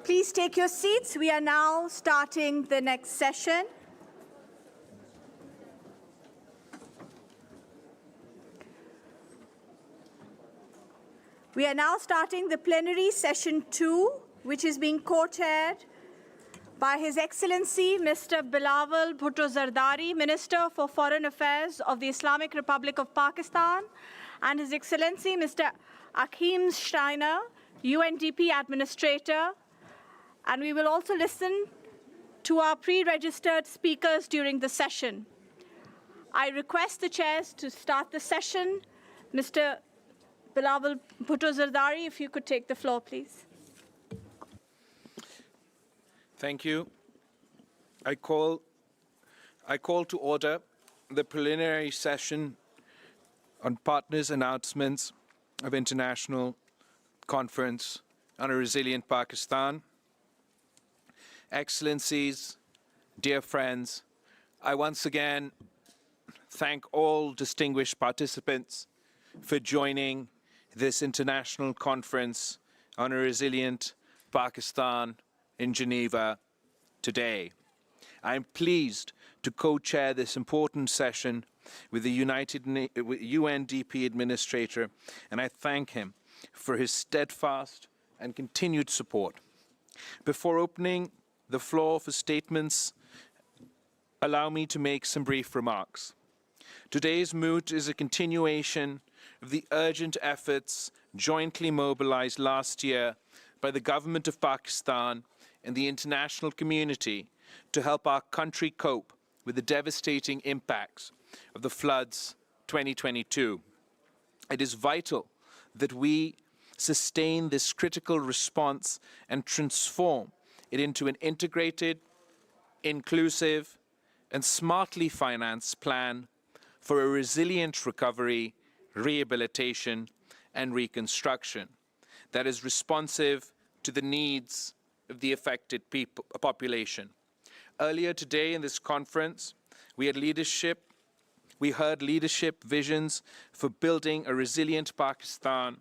Please take your seats. We are now starting the next session. We are now starting the plenary session 2, which is being co-chaired by His Excellency Mr. Bilawal Bhutto Zardari, Minister for Foreign Affairs of the Islamic Republic of Pakistan, and His Excellency Mr. Akeem Steiner, UNDP Administrator. And we will also listen to our pre-registered speakers during the session. I request the chairs to start the session. Mr. Bilawal Bhutto Zardari, if you could take the floor, please.
Thank you. I call to order the preliminary session on partners' announcements of International Conference on a Resilient Pakistan. Excellencies, dear friends, I once again thank all distinguished participants for joining this International Conference on a Resilient Pakistan in Geneva today. I am pleased to co-chair this important session with the UNDP Administrator, and I thank him for his steadfast and continued support. Before opening the floor for statements, allow me to make some brief remarks. Today's moot is a continuation of the urgent efforts jointly mobilized last year by the government of Pakistan and the international community to help our country cope with the devastating impacts of the floods 2022. It is vital that we sustain this critical response and transform it into an integrated, inclusive, and smartly financed plan for a resilient recovery, rehabilitation, and reconstruction that is responsive to the needs of the affected population. Earlier today in this conference, we heard leadership visions for building a resilient Pakistan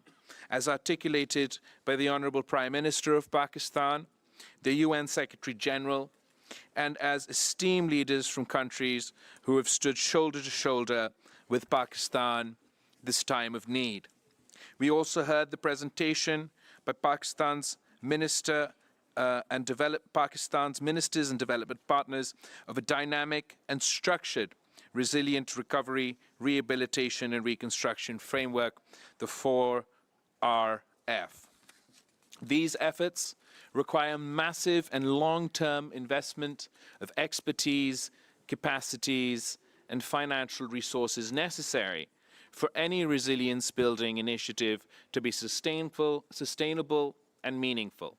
as articulated by the Honorable Prime Minister of Pakistan, the UN Secretary General, and as esteemed leaders from countries who have stood shoulder to shoulder with Pakistan this time of need. We also heard the presentation by Pakistan's Ministers and development partners of a dynamic and structured resilient recovery, rehabilitation, and reconstruction framework, the 4RF. These efforts require massive and long-term investment of expertise, capacities, and financial resources necessary for any resilience-building initiative to be sustainable, and meaningful.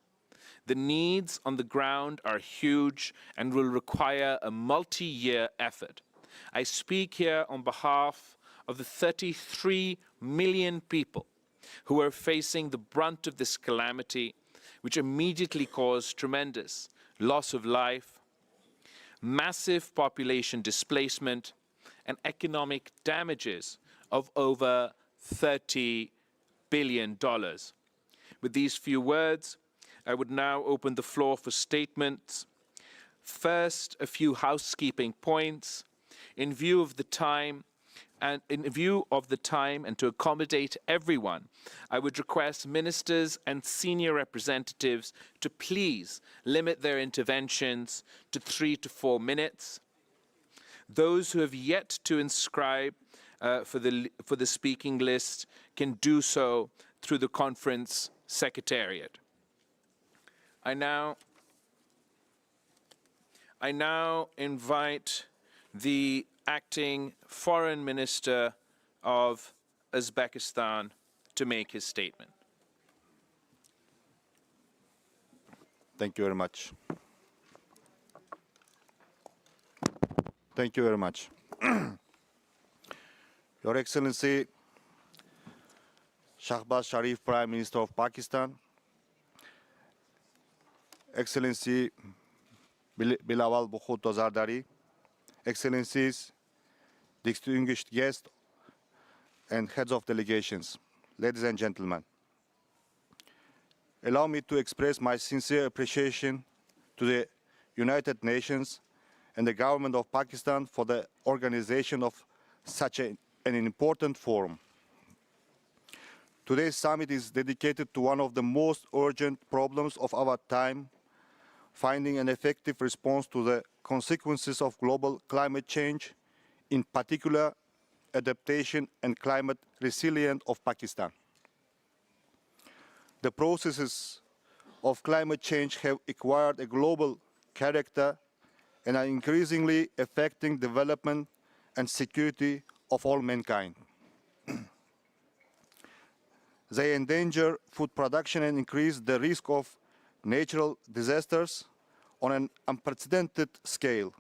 The needs on the ground are huge and will require a multi-year effort. I speak here on behalf of the 33 million people who are facing the brunt of this calamity, which immediately caused tremendous loss of life, massive population displacement, and economic damages of over $30 billion. With these few words, I would now open the floor for statements. First, a few housekeeping points. In view of the time and to accommodate everyone, I would request ministers and senior representatives to please limit their interventions to 3 to 4 minutes. Those who have yet to inscribe for the speaking list can do so through the conference secretariat. I now invite the acting Foreign Minister of Uzbekistan to make his statement.
Thank you very much. Thank you very much. Your Excellency, Shahbaz Sharif, Prime Minister of Pakistan, Excellency Bilawal Bhutto Zardari, Excellencies, distinguished guests, and heads of delegations, ladies and gentlemen.
allow me to express my sincere appreciation to the United Nations and the government of Pakistan for the organization of such an important forum. Today's summit is dedicated to one of the most urgent problems of our time, finding an effective response to the consequences of global climate change, in particular, adaptation and climate resilience of Pakistan. The processes of climate change have acquired a global character and are increasingly affecting development and security of all mankind. They endanger food production and increase the risk of natural disasters on an unprecedented scale.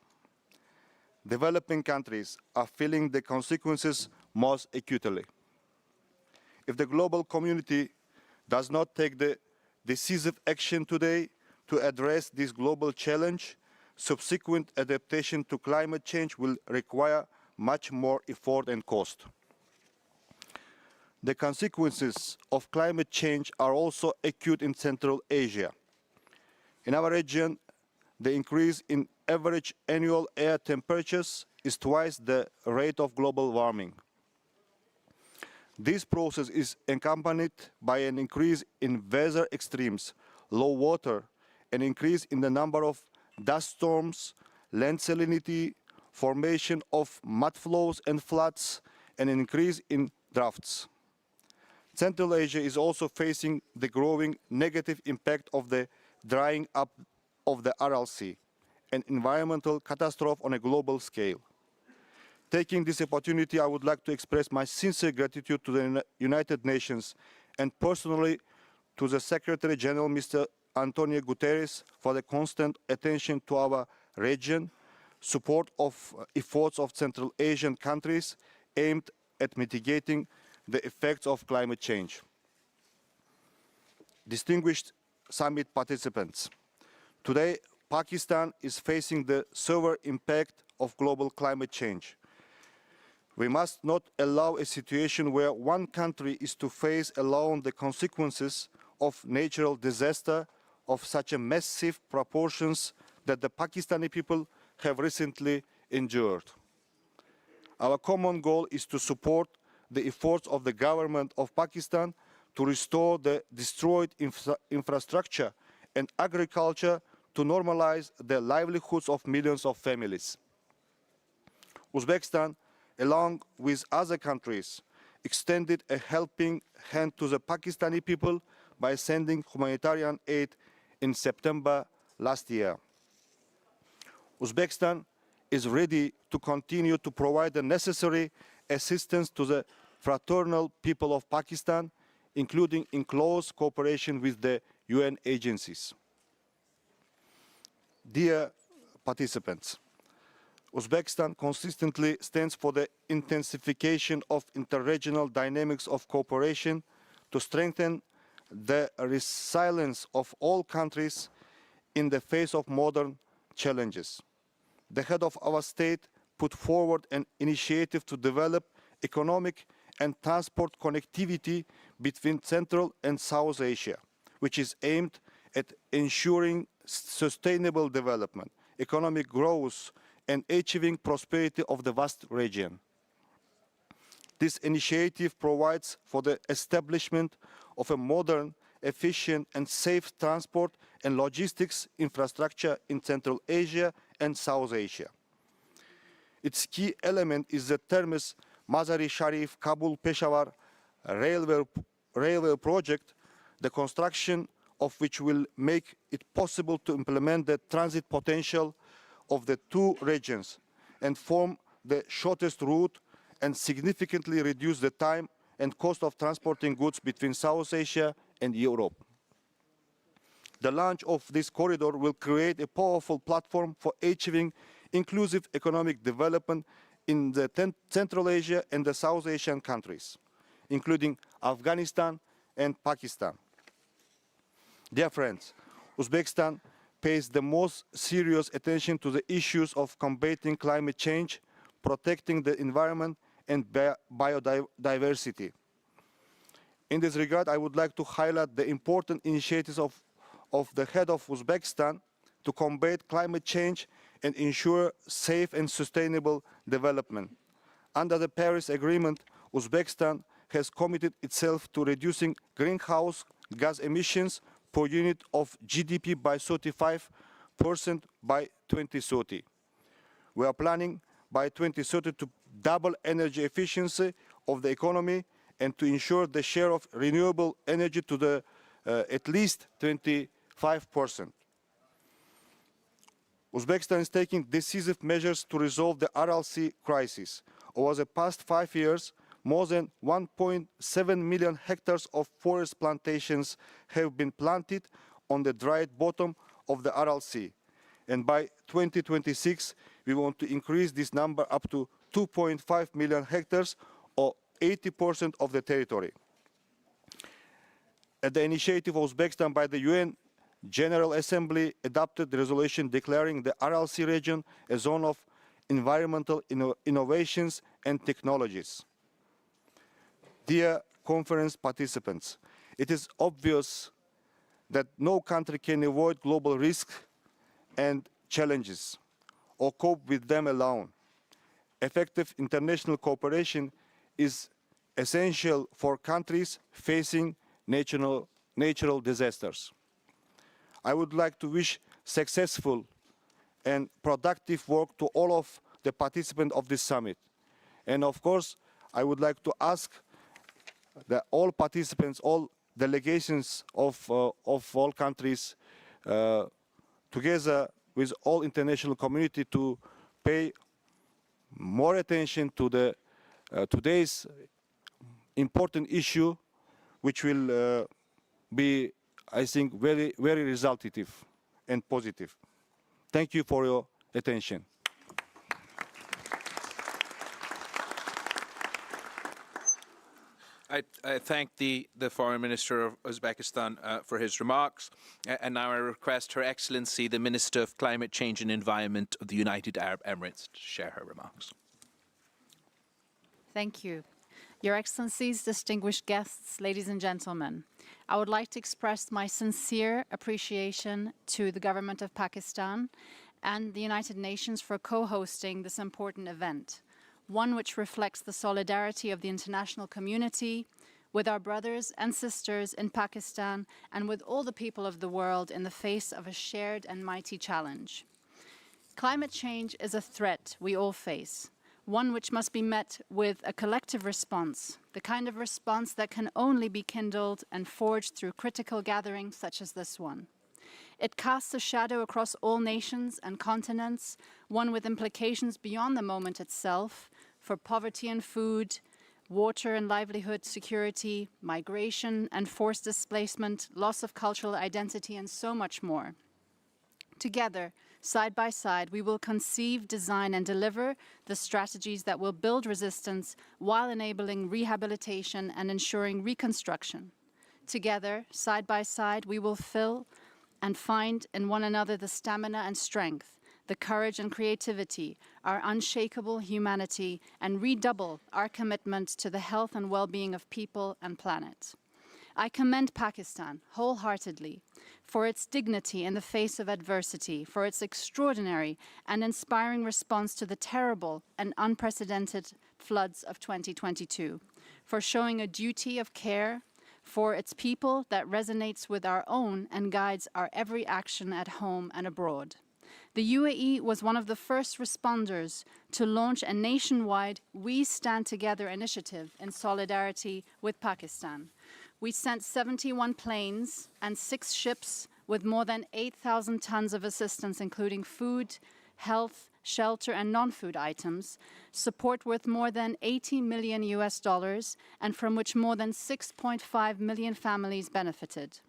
Developing countries are feeling the consequences most acutely. If the global community does not take the decisive action today to address this global challenge, subsequent adaptation to climate change will require much more effort and cost. The consequences of climate change are also acute in Central Asia. In our region, the increase in average annual air temperatures is twice the rate of global warming. This process is accompanied by an increase in weather extremes, low water, an increase in the number of dust storms, land salinity, formation of mudflows and floods, and an increase in droughts. Central Asia is also facing the growing negative impact of the drying up of the Aral Sea, an environmental catastrophe on a global scale. Taking this opportunity, I would like to express my sincere gratitude to the United Nations and personally to the Secretary General, Mr. Antonio Guterres, for the constant attention to our region, support of efforts of Central Asian countries aimed at mitigating the effects of climate change. Distinguished summit participants, today Pakistan is facing the severe impact of global climate change. We must not allow a situation where one country is to face alone the consequences of natural disaster of such a massive proportions that the Pakistani people have recently endured. Our common goal is to support the efforts of the government of Pakistan to restore the destroyed infrastructure and agriculture to normalize the livelihoods of millions of families. Uzbekistan, along with other countries, extended a helping hand to the Pakistani people by sending humanitarian aid in September last year. Uzbekistan is ready to continue to provide the necessary assistance to the fraternal people of Pakistan, including in close cooperation with the UN agencies. Dear participants, Uzbekistan consistently stands for the intensification of interregional dynamics of cooperation to strengthen the resilience of all countries in the face of modern challenges. The head of our state put forward an initiative to develop economic and transport connectivity between Central and South Asia, which is aimed at ensuring sustainable development, economic growth, and achieving prosperity of the vast region. This initiative provides for the establishment of a modern, efficient, and safe transport and logistics infrastructure in Central Asia and South Asia. Its key element is the Termiz Mazar-e-Sharif Kabul-Peshawar railway project, the construction of which will make it possible to implement the transit potential of the two regions and form the shortest route and significantly reduce the time and cost of transporting goods between South Asia and Europe. The launch of this corridor will create a powerful platform for achieving inclusive economic development in the Central Asia and the South Asian countries, including Afghanistan and Pakistan. Dear friends, Uzbekistan pays the most serious attention to the issues of combating climate change, protecting the environment and biodiversity. In this regard, I would like to highlight the important initiatives of the head of Uzbekistan to combat climate change and ensure safe and sustainable development. Under the Paris Agreement, Uzbekistan has committed itself to reducing greenhouse gas emissions per unit of GDP by 35% by 2030. We are planning by 2030 to double energy efficiency of the economy and to ensure the share of renewable energy to at least 25%. Uzbekistan is taking decisive measures to resolve the RLC crisis. Over the past 5 years, more than 1.7 million hectares of forest plantations have been planted on the dried bottom of the RLC. And by 2026, we want to increase this number up to 2.5 million hectares, or 80% of the territory. At the initiative of Uzbekistan by the UN General Assembly adopted the resolution declaring the RLC region a zone of environmental innovations and technologies. Dear conference participants, it is obvious that no country can avoid global risks and challenges or cope with them alone. Effective international cooperation is essential for countries facing natural disasters. I would like to wish successful and productive work to all of the participants of this summit. And of course, I would like to ask that all participants, all delegations of all countries, together with all international community, to pay more attention to the today's important issue, which will be, I think, very, very resultative and positive. Thank you for your attention.
I thank the Foreign Minister of Uzbekistan for his remarks, and now I request Her Excellency, the Minister of Climate Change and Environment of the United Arab Emirates, to share her remarks.
Thank you. Your Excellencies, distinguished guests, ladies and gentlemen, I would like to express my sincere appreciation to the government of Pakistan and the United Nations for co-hosting this important event, one which reflects the solidarity of the international community with our brothers and sisters in Pakistan and with all the people of the world in the face of a shared and mighty challenge. Climate change is a threat we all face, one which must be met with a collective response, the kind of response that can only be kindled and forged through critical gatherings such as this one. It casts a shadow across all nations and continents, one with implications beyond the moment itself, for poverty and food, water and livelihood security, migration and forced displacement, loss of cultural identity, and so much more. Together, side by side, we will conceive, design, and deliver the strategies that will build resistance while enabling rehabilitation and ensuring reconstruction. Together, side by side, we will fill and find in one another the stamina and strength, the courage and creativity, our unshakable humanity, and redouble our commitment to the health and well-being of people and planet. I commend Pakistan wholeheartedly for its dignity in the face of adversity, for its extraordinary and inspiring response to the terrible and unprecedented floods of 2022, for showing a duty of care for its people that resonates with our own and guides our every action at home and abroad. The UAE was one of the first responders to launch a nationwide We Stand Together initiative in solidarity with Pakistan. We sent 71 planes and 6 ships with more than 8,000 tons of assistance, including food, health, shelter, and non-food items, support worth more than $80 million, and from which more than 6.5 million families benefited.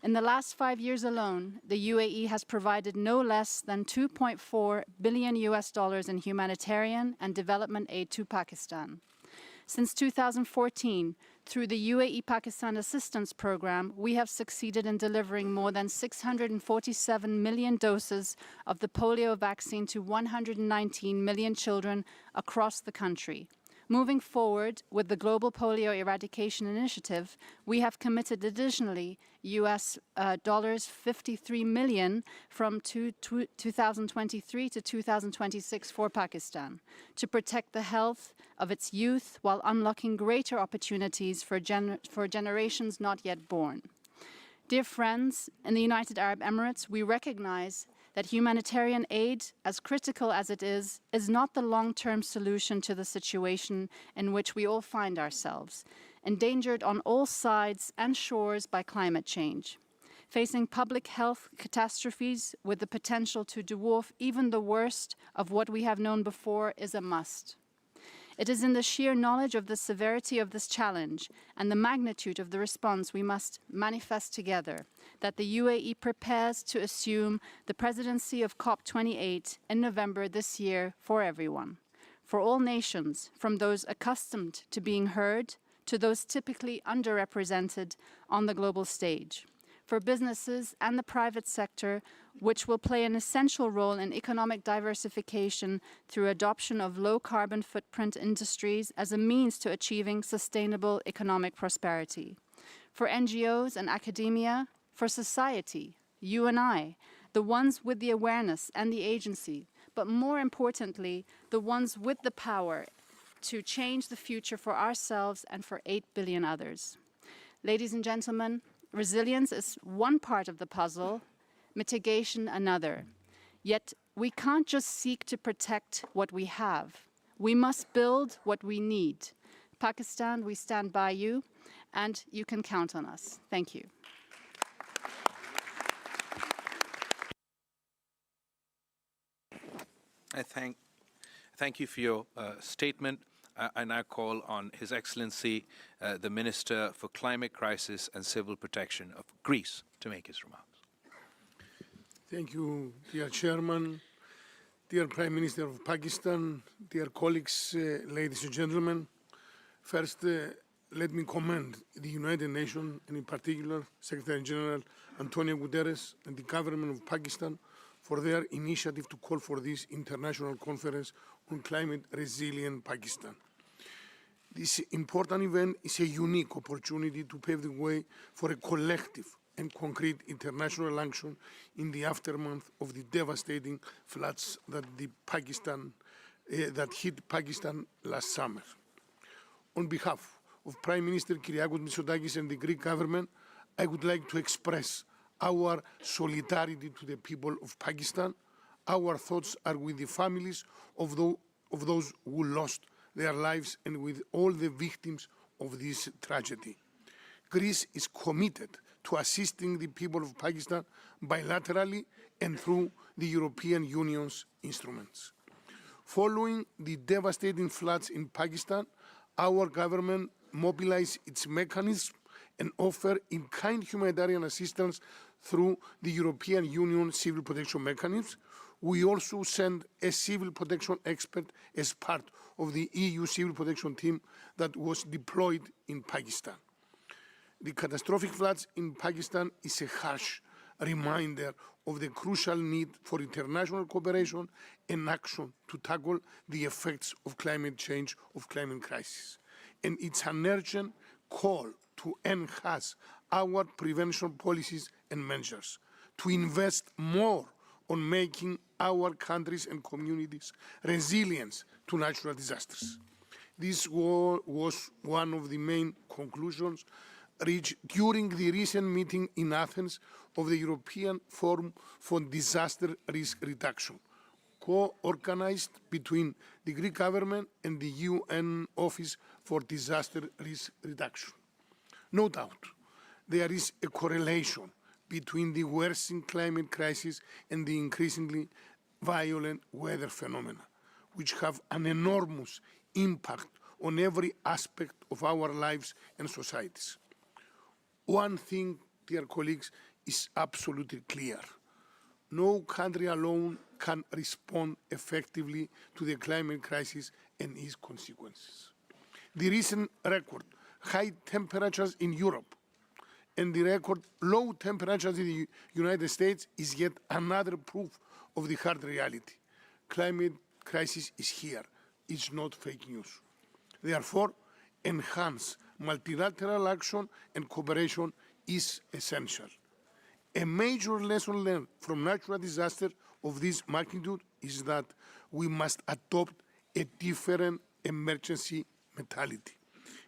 In the last 5 years alone, the UAE has provided no less than $2.4 billion in humanitarian and development aid to Pakistan. Since 2014, through the UAE-Pakistan Assistance Program, we have succeeded in delivering more than 647 million doses of the polio vaccine to 119 million children across the country. Moving forward with the Global Polio Eradication Initiative, we have committed additionally US $53 million from 2023 to 2026 for Pakistan to protect the health of its youth while unlocking greater opportunities for generations not yet born. Dear friends, in the United Arab Emirates, we recognize that humanitarian aid, as critical as it is not the long-term solution to the situation in which we all find ourselves, endangered on all sides and shores by climate change. Facing public health catastrophes with the potential to dwarf even the worst of what we have known before is a must. It is in the sheer knowledge of the severity of this challenge and the magnitude of the response we must manifest together that the UAE prepares to assume the presidency of COP28 in November this year for everyone, for all nations, from those accustomed to being heard to those typically underrepresented on the global stage, for businesses and the private sector, which will play an essential role in economic diversification through adoption of low-carbon footprint industries as a means to achieving sustainable economic prosperity, for NGOs and academia, for society, you and I, the ones with the awareness and the agency, but more importantly, the ones with the power to change the future for ourselves and for 8 billion others. Ladies and gentlemen, resilience is one part of the puzzle, mitigation another. Yet we can't just seek to protect what we have. We must build what we need. Pakistan, we stand by you, and you can count on us. Thank you.
I thank you for your statement. I now call on His Excellency, the Minister for Climate Crisis and Civil Protection of Greece, to make his remarks.
Thank you, dear Chairman, dear Prime Minister of Pakistan, dear colleagues, ladies and gentlemen. First, let me commend the United Nations, and in particular Secretary General Antonio Guterres and the government of Pakistan for their initiative to call for this international conference on climate resilient Pakistan. This important event is a unique opportunity to pave the way for a collective and concrete international action in the aftermath of the devastating floods that hit Pakistan last summer. On behalf of Prime Minister Kyriakos Mitsotakis and the Greek government, I would like to express our solidarity to the people of Pakistan. Our thoughts are with the families of those who lost their lives and with all the victims of this tragedy. Greece is committed to assisting the people of Pakistan bilaterally and through the European Union's instruments. Following the devastating floods in Pakistan, our government mobilized its mechanism and offer in-kind humanitarian assistance through the European Union Civil Protection Mechanism. We also sent a civil protection expert as part of the EU civil protection team that was deployed in Pakistan. The catastrophic floods in Pakistan is a harsh reminder of the crucial need for international cooperation and action to tackle the effects of climate change, of climate crisis. And it's an urgent call to enhance our prevention policies and measures, to invest more on making our countries and communities resilient to natural disasters. This was one of the main conclusions reached during the recent meeting in Athens of the European Forum for Disaster Risk Reduction, co-organized between the Greek government and the UN Office for Disaster Risk Reduction. No doubt, there is a correlation between the worsening climate crisis and the increasingly violent weather phenomena, which have an enormous impact on every aspect of our lives and societies. One thing, dear colleagues, is absolutely clear. No country alone can respond effectively to the climate crisis and its consequences. The recent record high temperatures in Europe and the record low temperatures in the United States is yet another proof of the hard reality. Climate crisis is here. It's not fake news. Therefore, enhanced multilateral action and cooperation is essential. A major lesson learned from natural disasters of this magnitude is that we must adopt a different emergency mentality.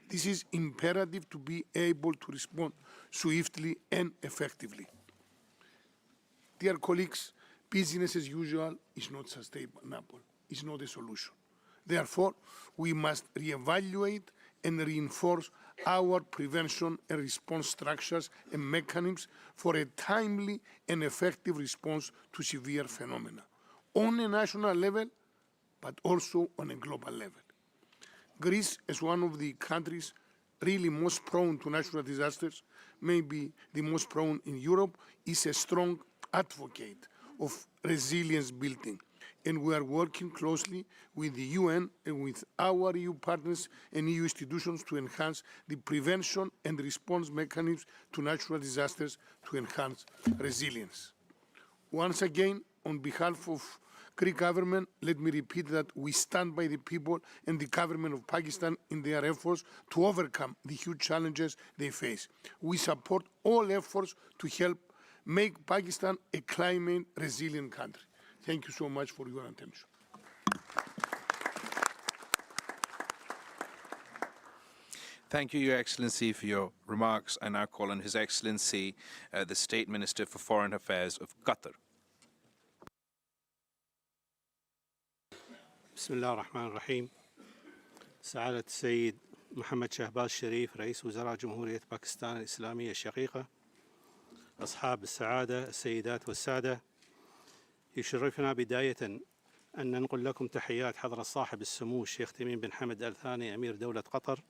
This is imperative to be able to respond swiftly and effectively. Dear colleagues, business as usual is not sustainable, is not a solution. Therefore, we must reevaluate and reinforce our prevention and response structures and mechanisms for a timely and effective response to severe phenomena on a national level, but also on a global level. Greece, as one of the countries really most prone to natural disasters, maybe the most prone in Europe, is a strong advocate of resilience building. And we are working closely with the UN and with our EU partners and EU institutions to enhance the prevention and response mechanisms to natural disasters to enhance resilience. Once again, on behalf of Greek government, let me repeat that we stand by the people and the government of Pakistan in their efforts to overcome the huge challenges they face. We support all efforts to help make Pakistan a climate resilient country. Thank you so much for your attention.
Thank you, Your Excellency, for your remarks. I now call on His Excellency, the State Minister for Foreign Affairs of Qatar.
بسم الله الرحمن الرحيم. سعادة السيد محمد شهباز شريف رئيس وزراء جمهورية باكستان الإسلامية الشقيقة، أصحاب السعادة السيدات والسادة، يشرفنا بداية أن ننقل لكم تحيات حضرة صاحب السمو الشيخ تميم بن حمد آل ثاني أمير دولة قطر،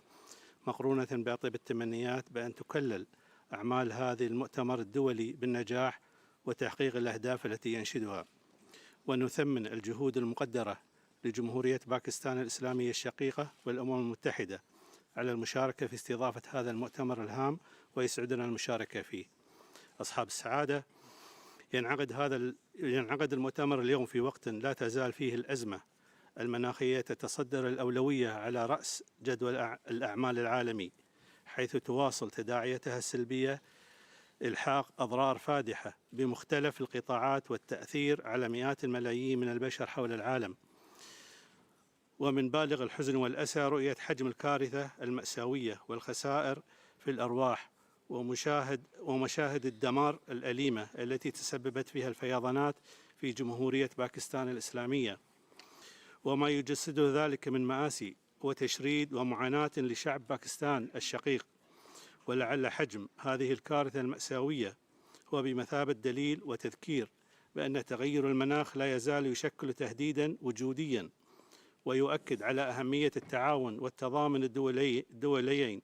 مقرونة بأطيب التمنيات بأن تكلل أعمال هذا المؤتمر الدولي بالنجاح وتحقيق الأهداف التي ينشدها، ونثمن الجهود المقدرة لجمهورية باكستان الإسلامية الشقيقة والأمم المتحدة على المشاركة في استضافة هذا المؤتمر الهام، ويسعدنا المشاركة فيه. أصحاب السعادة، ينعقد المؤتمر اليوم في وقت لا تزال فيه الأزمة المناخية تتصدر الأولوية على رأس جدول الأعمال العالمي، حيث تواصل تداعياتها السلبية إلحاق أضرار فادحة بمختلف القطاعات والتأثير على مئات الملايين من البشر حول العالم. ومن بالغ الحزن والأسى رؤية حجم الكارثة المأساوية والخسائر في الأرواح ومشاهد الدمار الأليمة التي تسببت فيها الفيضانات في جمهورية باكستان الإسلامية، وما يجسده ذلك من مآسي وتشريد ومعاناة لشعب باكستان الشقيق. ولعل حجم هذه الكارثة المأساوية هو بمثابة دليل وتذكير بأن تغير المناخ لا يزال يشكل تهديداً وجودياً، ويؤكد على أهمية التعاون والتضامن الدوليين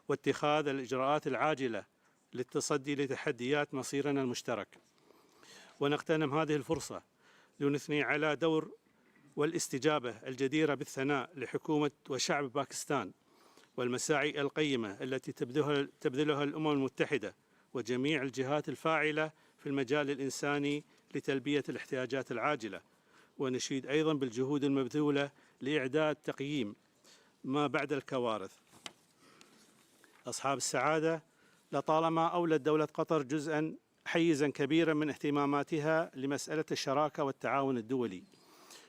واتخاذ الإجراءات العاجلة للتصدي لتحديات مصيرنا المشترك. ونغتنم هذه الفرصة لنثني على دور والاستجابة الجديرة بالثناء لحكومة وشعب باكستان والمساعي القيمة التي تبذلها الأمم المتحدة وجميع الجهات الفاعلة في المجال الإنساني لتلبية الاحتياجات العاجلة. ونشيد أيضا بالجهود المبذولة لإعداد تقييم ما بعد الكوارث. أصحاب السعادة، لطالما أولت دولة قطر حيزاً كبيراً من اهتماماتها لمسألة الشراكة والتعاون الدولي،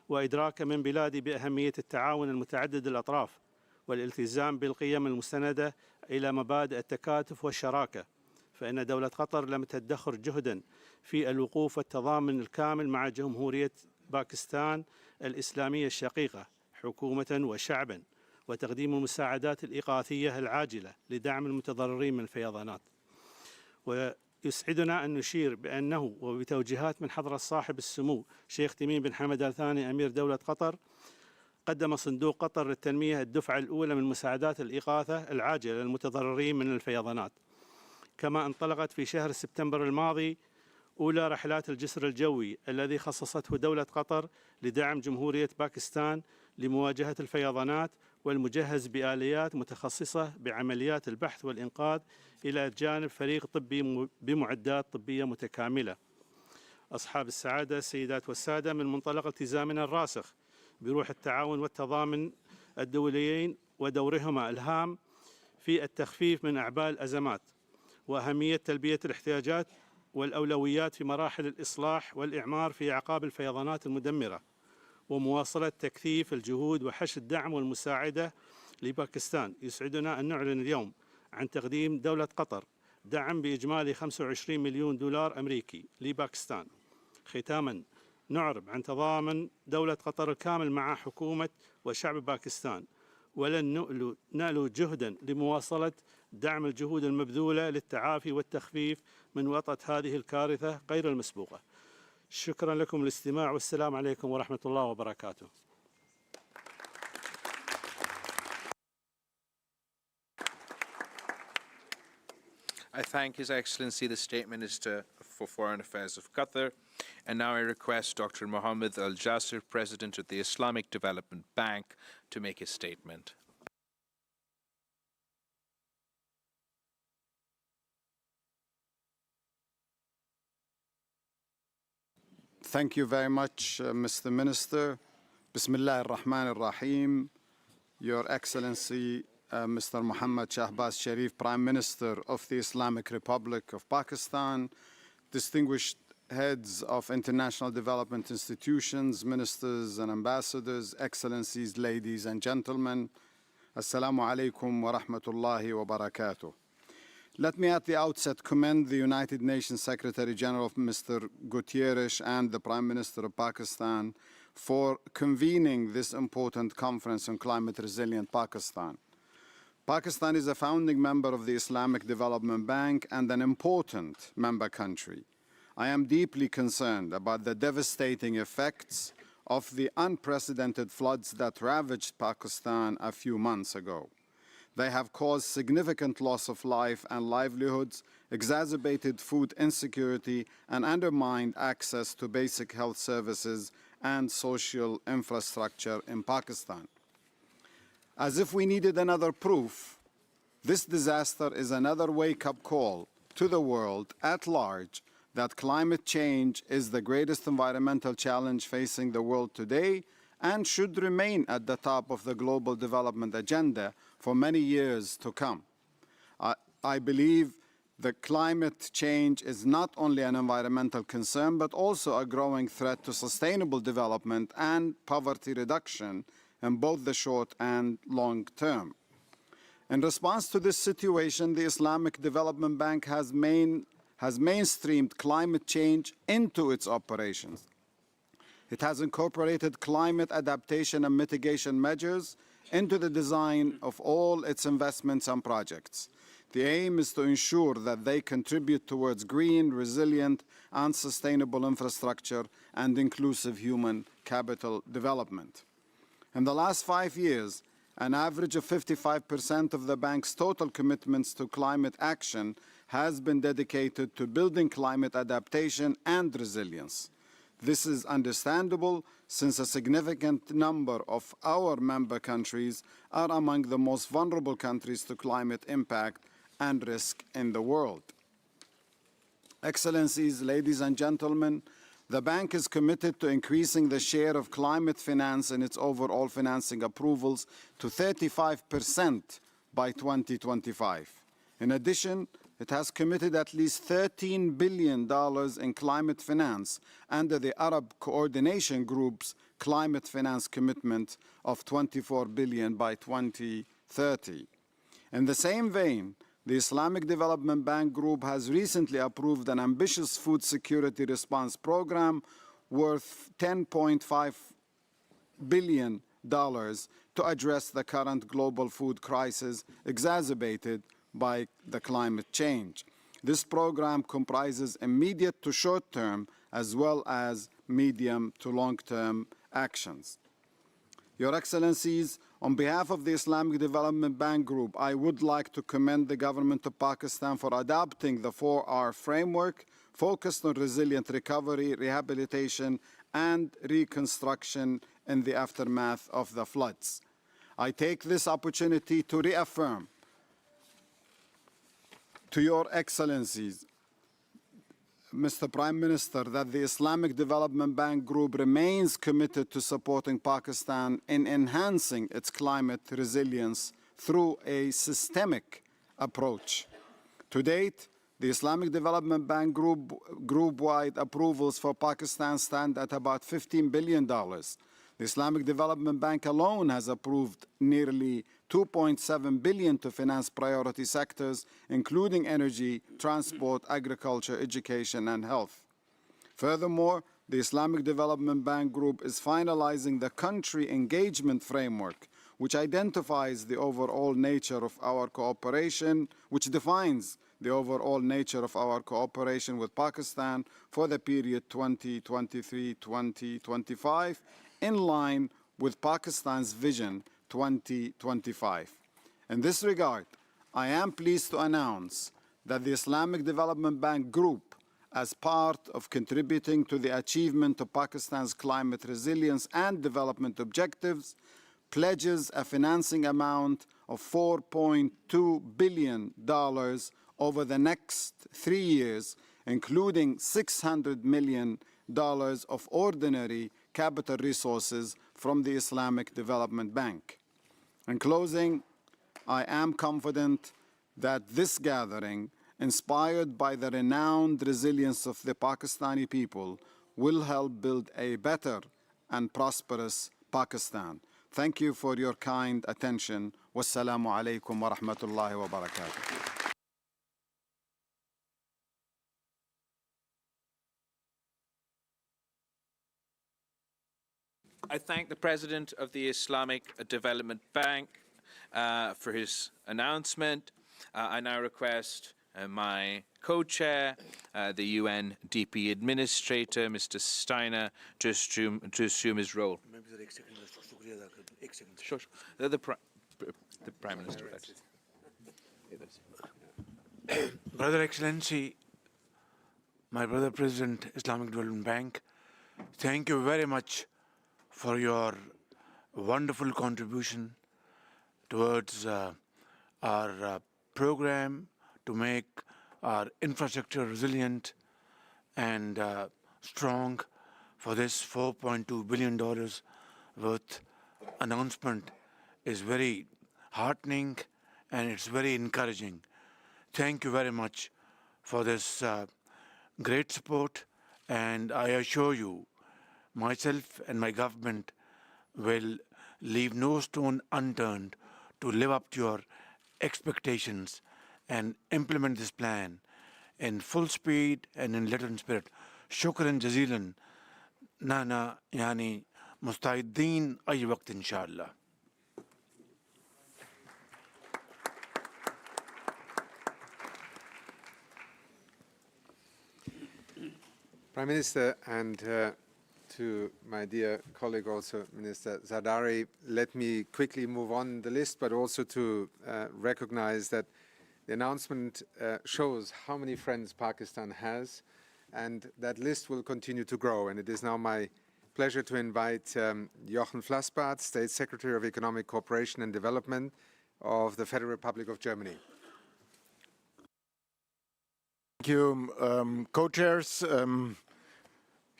وإدراك من بلادي بأهمية التعاون المتعدد الأطراف والالتزام بالقيم المستندة إلى مبادئ التكاتف والشراكة، فإن دولة قطر لم تدخر جهداً في الوقوف والتضامن الكامل مع جمهورية باكستان الإسلامية الشقيقة حكومة وشعبا، وتقديم المساعدات الإغاثية العاجلة لدعم المتضررين من الفيضانات. ويسعدنا أن نشير بأنه وبتوجيهات من حضرة صاحب السمو شيخ تميم بن حمد آل ثاني أمير دولة قطر، قدم صندوق قطر للتنمية الدفعة الأولى من مساعدات الإغاثة العاجلة للمتضررين من الفيضانات. كما انطلقت في شهر سبتمبر الماضي أولى رحلات الجسر الجوي الذي خصصته دولة قطر لدعم جمهورية باكستان لمواجهة الفيضانات، والمجهز بآليات متخصصة بعمليات البحث والإنقاذ إلى جانب فريق طبي بمعدات طبية متكاملة. أصحاب السعادة السيدات والسادة، من منطلق التزامنا الراسخ بروح التعاون والتضامن الدوليين ودورهما الهام في التخفيف من أعباء الأزمات وأهمية تلبية الاحتياجات والأولويات في مراحل الإصلاح والإعمار في أعقاب الفيضانات المدمرة، ومواصلة تكثيف الجهود وحشد الدعم والمساعدة لباكستان. يسعدنا أن نعلن اليوم عن تقديم دولة قطر دعم بإجمالي 25 مليون دولار أمريكي لباكستان. ختاما نعرب عن تضامن دولة قطر الكامل مع حكومة وشعب باكستان، ولن نألو جهدا لمواصلة دعم الجهود المبذولة للتعافي والتخفيف من وطأة هذه الكارثة غير المسبوقة. شكرا لكم الاستماع، والسلام عليكم ورحمة الله وبركاته.
I thank His Excellency the State Minister for Foreign Affairs of Qatar. And now I request Dr. Mohammed Al-Jasir, President of the Islamic Development Bank, to make his statement.
Thank you very much, Mr. Minister. Bismillah ar-Rahman ar-Rahim. Your Excellency, Mr. Muhammad Shahbaz Sharif, Prime Minister of the Islamic Republic of Pakistan, distinguished heads of international development institutions, ministers and ambassadors, excellencies, ladies and gentlemen, Assalamu alaikum wa rahmatullahi wa barakatuh. Let me at the outset commend the United Nations Secretary General, Mr. Guterres, and the Prime Minister of Pakistan for convening this important conference on climate resilient Pakistan. Pakistan is a founding member of the Islamic Development Bank and an important member country. I am deeply concerned about the devastating effects of the unprecedented floods that ravaged Pakistan a few months ago. They have caused significant loss of life and livelihoods, exacerbated food insecurity, and undermined access to basic health services and social infrastructure in Pakistan. As if we needed another proof, this disaster is another wake-up call to the world at large that climate change is the greatest environmental challenge facing the world today and should remain at the top of the global development agenda for many years to come. I believe that climate change is not only an environmental concern, but also a growing threat to sustainable development and poverty reduction in both the short and long term. In response to this situation, the Islamic Development Bank has mainstreamed climate change into its operations. It has incorporated climate adaptation and mitigation measures into the design of all its investments and projects. The aim is to ensure that they contribute towards green, resilient, and sustainable infrastructure and inclusive human capital development. In the last 5 years, an average of 55% of the bank's total commitments to climate action has been dedicated to building climate adaptation and resilience. This is understandable since a significant number of our member countries are among the most vulnerable countries to climate impact and risk in the world. Excellencies, ladies and gentlemen, the bank is committed to increasing the share of climate finance in its overall financing approvals to 35% by 2025. In addition, it has committed at least $13 billion in climate finance under the Arab Coordination Group's climate finance commitment of $24 billion by 2030. In the same vein, the Islamic Development Bank Group has recently approved an ambitious food security response program worth $10.5 billion to address the current global food crisis exacerbated by the climate change. This program comprises immediate to short-term as well as medium to long-term actions. Your Excellencies, on behalf of the Islamic Development Bank Group, I would like to commend the government of Pakistan for adopting the 4R framework focused on resilient recovery, rehabilitation, and reconstruction in the aftermath of the floods. I take this opportunity to reaffirm to Your Excellencies Mr. Prime Minister, that the Islamic Development Bank Group remains committed to supporting Pakistan in enhancing its climate resilience through a systemic approach. To date, the Islamic Development Bank group-wide approvals for Pakistan stand at about $15 billion. The Islamic Development Bank alone has approved nearly $2.7 billion to finance priority sectors, including energy, transport, agriculture, education, and health. Furthermore, the Islamic Development Bank Group is finalizing the country engagement framework, which identifies the overall nature of our cooperation, which defines the overall nature of our cooperation with Pakistan for the period 2023-2025, in line with Pakistan's Vision 2025. In this regard, I am pleased to announce that the Islamic Development Bank Group, as part of contributing to the achievement of Pakistan's climate resilience and development objectives, pledges a financing amount of $4.2 billion over the next 3 years, including $600 million of ordinary capital resources from the Islamic Development Bank. In closing, I am confident that this gathering, inspired by the renowned resilience of the Pakistani people, will help build a better and prosperous Pakistan. Thank you for your kind attention. Wassalamu alaikum wa rahmatullahi wa barakatuh.
I thank the President of the Islamic Development Bank for his announcement. I now request my co-chair, the UNDP Administrator, Mr. Steiner, to assume his role. The Prime Minister.
Brother Excellency, my brother President, Islamic Development Bank, thank you very much for your wonderful contribution towards our program to make our infrastructure resilient and strong. For this $4.2 billion worth announcement is very heartening and it's very encouraging. Thank you very much for this great support, and I assure you, myself and my government will leave no stone unturned to live up to your expectations and implement this plan in full speed and in letter and spirit. Shukran jazilan. Nana yani mustaideen ay waqt inshallah.
Prime Minister, and to my dear colleague also, Minister Zardari, let me quickly move on the list, but also to recognize that the announcement shows how many friends Pakistan has, and that list will continue to grow. And it is now my pleasure to invite Jochen Flassbart, State Secretary of Economic Cooperation and Development of the Federal Republic of Germany.
Thank you, co-chairs,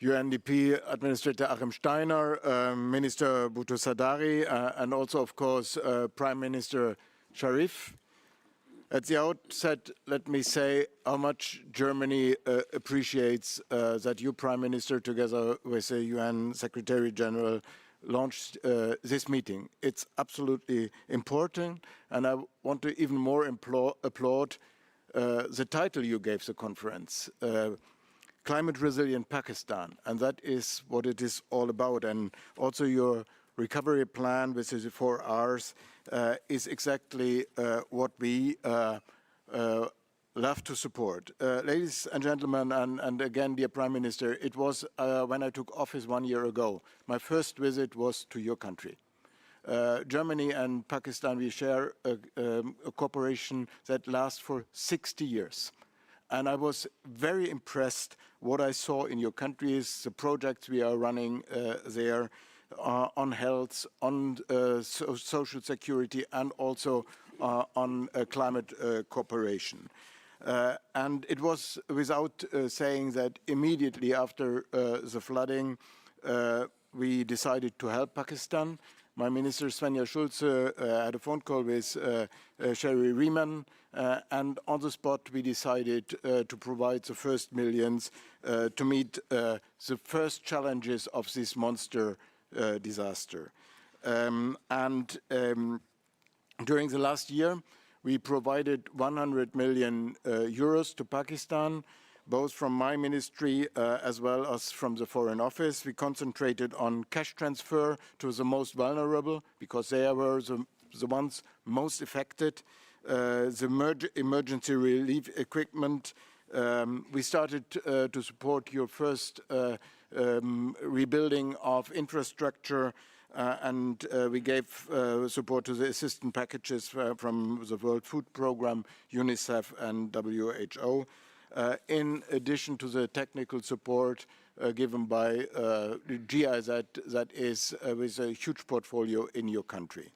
UNDP Administrator Achim Steiner, Minister Bhutto Zardari, and also, of course, Prime Minister Sharif. At the outset, let me say how much Germany appreciates that you, Prime Minister, together with the UN Secretary General, launched this meeting. It's absolutely important, and I want to even more applaud the title you gave the conference, Climate Resilient Pakistan, and that is what it is all about. And also your recovery plan, which is the 4 Rs, is exactly what we love to support. Ladies and gentlemen, and again, dear Prime Minister, it was when I took office 1 year ago, my first visit was to your country. Germany and Pakistan, we share a cooperation that lasts for 60 years. And I was very impressed what I saw in your countries, the projects we are running there on health, on social security, and also on climate cooperation. And it was without saying that immediately after the flooding, we decided to help Pakistan. My minister, Svenja Schulze, had a phone call with Sherry Riemann, and on the spot we decided to provide the first millions to meet the first challenges of this monster disaster. During the last year, we provided 100 million euros to Pakistan, both from my ministry as well as from the Foreign Office. We concentrated on cash transfer to the most vulnerable because they were the ones most affected. The emergency relief equipment. We started to support your first rebuilding of infrastructure, and we gave support to the assistance packages from the World Food Programme, UNICEF, and WHO. In addition to the technical support given by GIZ, that is with a huge portfolio in your country.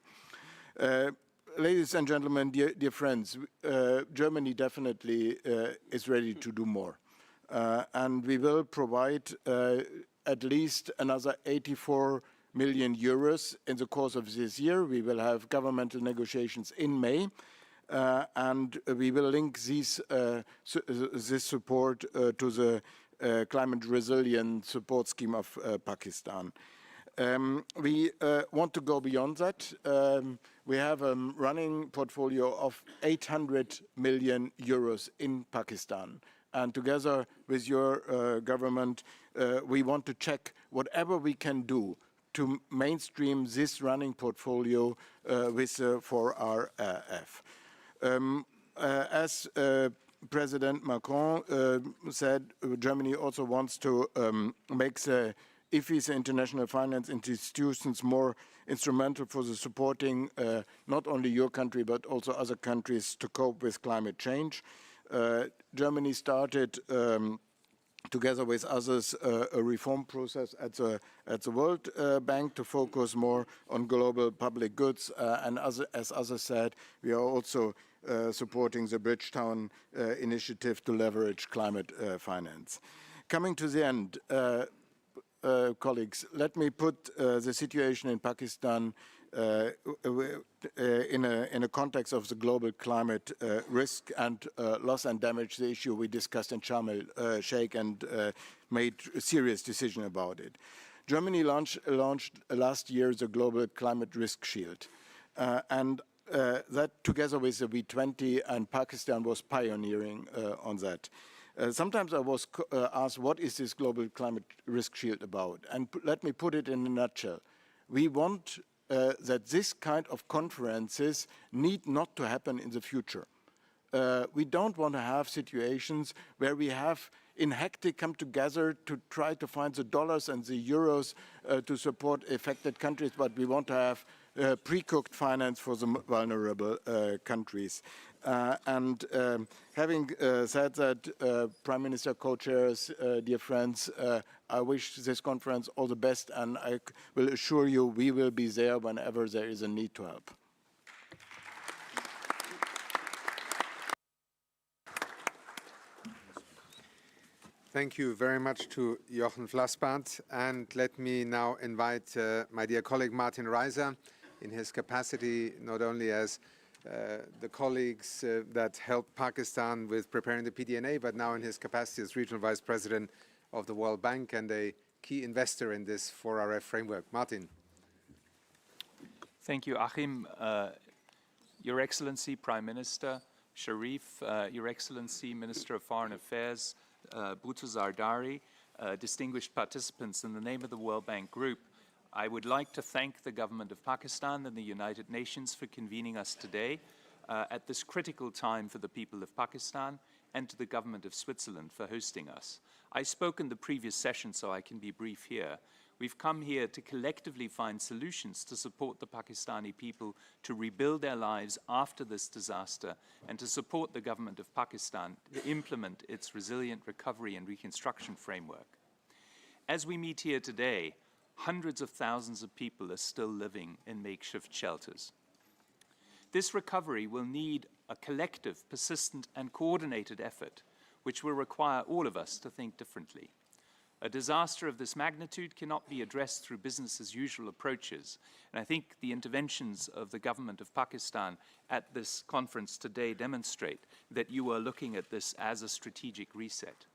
Ladies and gentlemen, dear friends, Germany definitely is ready to do more. And we will provide at least another 84 million euros in the course of this year. We will have governmental negotiations in May. And we will link this support to the climate resilient support scheme of Pakistan. We want to go beyond that. We have a running portfolio of 800 million euros in Pakistan. And together with your government, we want to check whatever we can do to mainstream this running portfolio with 4RF. As President Macron said, Germany also wants to make the IFIs, the international finance institutions, more instrumental for the supporting not only your country but also other countries to cope with climate change. Germany started together with others a reform process at the World Bank to focus more on global public goods, and as others said, we are also supporting the Bridgetown initiative to leverage climate finance. Coming to the end, colleagues, let me put the situation in Pakistan in a context of the global climate risk and loss and damage, the issue we discussed in Sharm el-Sheikh and made a serious decision about it. Germany launched last year the Global Climate Risk Shield, and that together with the V20, and Pakistan was pioneering on that. Sometimes I was asked, what is this Global Climate Risk Shield about? And let me put it in a nutshell. We want that this kind of conferences need not to happen in the future. We don't want to have situations where we have in hectic come together to try to find the dollars and the euros to support affected countries, but we want to have pre-cooked finance for the vulnerable countries. Having said that, Prime Minister, co-chairs, dear friends, I wish this conference all the best, and I will assure you we will be there whenever there is a need to help.
Thank you very much to Jochen Flassbart. And let me now invite my dear colleague Martin Reiser in his capacity not only as the colleagues that helped Pakistan with preparing the PDNA, but now in his capacity as Regional Vice President of the World Bank and a key investor in this 4RF framework. Martin.
Thank you, Achim. Your Excellency, Prime Minister Sharif, Your Excellency, Minister of Foreign Affairs, Bhutto Zardari, distinguished participants, in the name of the World Bank Group, I would like to thank the government of Pakistan and the United Nations for convening us today at this critical time for the people of Pakistan, and to the government of Switzerland for hosting us. I spoke in the previous session, so I can be brief here. We've come here to collectively find solutions to support the Pakistani people to rebuild their lives after this disaster, and to support the government of Pakistan to implement its resilient recovery and reconstruction framework. As we meet here today, hundreds of thousands of people are still living in makeshift shelters. This recovery will need a collective, persistent and coordinated effort, which will require all of us to think differently. A disaster of this magnitude cannot be addressed through business as usual approaches, and I think the interventions of the government of Pakistan at this conference today demonstrate that you are looking at this as a strategic reset.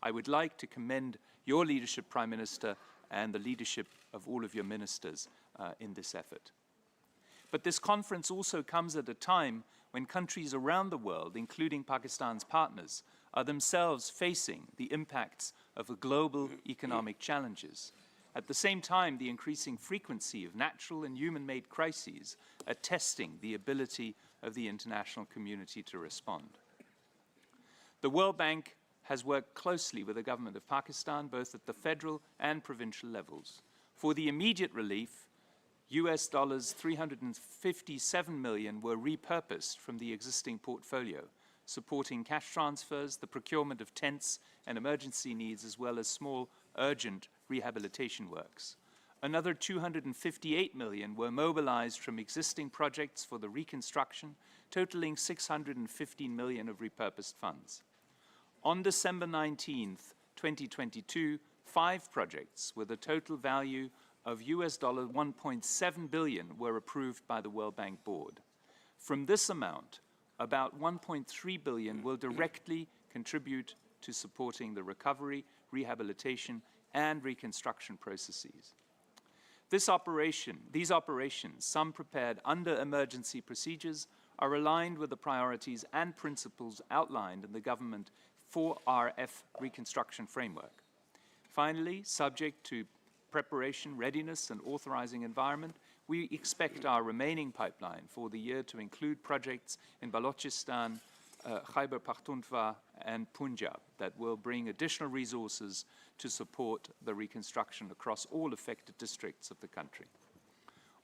I would like to commend your leadership, Prime Minister, and the leadership of all of your ministers in this effort. But this conference also comes at a time when countries around the world, including Pakistan's partners, are themselves facing the impacts of global economic challenges. At the same time, the increasing frequency of natural and human-made crises are testing the ability of the international community to respond. The World Bank has worked closely with the government of Pakistan, both at the federal and provincial levels. For the immediate relief, US dollars 357 million were repurposed from the existing portfolio, supporting cash transfers, the procurement of tents and emergency needs, as well as small, urgent rehabilitation works. Another 258 million were mobilized from existing projects for the reconstruction, totaling 615 million of repurposed funds. On December 19th, 2022, 5 projects with a total value of US $1.7 billion were approved by the World Bank Board. From this amount, about 1.3 billion will directly contribute to supporting the recovery, rehabilitation, and reconstruction processes. These operations, some prepared under emergency procedures, are aligned with the priorities and principles outlined in the government 4RF Reconstruction Framework. Finally, subject to preparation, readiness, and authorizing environment, we expect our remaining pipeline for the year to include projects in Balochistan, Khyber Pakhtunkhwa, and Punjab that will bring additional resources to support the reconstruction across all affected districts of the country.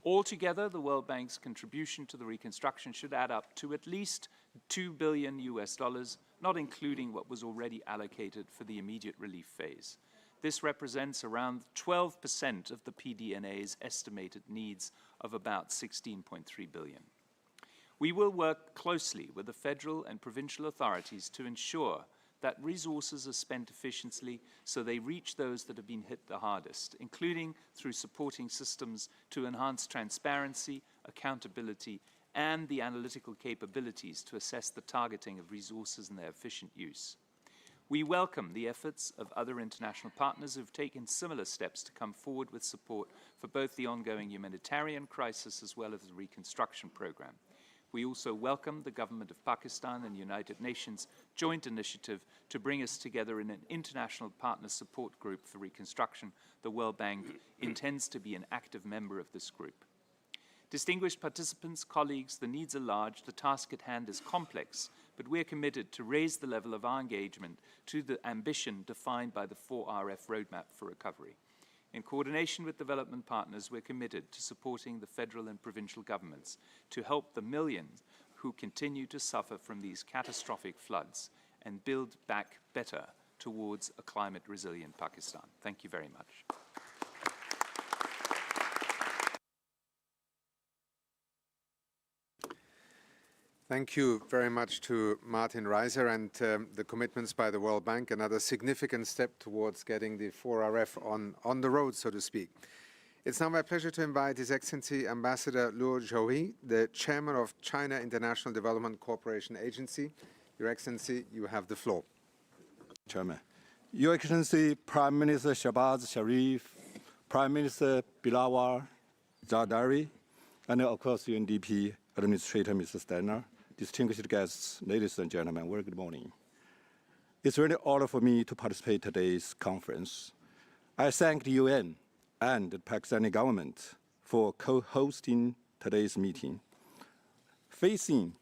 Altogether, the World Bank's contribution to the reconstruction should add up to at least $2 billion US, not including what was already allocated for the immediate relief phase. This represents around 12% of the PDNA's estimated needs of about 16.3 billion. We will work closely with the federal and provincial authorities to ensure that resources are spent efficiently so they reach those that have been hit the hardest, including through supporting systems to enhance transparency, accountability, and the analytical capabilities to assess the targeting of resources and their efficient use. We welcome the efforts of other international partners who have taken similar steps to come forward with support for both the ongoing humanitarian crisis as well as the reconstruction program. We also welcome the government of Pakistan and United Nations joint initiative to bring us together in an international partner support group for reconstruction. The World Bank intends to be an active member of this group. Distinguished participants, colleagues, the needs are large, the task at hand is complex, but we are committed to raise the level of our engagement to the ambition defined by the 4RF Roadmap for Recovery. In coordination with development partners, we're committed to supporting the federal and provincial governments to help the millions who continue to suffer from these catastrophic floods and build back better towards a climate-resilient Pakistan. Thank you very much.
Thank you very much to Martin Reiser and the commitments by the World Bank, another significant step towards getting the 4RF on the road, so to speak. It's now my pleasure to invite His Excellency Ambassador Luo Zhouyi, the Chairman of China International Development Cooperation Agency. Your Excellency, you have the floor.
Chairman. Your Excellency Prime Minister Shahbaz Sharif, Prime Minister Bilawal Zardari, and of course UNDP Administrator Mr. Steiner, distinguished guests, ladies and gentlemen, very good morning. It's really an honor for me to participate in today's conference. I thank the UN and the Pakistani government for co-hosting today's meeting. Facing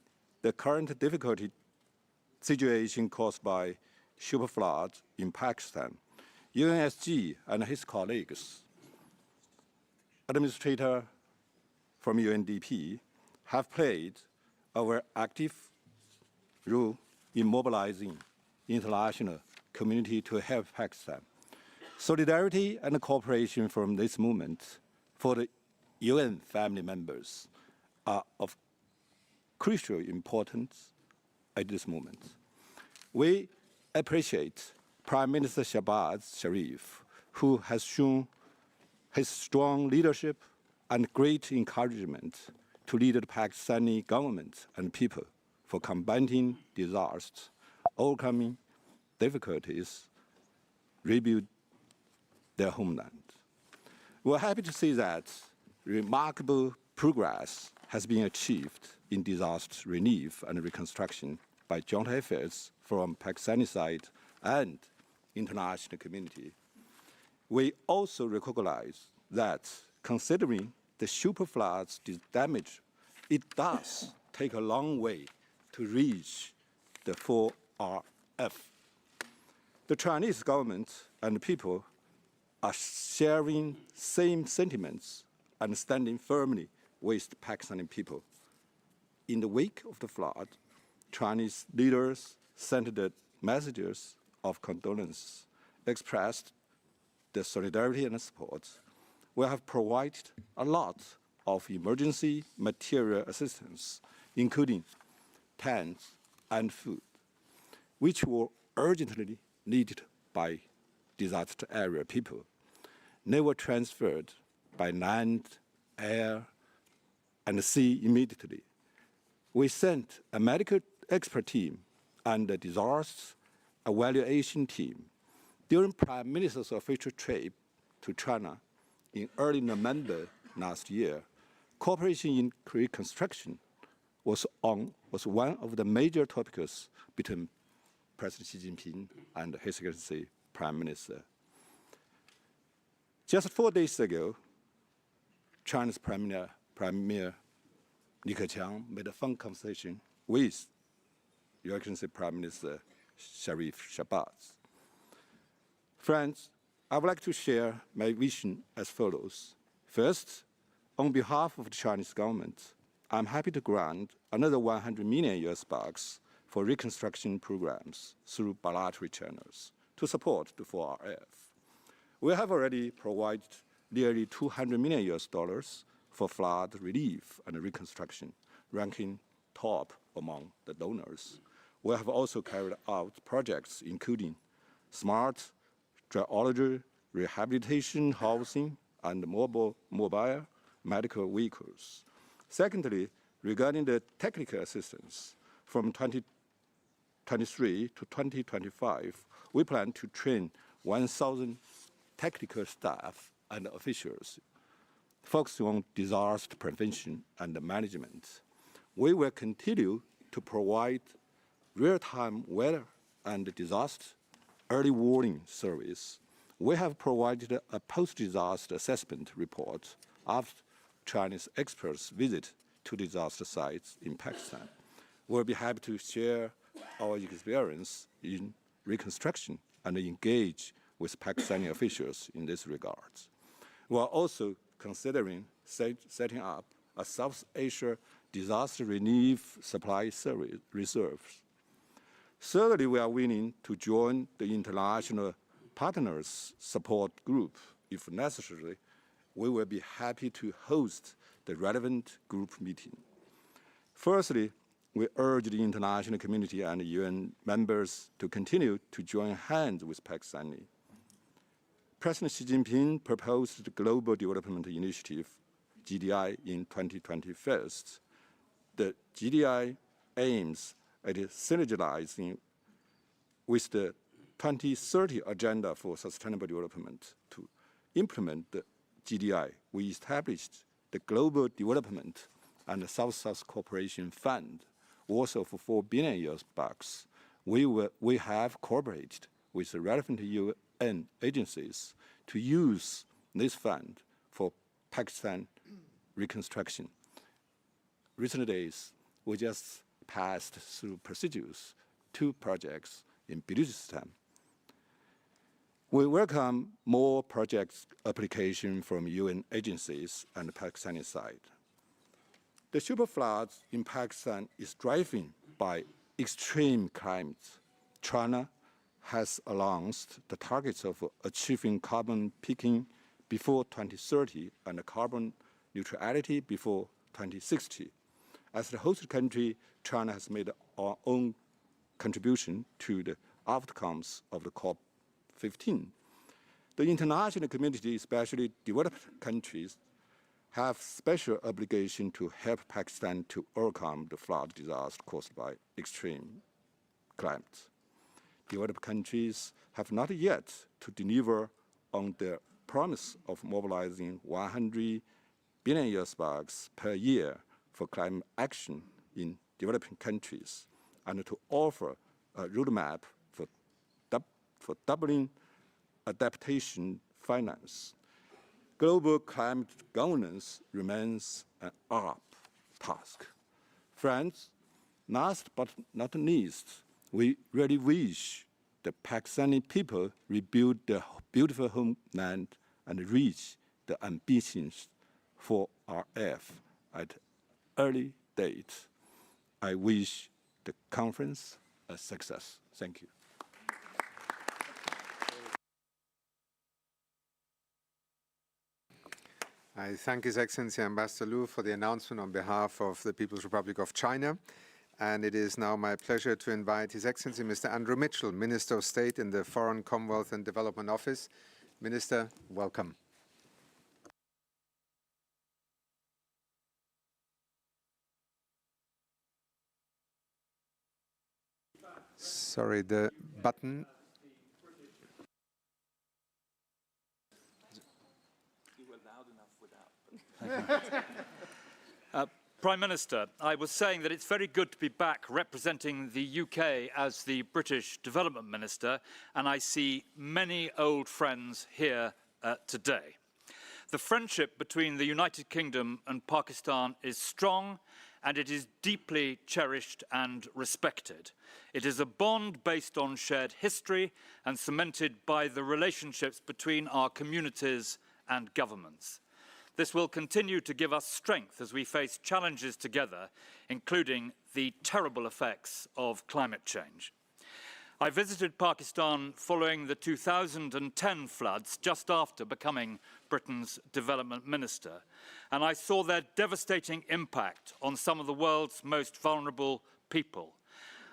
the current difficult situation caused by super floods in Pakistan, UNSG and his colleagues, administrator from UNDP, have played a very active role in mobilizing the international community to help Pakistan. Solidarity and cooperation from this movement for the UN family members are of crucial importance at this moment. We appreciate Prime Minister Shahbaz Sharif, who has shown his strong leadership and great encouragement to lead the Pakistani government and people for combating disasters, overcoming difficulties, rebuild their homeland. We're happy to see that remarkable progress has been achieved in disaster relief and reconstruction by joint efforts from Pakistani side and international community. We also recognize that considering the superfloods damage, it does take a long way to reach the 4RF. The Chinese government and people are sharing same sentiments and standing firmly with the Pakistani people. In the wake of the flood, Chinese leaders sent the messages of condolence, expressed the solidarity and support. We have provided a lot of emergency material assistance, including tents and food, which were urgently needed by disaster area people. They were transferred by land, air, and sea immediately. We sent a medical expert team and a disaster evaluation team during Prime Minister's official trip to China in early November last year. Cooperation in reconstruction was one of the major topics between President Xi Jinping and His Excellency Prime Minister. Just 4 days ago, China's Premier Li Keqiang made a phone conversation with Your Excellency Prime Minister Sharif Shahbaz. Friends, I would like to share my vision as follows. First, on behalf of the Chinese government, I'm happy to grant another 100 million US bucks for reconstruction programs through bilateral channels to support the 4RF. We have already provided nearly 200 million US dollars for flood relief and reconstruction, ranking top among the donors. We have also carried out projects including smart geology, rehabilitation, housing, and mobile medical vehicles. Secondly, regarding the technical assistance, from 2023 to 2025, we plan to train 1,000 technical staff and officials focusing on disaster prevention and management. We will continue to provide real-time weather and disaster early warning service. We have provided a post-disaster assessment report after Chinese experts visit to disaster sites in Pakistan. We'll be happy to share our experience in reconstruction and engage with Pakistani officials in this regard. We are also considering setting up a South Asia disaster relief supply service reserves. Thirdly, we are willing to join the international partners support group. If necessary, we will be happy to host the relevant group meeting. Firstly, we urge the international community and UN members to continue to join hands with Pakistani. President Xi Jinping proposed the Global Development Initiative, GDI, in 2021. The GDI aims at synergizing with the 2030 Agenda for Sustainable Development. To implement the GDI, we established the Global Development and South-South Cooperation Fund, also for $4 billion bucks. We have cooperated with the relevant UN agencies to use this fund for Pakistan reconstruction. Recent days, we just passed through procedures 2 projects in Balochistan. We welcome more project application from UN agencies and the Pakistani side. The superfloods in Pakistan is driven by extreme climate. China has announced the targets of achieving carbon peaking before 2030 and carbon neutrality before 2060. As the host country, China has made our own contribution to the outcomes of the COP15. The international community, especially developed countries, have special obligation to help Pakistan to overcome the flood disaster caused by extreme climate. Developed countries have not yet to deliver on their promise of mobilizing 100 billion US bucks per year for climate action in developing countries, and to offer a roadmap for doubling adaptation finance. Global climate governance remains an up task. Friends, last but not least, we really wish the Pakistani people rebuild their beautiful homeland and reach the ambitions for RF at early date. I wish the conference a success. Thank you.
I thank His Excellency Ambassador Liu for the announcement on behalf of the People's Republic of China. And it is now my pleasure to invite His Excellency Mr. Andrew Mitchell, Minister of State in the Foreign, Commonwealth and Development Office. Minister, welcome. Sorry, the button.
You were loud enough without. Prime Minister, I was saying that it's very good to be back representing the UK as the British Development Minister, and I see many old friends here today. The friendship between the United Kingdom and Pakistan is strong, and it is deeply cherished and respected. It is a bond based on shared history and cemented by the relationships between our communities and governments. This will continue to give us strength as we face challenges together, including the terrible effects of climate change. I visited Pakistan following the 2010 floods, just after becoming Britain's Development Minister, and I saw their devastating impact on some of the world's most vulnerable people.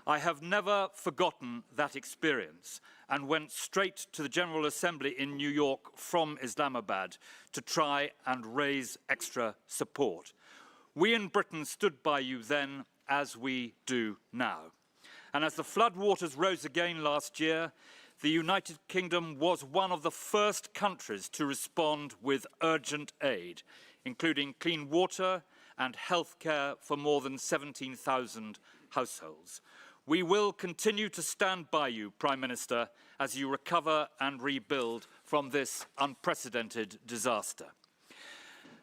I have never forgotten that experience and went straight to the General Assembly in New York from Islamabad to try and raise extra support. We in Britain stood by you then, as we do now. And as the floodwaters rose again last year, the United Kingdom was one of the first countries to respond with urgent aid, including clean water and healthcare for more than 17,000 households. We will continue to stand by you, Prime Minister, as you recover and rebuild from this unprecedented disaster.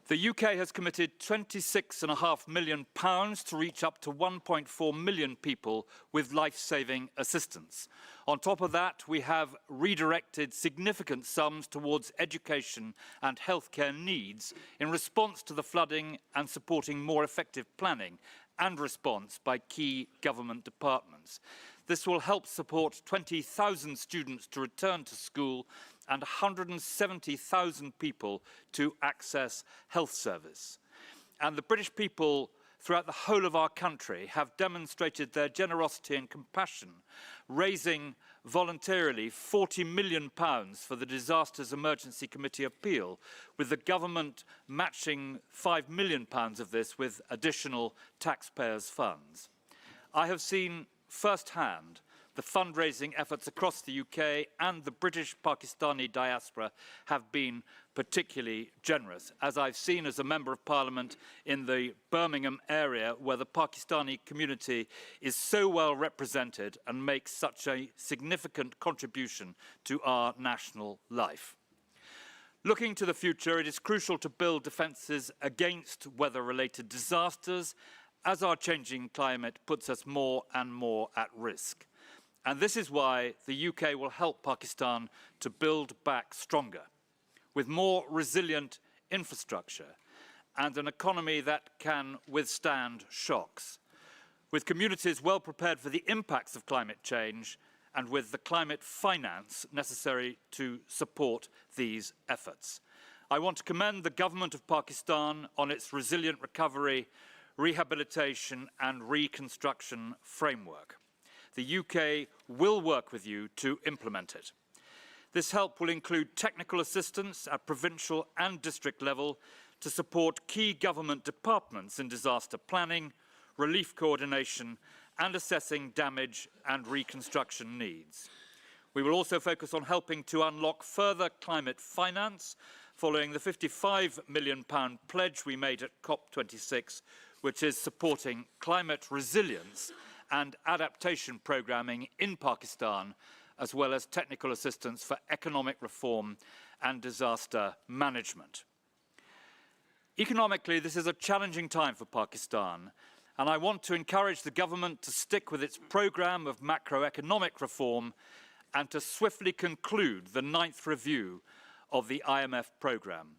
The UK has committed £26.5 million to reach up to 1.4 million people with life-saving assistance. On top of that, we have redirected significant sums towards education and healthcare needs in response to the flooding and supporting more effective planning and response by key government departments. This will help support 20,000 students to return to school and 170,000 people to access health service. And the British people throughout the whole of our country have demonstrated their generosity and compassion, raising voluntarily £40 million for the Disasters Emergency Committee appeal, with the government matching £5 million of this with additional taxpayers' funds. I have seen firsthand the fundraising efforts across the UK, and the British Pakistani diaspora have been particularly generous, as I've seen as a Member of Parliament in the Birmingham area, where the Pakistani community is so well represented and makes such a significant contribution to our national life. Looking to the future, it is crucial to build defences against weather-related disasters, as our changing climate puts us more and more at risk. And this is why the UK will help Pakistan to build back stronger, with more resilient infrastructure and an economy that can withstand shocks, with communities well prepared for the impacts of climate change, and with the climate finance necessary to support these efforts. I want to commend the government of Pakistan on its resilient recovery, Rehabilitation and Reconstruction Framework. The UK will work with you to implement it. This help will include technical assistance at provincial and district level to support key government departments in disaster planning, relief coordination, and assessing damage and reconstruction needs. We will also focus on helping to unlock further climate finance following the £55 million pledge we made at COP26, which is supporting climate resilience and adaptation programming in Pakistan, as well as technical assistance for economic reform and disaster management. Economically, this is a challenging time for Pakistan, and I want to encourage the government to stick with its programme of macroeconomic reform and to swiftly conclude the 9th review of the IMF programme.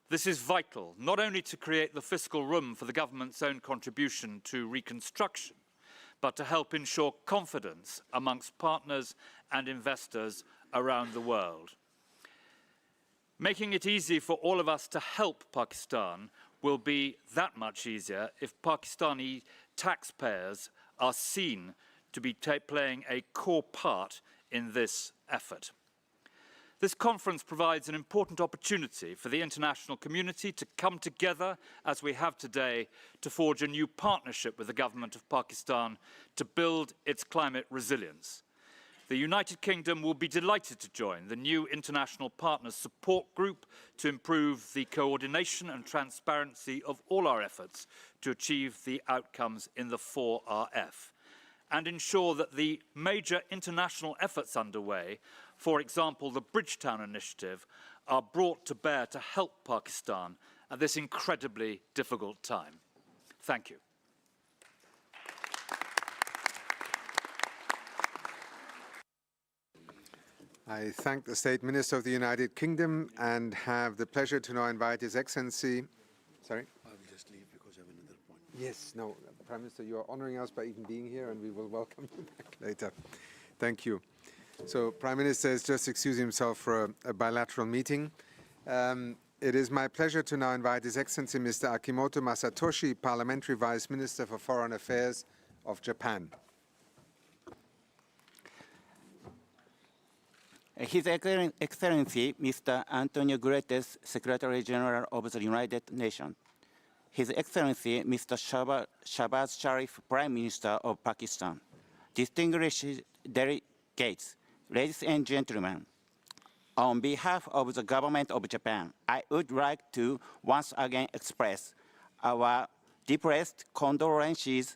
This is vital, not only to create the fiscal room for the government's own contribution to reconstruction, but to help ensure confidence amongst partners and investors around the world. Making it easy for all of us to help Pakistan will be that much easier if Pakistani taxpayers are seen to be playing a core part in this effort. This conference provides an important opportunity for the international community to come together, as we have today, to forge a new partnership with the government of Pakistan to build its climate resilience. The United Kingdom will be delighted to join the new International Partners Support Group to improve the coordination and transparency of all our efforts to achieve the outcomes in the 4RF. And ensure that the major international efforts underway, for example, the Bridgetown Initiative, are brought to bear to help Pakistan at this incredibly difficult time. Thank you.
I thank the State Minister of the United Kingdom and have the pleasure to now invite His Excellency. Sorry?
I will just leave because I have another point.
Yes, no, Prime Minister, you are honoring us by even being here, and we will welcome you back later. Thank you. So, Prime Minister is just excusing himself for a bilateral meeting. It is my pleasure to now invite His Excellency Mr. Akimoto Masatoshi, Parliamentary Vice Minister for Foreign Affairs of Japan.
His Excellency Mr. Antonio Guterres, Secretary General of the United Nations. His Excellency Mr. Shahbaz Sharif, Prime Minister of Pakistan. Distinguished delegates, ladies and gentlemen, on behalf of the Government of Japan, I would like to once again express our deepest condolences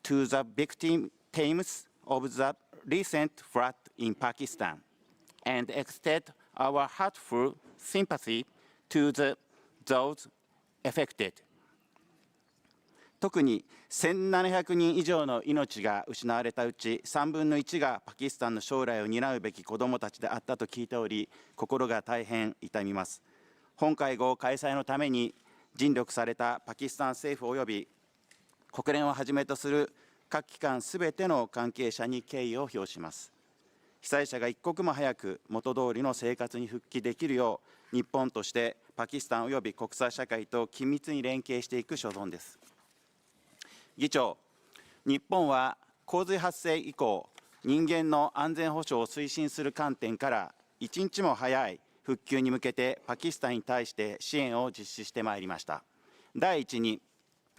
to the victims of the recent flood in Pakistan, and extend our heartfelt sympathy to those affected. 特に1700人以上の命が失われたうち3分の1がパキスタンの将来を担うべき子どもたちであったと聞いており、心が大変痛みます。本会合開催のために尽力されたパキスタン政府及び国連をはじめとする各機関すべての関係者に敬意を表します。被災者が一刻も早く元通りの生活に復帰できるよう、日本としてパキスタン及び国際社会と緊密に連携していく所存です。議長、日本は洪水発生以降、人間の安全保障を推進する観点から、一日も早い復旧に向けてパキスタンに対して支援を実施してまいりました。第一に、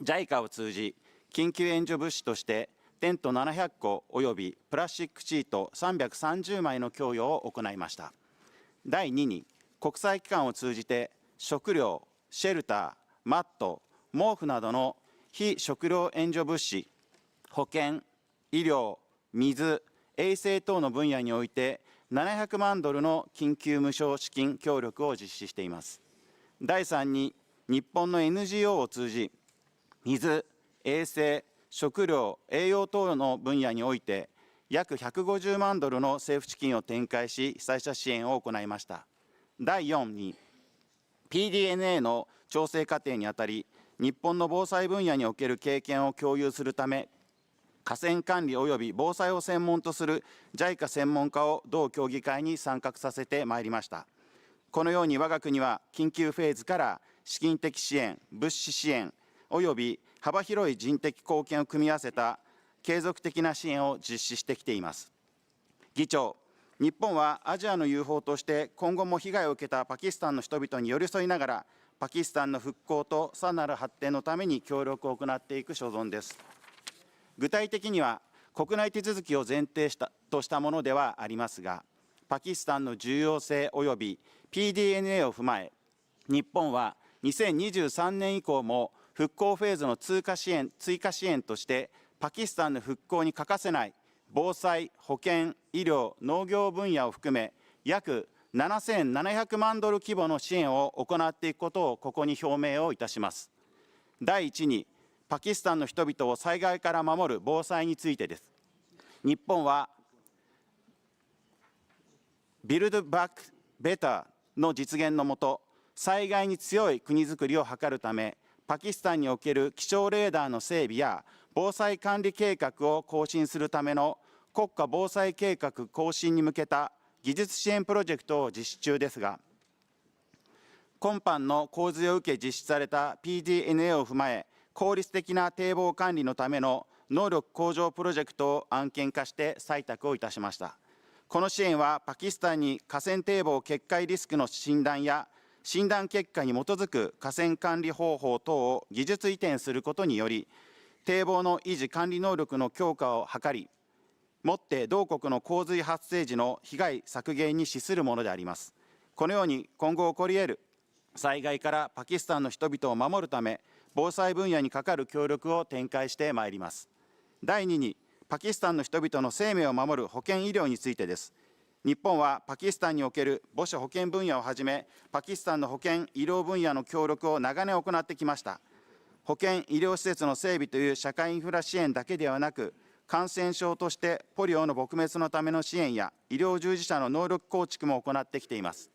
JICA を通じ、緊急援助物資として、テント700個およびプラスチックシート330枚の供与を行いました。第2に、国際機関を通じて食料、シェルター、マット、毛布などの非食料援助物資、保健、医療、水、衛生等の分野において700万ドルの緊急無償資金協力を実施しています。第3に、日本の NGO を通じ、水、衛生、食料、栄養等の分野において、約150万ドルの政府資金を展開し、被災者支援を行いました。第4に、PDNA の調整過程にあたり、日本の防災分野における経験を共有するため、河川管理及び防災を専門とする JICA 専門家を同協議会に参画させてまいりました。このように我が国は緊急フェーズから資金的支援、物資支援及び幅広い人的貢献を組み合わせた継続的な支援を実施してきています。議長、日本はアジアの友好として今後も被害を受けたパキスタンの人々に寄り添いながら、パキスタンの復興とさらなる発展のために協力を行っていく所存です。具体的には、国内手続きを前提としたものではありますが、パキスタンの重要性及び PDNA を踏まえ、日本は2023年以降も復興フェーズの追加支援として、パキスタンの復興に欠かせない防災、保健、医療、農業分野を含め、約7700万ドル規模の支援を行っていくことをここに表明をいたします。第一に、パキスタンの人々を災害から守る防災についてです。日本は、ビルドバックベターの実現のもと、災害に強い国づくりを図るため、パキスタンにおける気象レーダーの整備や防災管理計画を更新するための国家防災計画更新に向けた技術支援プロジェクトを実施中ですが、今般の洪水を受け実施された PDNA を踏まえ、効率的な堤防管理のための能力向上プロジェクトを案件化して採択をいたしました。この支援はパキスタンに河川堤防決壊リスクの診断や診断結果に基づく河川管理方法等を技術移転することにより、堤防の維持管理能力の強化を図り、もって同国の洪水発生時の被害削減に資するものであります。このように今後起こり得る災害からパキスタンの人々を守るため、防災分野にかかる協力を展開してまいります。第2に、パキスタンの人々の生命を守る保健医療についてです。日本はパキスタンにおける母子保健分野をはじめ、パキスタンの保健医療分野の協力を長年行ってきました。保健医療施設の整備という社会インフラ支援だけではなく、感染症としてポリオの撲滅のための支援や医療従事者の能力構築も行ってきています。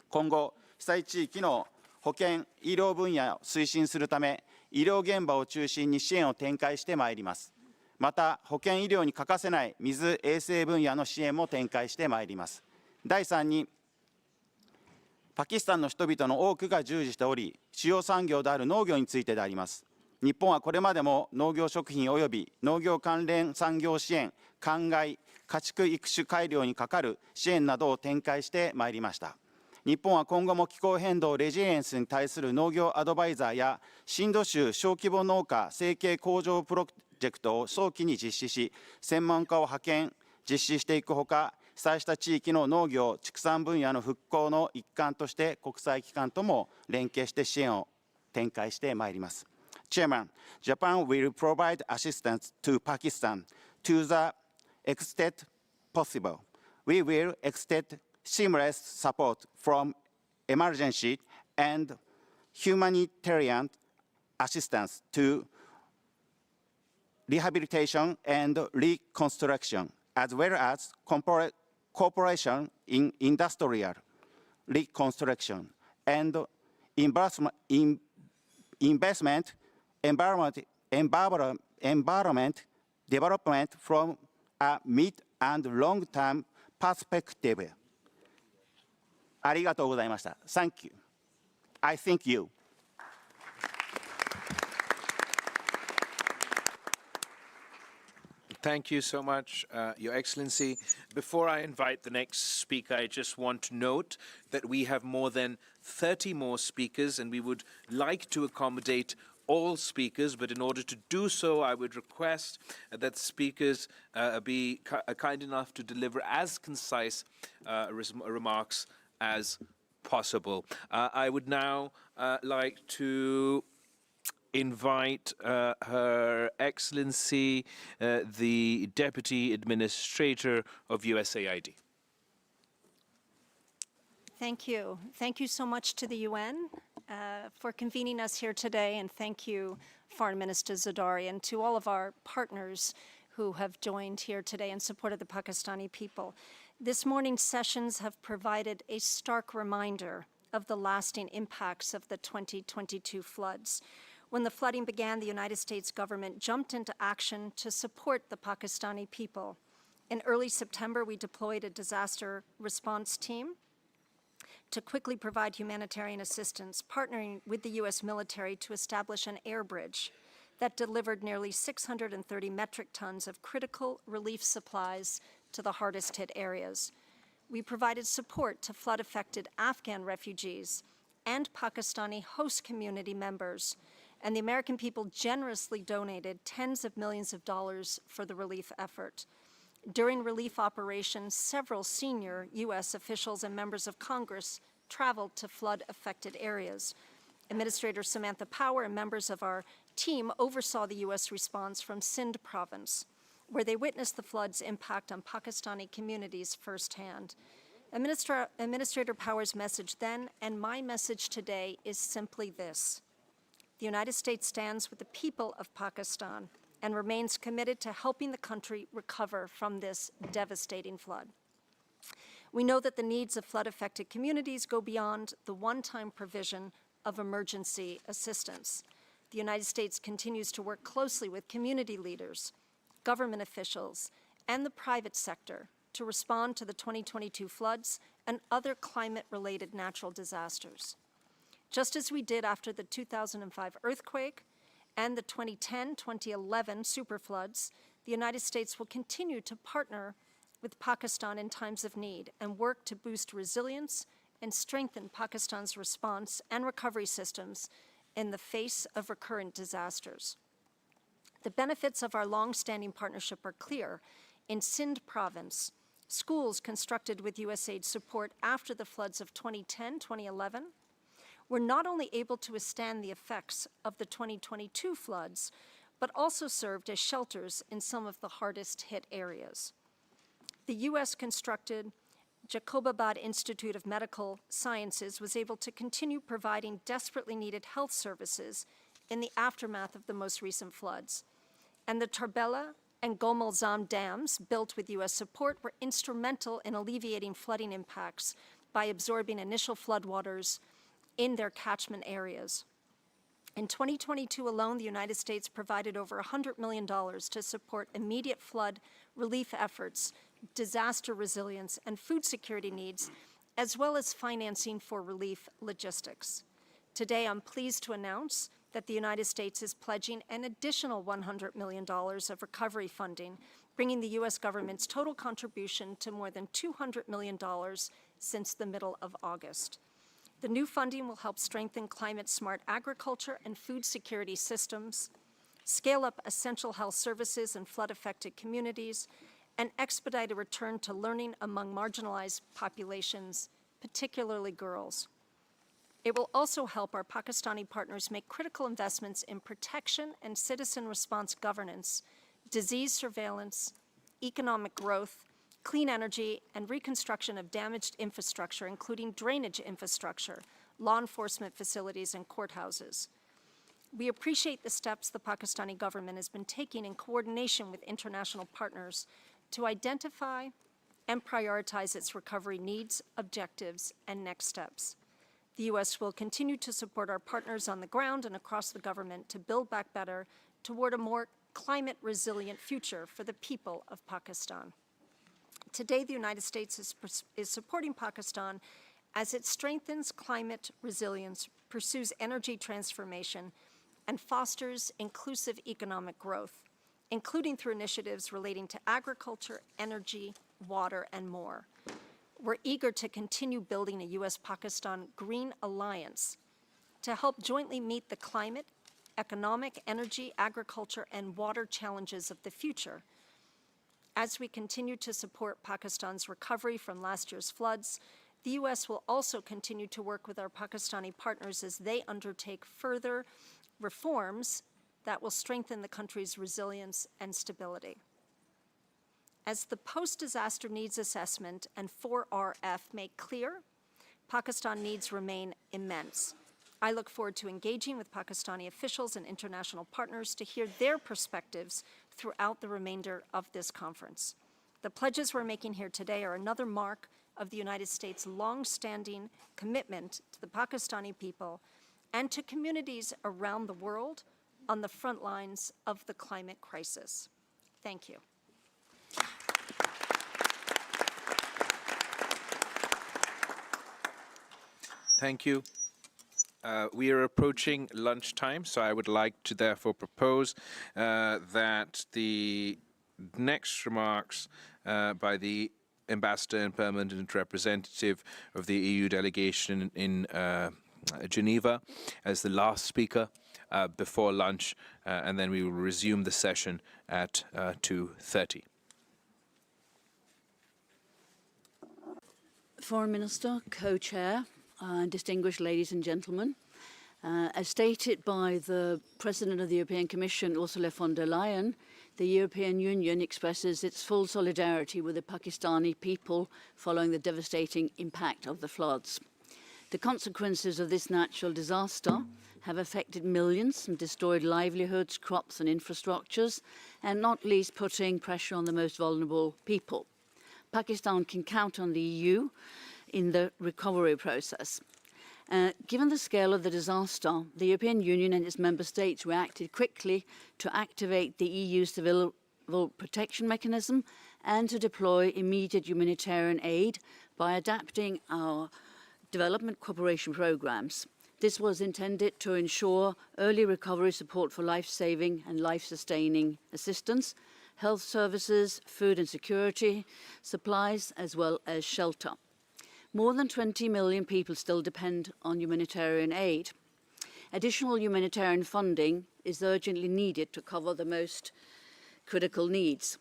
今後、被災地域の保健医療分野を推進するため、医療現場を中心に支援を展開してまいります。また、保健医療に欠かせない水・衛生分野の支援も展開してまいります。第3に、パキスタンの人々の多くが従事しており、主要産業である農業についてであります。日本はこれまでも農業食品及び農業関連産業支援、灌漑、家畜育種改良にかかる支援などを展開してまいりました。日本は今後も気候変動レジリエンスに対する農業アドバイザーや新土州小規模農家生計向上プロジェクトを早期に実施し、専門家を派遣、実施していくほか、被災した地域の農業・畜産分野の復興の一環として国際機関とも連携して支援を展開してまいります。Chairman, Japan will provide assistance to Pakistan to the extent possible. We will extend seamless support from emergency and humanitarian assistance to rehabilitation and reconstruction, as well as cooperation in industrial reconstruction and investment environment development from a mid and long-term perspective. ありがとうございました。Thank you. I thank you.
Thank you so much, Your Excellency. Before I invite the next speaker, I just want to note that we have more than 30 more speakers, and we would like to accommodate all speakers, but in order to do so, I would request that speakers be kind enough to deliver as concise remarks as possible. I would now like to invite Her Excellency, the Deputy Administrator of USAID.
Thank you. Thank you so much to the UN for convening us here today, and thank you, Foreign Minister Zardari, and to all of our partners who have joined here today in support of the Pakistani people. This morning's sessions have provided a stark reminder of the lasting impacts of the 2022 floods. When the flooding began, the United States government jumped into action to support the Pakistani people. In early September, we deployed a disaster response team to quickly provide humanitarian assistance, partnering with the U.S. military to establish an air bridge that delivered nearly 630 metric tons of critical relief supplies to the hardest hit areas. We provided support to flood-affected Afghan refugees and Pakistani host community members, and the American people generously donated tens of millions of dollars for the relief effort. During relief operations, several senior U.S. officials and members of Congress traveled to flood-affected areas. Administrator Samantha Power and members of our team oversaw the U.S. response from Sindh province, where they witnessed the flood's impact on Pakistani communities firsthand. Administrator Power's message then, and my message today, is simply this: the United States stands with the people of Pakistan and remains committed to helping the country recover from this devastating flood. We know that the needs of flood-affected communities go beyond the one-time provision of emergency assistance. The United States continues to work closely with community leaders, government officials, and the private sector to respond to the 2022 floods and other climate-related natural disasters. Just as we did after the 2005 earthquake and the 2010-2011 superfloods, the United States will continue to partner with Pakistan in times of need and work to boost resilience and strengthen Pakistan's response and recovery systems in the face of recurrent disasters. The benefits of our long-standing partnership are clear. In Sindh province, schools constructed with USAID support after the floods of 2010-2011 were not only able to withstand the effects of the 2022 floods, but also served as shelters in some of the hardest hit areas. The U.S.-constructed Jacobabad Institute of Medical Sciences was able to continue providing desperately needed health services in the aftermath of the most recent floods. And the Tarbela and Gomalzam dams, built with U.S. support, were instrumental in alleviating flooding impacts by absorbing initial floodwaters in their catchment areas. In 2022 alone, the United States provided over $100 million to support immediate flood relief efforts, disaster resilience, and food security needs, as well as financing for relief logistics. Today, I'm pleased to announce that the United States is pledging an additional $100 million of recovery funding, bringing the U.S. government's total contribution to more than $200 million since the middle of August. The new funding will help strengthen climate-smart agriculture and food security systems, scale up essential health services in flood-affected communities, and expedite a return to learning among marginalized populations, particularly girls. It will also help our Pakistani partners make critical investments in protection and citizen response governance, disease surveillance, economic growth, clean energy, and reconstruction of damaged infrastructure, including drainage infrastructure, law enforcement facilities, and courthouses. We appreciate the steps the Pakistani government has been taking in coordination with international partners to identify and prioritize its recovery needs, objectives, and next steps. The U.S. will continue to support our partners on the ground and across the government to build back better toward a more climate-resilient future for the people of Pakistan. Today, the United States is supporting Pakistan as it strengthens climate resilience, pursues energy transformation, and fosters inclusive economic growth, including through initiatives relating to agriculture, energy, water, and more. We're eager to continue building a U.S.-Pakistan Green Alliance to help jointly meet the climate, economic, energy, agriculture, and water challenges of the future. As we continue to support Pakistan's recovery from last year's floods, the U.S. will also continue to work with our Pakistani partners as they undertake further reforms that will strengthen the country's resilience and stability. As the Post-Disaster Needs Assessment and 4RF make clear, Pakistan needs remain immense. I look forward to engaging with Pakistani officials and international partners to hear their perspectives throughout the remainder of this conference. The pledges we're making here today are another mark of the United States' long-standing commitment to the Pakistani people and to communities around the world on the front lines of the climate crisis. Thank you.
Thank you. We are approaching lunchtime, so I would like to therefore propose that the next remarks by the Ambassador and Permanent Representative of the EU delegation in Geneva as the last speaker before lunch, and then we will resume the session at 2:30.
Foreign Minister, Co-Chair, distinguished ladies and gentlemen, as stated by the President of the European Commission, Ursula von der Leyen, the European Union expresses its full solidarity with the Pakistani people following the devastating impact of the floods. The consequences of this natural disaster have affected millions and destroyed livelihoods, crops and infrastructures, and not least putting pressure on the most vulnerable people. Pakistan can count on the EU in the recovery process. Given the scale of the disaster, the European Union and its member states reacted quickly to activate the EU Civil Protection Mechanism and to deploy immediate humanitarian aid by adapting our development cooperation programs. This was intended to ensure early recovery support for life-saving and life-sustaining assistance, health services, food and security, supplies, as well as shelter. More than 20 million people still depend on humanitarian aid. Additional humanitarian funding is urgently needed to cover the most critical needs.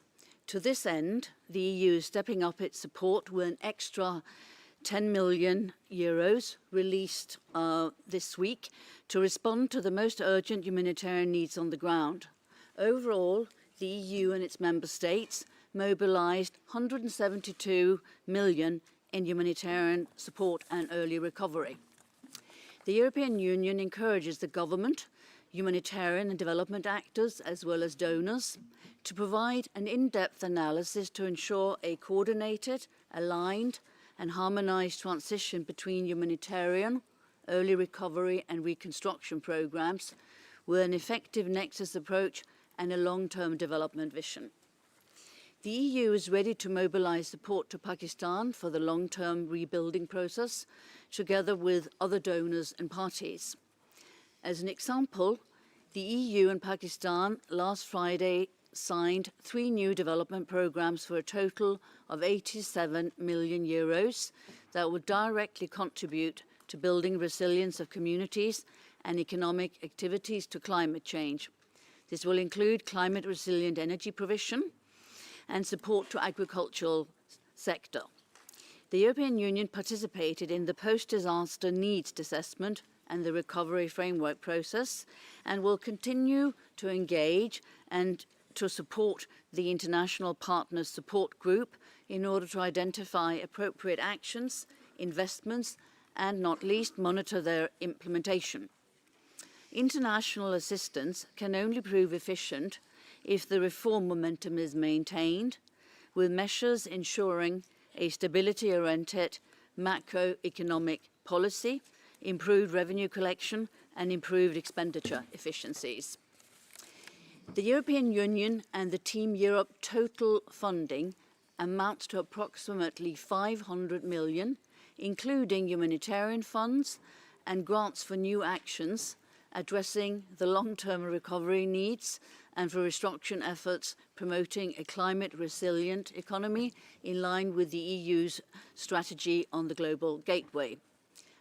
To this end, the EU is stepping up its support with an extra 10 million euros released this week to respond to the most urgent humanitarian needs on the ground. Overall, the EU and its member states mobilized 172 million in humanitarian support and early recovery. The European Union encourages the government, humanitarian and development actors, as well as donors, to provide an in-depth analysis to ensure a coordinated, aligned, and harmonized transition between humanitarian, early recovery and reconstruction programs with an effective nexus approach and a long-term development vision. The EU is ready to mobilize support to Pakistan for the long-term rebuilding process, together with other donors and parties. As an example, the EU and Pakistan last Friday signed 3 new development programs for a total of 87 million euros that would directly contribute to building resilience of communities and economic activities to climate change. This will include climate-resilient energy provision and support to agricultural sector. The European Union participated in the post-disaster needs assessment and the recovery framework process and will continue to engage and to support the International Partners Support Group in order to identify appropriate actions, investments, and not least monitor their implementation. International assistance can only prove efficient if the reform momentum is maintained, with measures ensuring a stability-oriented macroeconomic policy, improved revenue collection, and improved expenditure efficiencies. The European Union and the Team Europe total funding amounts to approximately 500 million, including humanitarian funds and grants for new actions addressing the long-term recovery needs and for restructuring efforts promoting a climate-resilient economy in line with the EU's strategy on the global gateway.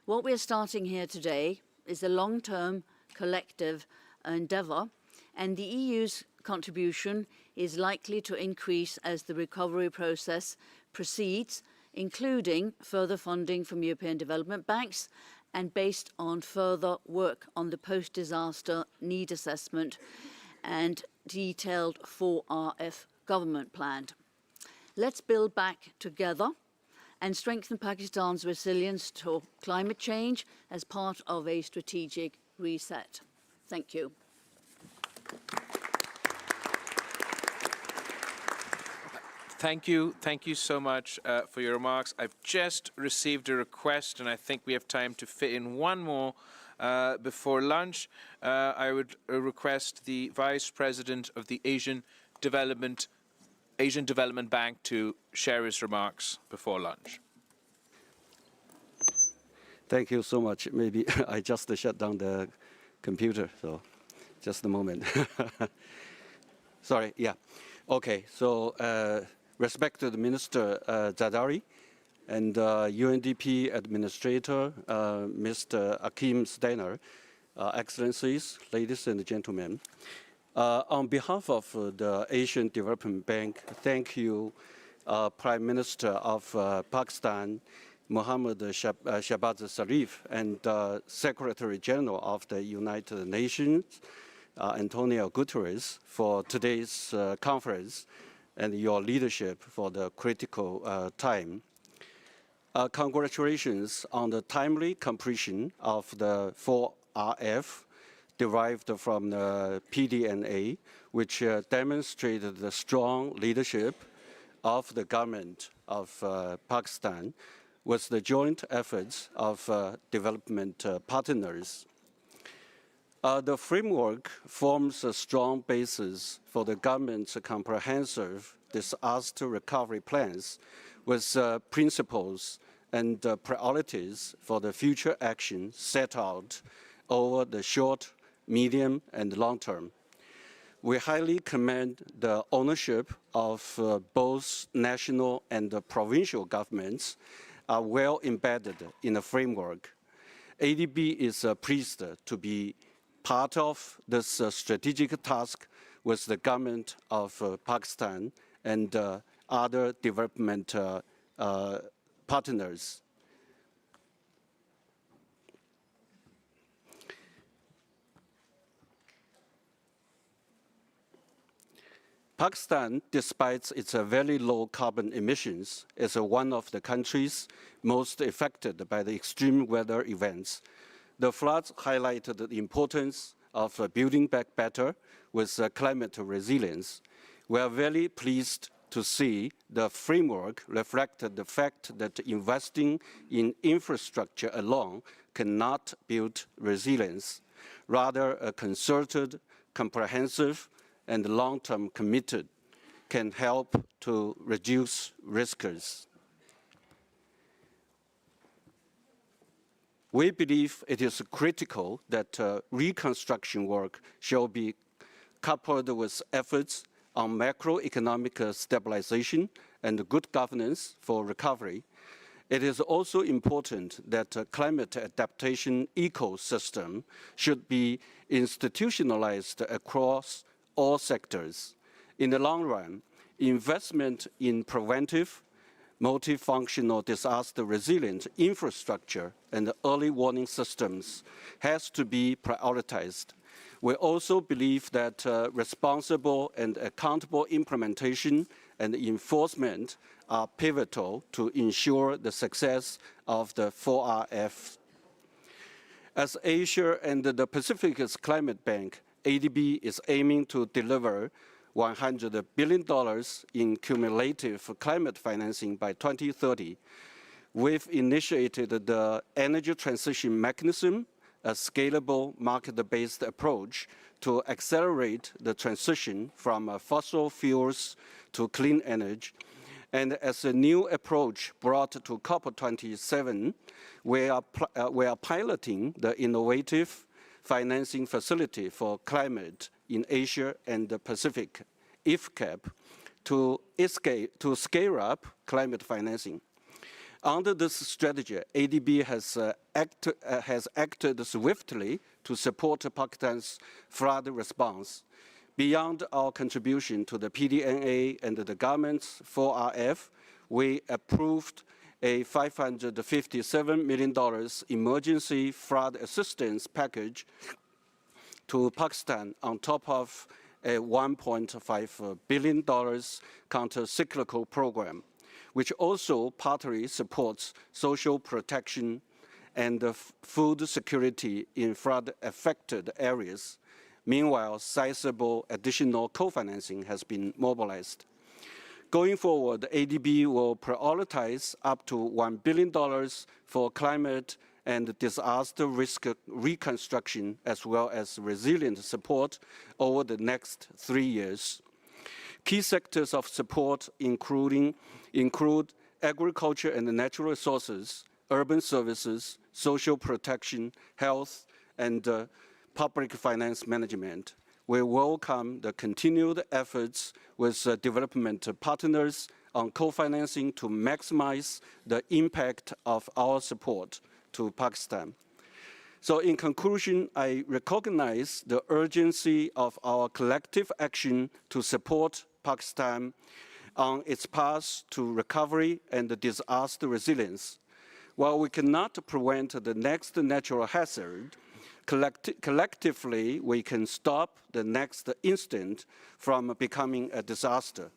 What we are starting here today is a long-term collective endeavour, and the EU's contribution is likely to increase as the recovery process proceeds, including further funding from European development banks and based on further work on the post-disaster need assessment and detailed 4RF government plan. Let's build back together and strengthen Pakistan's resilience to climate change as part of a strategic reset. Thank you.
Thank you so much for your remarks. I've just received a request, and I think we have time to fit in one more before lunch. I would request the Vice President of the Asian Development Bank to share his remarks before lunch.
Thank you so much. Maybe I just shut down the computer, so just a moment. Sorry, yeah. Okay, so respected Minister Zadari and UNDP Administrator, Mr. Akim Steiner, Excellencies, ladies and gentlemen. On behalf of the Asian Development Bank, thank you, Prime Minister of Pakistan, Mohammad Shahbaz Sharif, and Secretary General of the United Nations, Antonio Guterres, for today's conference and your leadership for the critical time. Congratulations on the timely completion of the 4RF derived from the PDNA, which demonstrated the strong leadership of the government of Pakistan with the joint efforts of development partners. The framework forms a strong basis for the government's comprehensive disaster recovery plans with principles and priorities for the future action set out over the short, medium, and long term. We highly commend the ownership of both national and provincial governments are well embedded in the framework. ADB is pleased to be part of this strategic task with the government of Pakistan and other development partners. Pakistan, despite its very low carbon emissions, is one of the countries most affected by the extreme weather events. The floods highlighted the importance of building back better with climate resilience. We are very pleased to see the framework reflected the fact that investing in infrastructure alone cannot build resilience. Rather, a concerted, comprehensive, and long-term committed can help to reduce risks. We believe it is critical that reconstruction work shall be coupled with efforts on macroeconomic stabilization and good governance for recovery. It is also important that a climate adaptation ecosystem should be institutionalized across all sectors. In the long run, investment in preventive, multifunctional disaster resilient infrastructure and early warning systems has to be prioritized. We also believe that responsible and accountable implementation and enforcement are pivotal to ensure the success of the 4RF. As Asia and the Pacific's climate bank, ADB is aiming to deliver $100 billion in cumulative climate financing by 2030. We've initiated the Energy Transition Mechanism, a scalable market-based approach to accelerate the transition from fossil fuels to clean energy. And as a new approach brought to COP27, we are piloting the innovative financing facility for climate in Asia and the Pacific, IFCAP, to scale up climate financing. Under this strategy, ADB has acted swiftly to support Pakistan's flood response. Beyond our contribution to the PDNA and the government's 4RF, we approved a $557 million emergency flood assistance package to Pakistan on top of a $1.5 billion counter-cyclical program, which also partly supports social protection and food security in flood-affected areas. Meanwhile, sizable additional co-financing has been mobilized. Going forward, ADB will prioritize up to $1 billion for climate and disaster risk reconstruction, as well as resilient support over the next 3 years. Key sectors of support include agriculture and natural resources, urban services, social protection, health, and public finance management. We welcome the continued efforts with development partners on co-financing to maximize the impact of our support to Pakistan. So in conclusion, I recognize the urgency of our collective action to support Pakistan on its path to recovery and disaster resilience. While we cannot prevent the next natural hazard, collectively we can stop the next incident from becoming a disaster.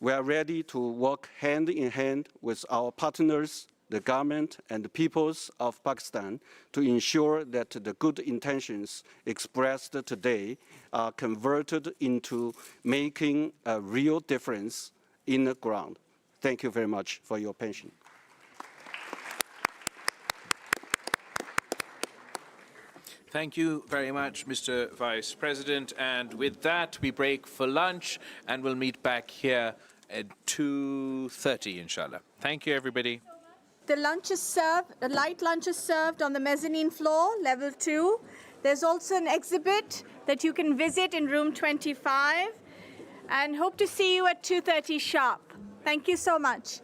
We are ready to work hand in hand with our partners, the government and the peoples of Pakistan to ensure that the good intentions expressed today are converted into making a real difference in the ground. Thank you very much for your attention.
Thank you very much, Mr. Vice President. And with that, we break for lunch, and we'll meet back here at 2:30, inshallah. Thank you, everybody.
The lunch is served, the light lunch is served on the mezzanine floor, level 2. There's also an exhibit that you can visit in room 25, and hope to see you at 2:30 sharp. Thank you so much.